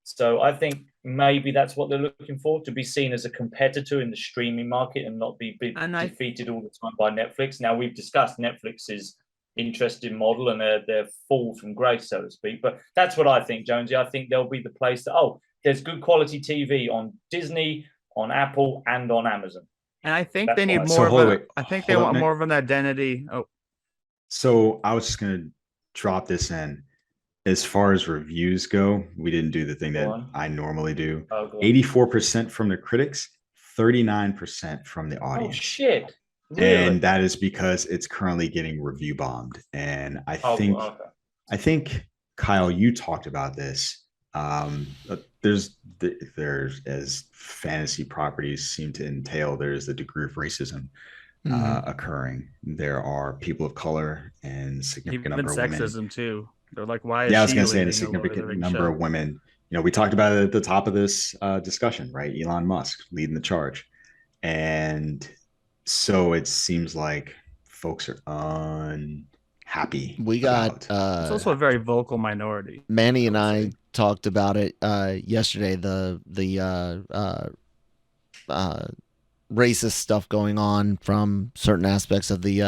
Speaker 4: So I think maybe that's what they're looking for, to be seen as a competitor in the streaming market and not be defeated all the time by Netflix. Now, we've discussed Netflix's interesting model and their fall from grace, so to speak. But that's what I think, Jonesy. I think they'll be the place that, there's good quality TV on Disney, on Apple, and on Amazon.
Speaker 5: And I think they need more of a, I think they want more of an identity.
Speaker 3: So I was just going to drop this in. As far as reviews go, we didn't do the thing that I normally do. 84% from the critics, 39% from the audience.
Speaker 4: Oh, shit. Really?
Speaker 3: And that is because it's currently getting review bombed. And I think Kyle, you talked about this. There's as fantasy properties seem to entail, there's a degree of racism occurring. There are people of color and significant number of women.
Speaker 5: Sexism too. They're like, why?
Speaker 3: I was going to say a significant number of women. We talked about it at the top of this discussion, right? Elon Musk leading the charge, and so it seems like folks are unhappy.
Speaker 5: We got it's also a very vocal minority.
Speaker 1: Manny and I talked about it yesterday. The racist stuff going on from certain aspects of the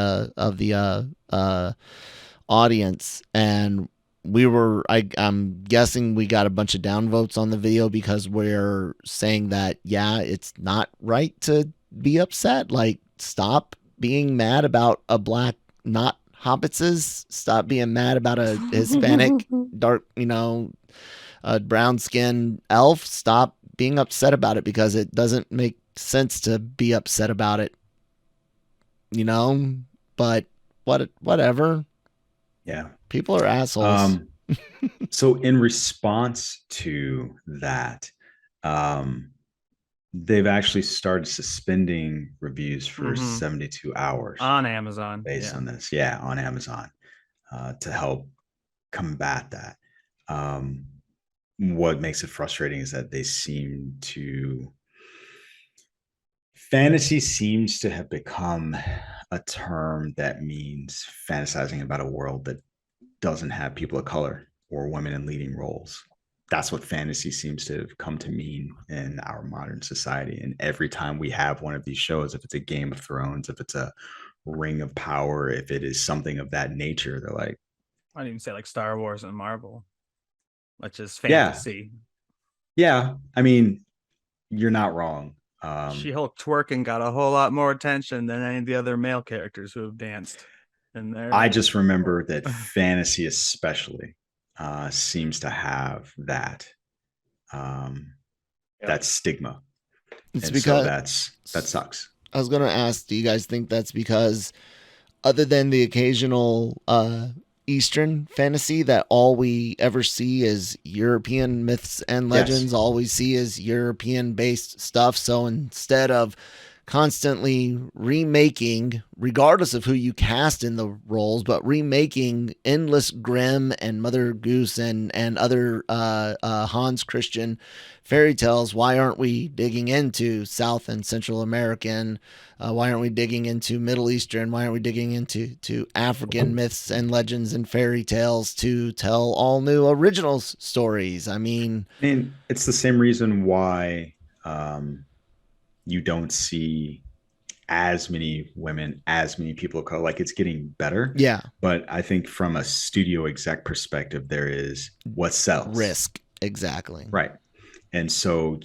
Speaker 1: audience, and I'm guessing we got a bunch of downvotes on the video because we're saying that it's not right to be upset. Like, stop being mad about a black, not hobbitses. Stop being mad about a Hispanic, dark, brown skinned elf. Stop being upset about it, because it doesn't make sense to be upset about it. But whatever.
Speaker 3: Yeah.
Speaker 1: People are assholes.
Speaker 3: So in response to that, they've actually started suspending reviews for 72 hours
Speaker 5: on Amazon
Speaker 3: based on this. Yeah, on Amazon, to help combat that. What makes it frustrating is that fantasy seems to have become a term that means fantasizing about a world that doesn't have people of color or women in leading roles. That's what fantasy seems to have come to mean in our modern society. And every time we have one of these shows, if it's a Game of Thrones, if it's a Ring of Power, if it is something of that nature, they're like,
Speaker 5: I didn't even say like Star Wars and Marvel, which is fantasy.
Speaker 3: Yeah. I mean, you're not wrong.
Speaker 5: She-Hulk twerking got a whole lot more attention than any of the other male characters who have danced in there.
Speaker 3: I just remember that fantasy especially seems to have that that stigma.
Speaker 1: It's
Speaker 3: and
Speaker 1: because
Speaker 3: that sucks.
Speaker 1: I was going to ask, do you guys think that's because, other than the occasional Eastern fantasy, that all we ever see is European myths and legends? All we see is European based stuff. So instead of constantly remaking, regardless of who you cast in the roles, but remaking endless Grimm and Mother Goose and other Hans Christian fairy tales, why aren't we digging into South and Central American? Why aren't we digging into Middle Eastern? Why aren't we digging into African myths and legends and fairy tales to tell all new original stories? I mean,
Speaker 3: it's the same reason why you don't see as many women, as many people of color. Like, it's getting better.
Speaker 1: Yeah.
Speaker 3: But I think from a studio exec perspective, there is what sells.
Speaker 1: Risk. Exactly.
Speaker 3: Right. And so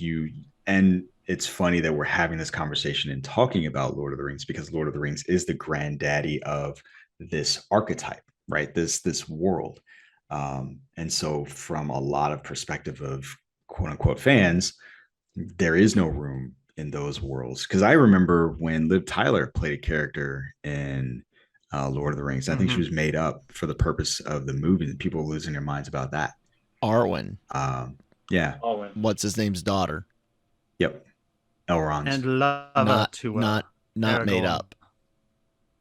Speaker 3: and it's funny that we're having this conversation and talking about Lord of the Rings, because Lord of the Rings is the granddaddy of this archetype, right? This world. And so from a lot of perspective of quote unquote fans, there is no room in those worlds. Because I remember when Liv Tyler played a character in Lord of the Rings, I think she was made up for the purpose of the movie, and people were losing their minds about that.
Speaker 1: Arwen.
Speaker 3: Yeah.
Speaker 4: Arwen.
Speaker 1: What's his name's daughter?
Speaker 3: Yep. Elrond's.
Speaker 5: And lava to
Speaker 1: not made up.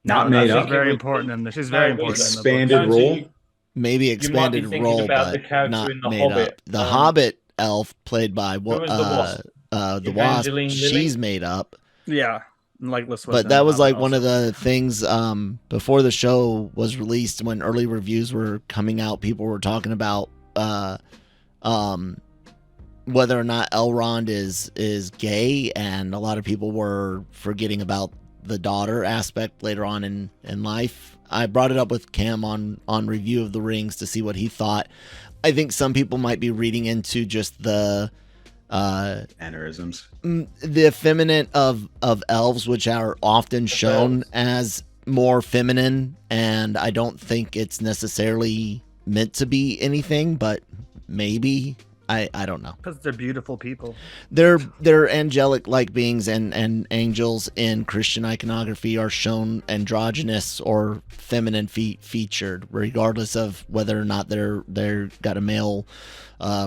Speaker 3: Not
Speaker 5: No,
Speaker 3: made
Speaker 5: she's
Speaker 3: up.
Speaker 5: very important in this. She's very important.
Speaker 3: Expanded
Speaker 5: in the book.
Speaker 3: role.
Speaker 1: Maybe expanded
Speaker 4: thinking
Speaker 1: role,
Speaker 4: about the
Speaker 1: but
Speaker 4: character
Speaker 1: not
Speaker 4: in The
Speaker 1: made
Speaker 4: Hobbit.
Speaker 1: up. The Hobbit elf played by
Speaker 4: was the Wasp?
Speaker 1: the Wasp.
Speaker 4: Evangeline Lilly?
Speaker 1: She's made up.
Speaker 5: Yeah. Like this
Speaker 1: But that was like one of the things before the show was released, when early reviews were coming out, people were talking about whether or not Elrond is gay, and a lot of people were forgetting about the daughter aspect later on in life. I brought it up with Cam on Review of the Rings to see what he thought. I think some people might be reading into just the
Speaker 3: Aneurysms.
Speaker 1: the effeminate of elves, which are often shown as more feminine, and I don't think it's necessarily meant to be anything, but maybe. I don't know.
Speaker 5: Because they're beautiful people.
Speaker 1: They're angelic like beings, and angels in Christian iconography are shown androgynous or feminine featured, regardless of whether or not they're got a male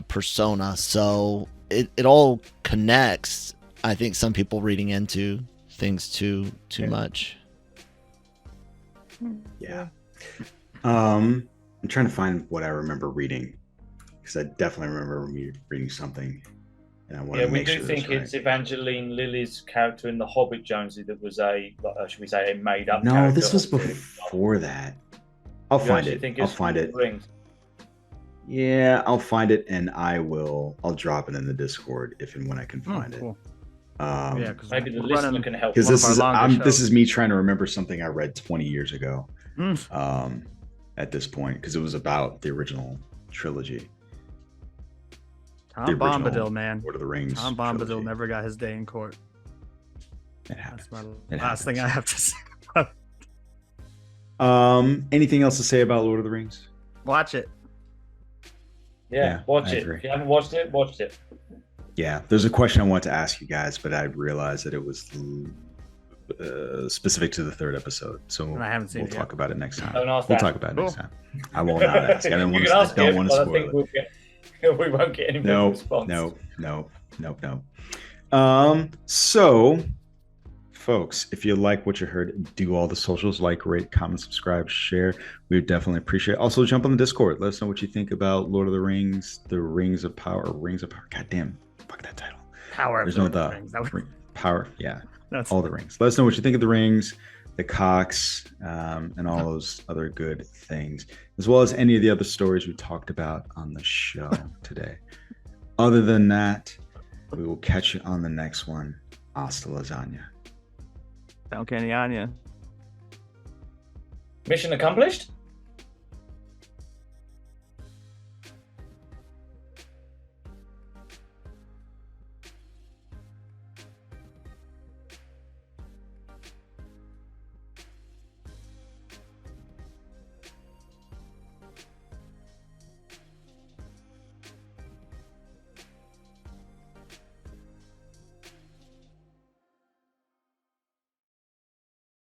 Speaker 1: persona. So it all connects. I think some people reading into things too much.
Speaker 3: Yeah. I'm trying to find what I remember reading, because I definitely remember me reading something, and I want to make sure.
Speaker 4: We do think it's Evangeline Lilly's character in The Hobbit, Jonesy, that was should we say, a made-up character.
Speaker 3: No, this was before that. I'll find it. I'll find it. Yeah, I'll find it, and I'll drop it in the Discord if and when I can find
Speaker 5: Cool.
Speaker 3: it.
Speaker 4: Yeah, because maybe the listener can help.
Speaker 3: Because this is me trying to remember something I read 20 years ago. At this point, because it was about the original trilogy.
Speaker 5: Tom Bombadil, man.
Speaker 3: Lord of the Rings.
Speaker 5: Tom Bombadil
Speaker 3: trilogy.
Speaker 5: never got his day in court.
Speaker 3: It happens.
Speaker 5: That's my last thing I have to say.
Speaker 3: Anything else to say about Lord of the Rings?
Speaker 5: Watch it.
Speaker 4: Yeah, watch it.
Speaker 3: agree.
Speaker 4: If you haven't watched it, watch it.
Speaker 3: Yeah, there's a question I want to ask you guys, but I realized that it was specific to the third episode, so
Speaker 5: And I haven't seen
Speaker 3: we'll
Speaker 5: it
Speaker 3: talk
Speaker 5: yet.
Speaker 3: about it next time.
Speaker 4: Don't ask
Speaker 3: We'll
Speaker 4: that.
Speaker 3: talk about it next
Speaker 5: Cool.
Speaker 3: time. I will not ask. I don't want
Speaker 4: You
Speaker 3: to.
Speaker 4: can ask
Speaker 3: Don't
Speaker 4: it,
Speaker 3: want to
Speaker 4: but I
Speaker 3: spoil
Speaker 4: think we won't get any
Speaker 3: No,
Speaker 4: response.
Speaker 3: no. So, folks, if you like what you heard, do all the socials, like, rate, comment, subscribe, share. We would definitely appreciate it. Also, jump on the Discord. Let us know what you think about Lord of the Rings, the Rings of Power. God damn, fuck that title.
Speaker 5: Power.
Speaker 3: There's no the
Speaker 5: Rings. That was-
Speaker 3: power. Yeah,
Speaker 5: That's
Speaker 3: all the rings. Let us know what you think of the rings, the cocks, and all those other good things, as well as any of the other stories we talked about on the show today. Other than that, we will catch you on the next one. Hasta lasagna.
Speaker 5: Down Cantina.
Speaker 4: Mission accomplished?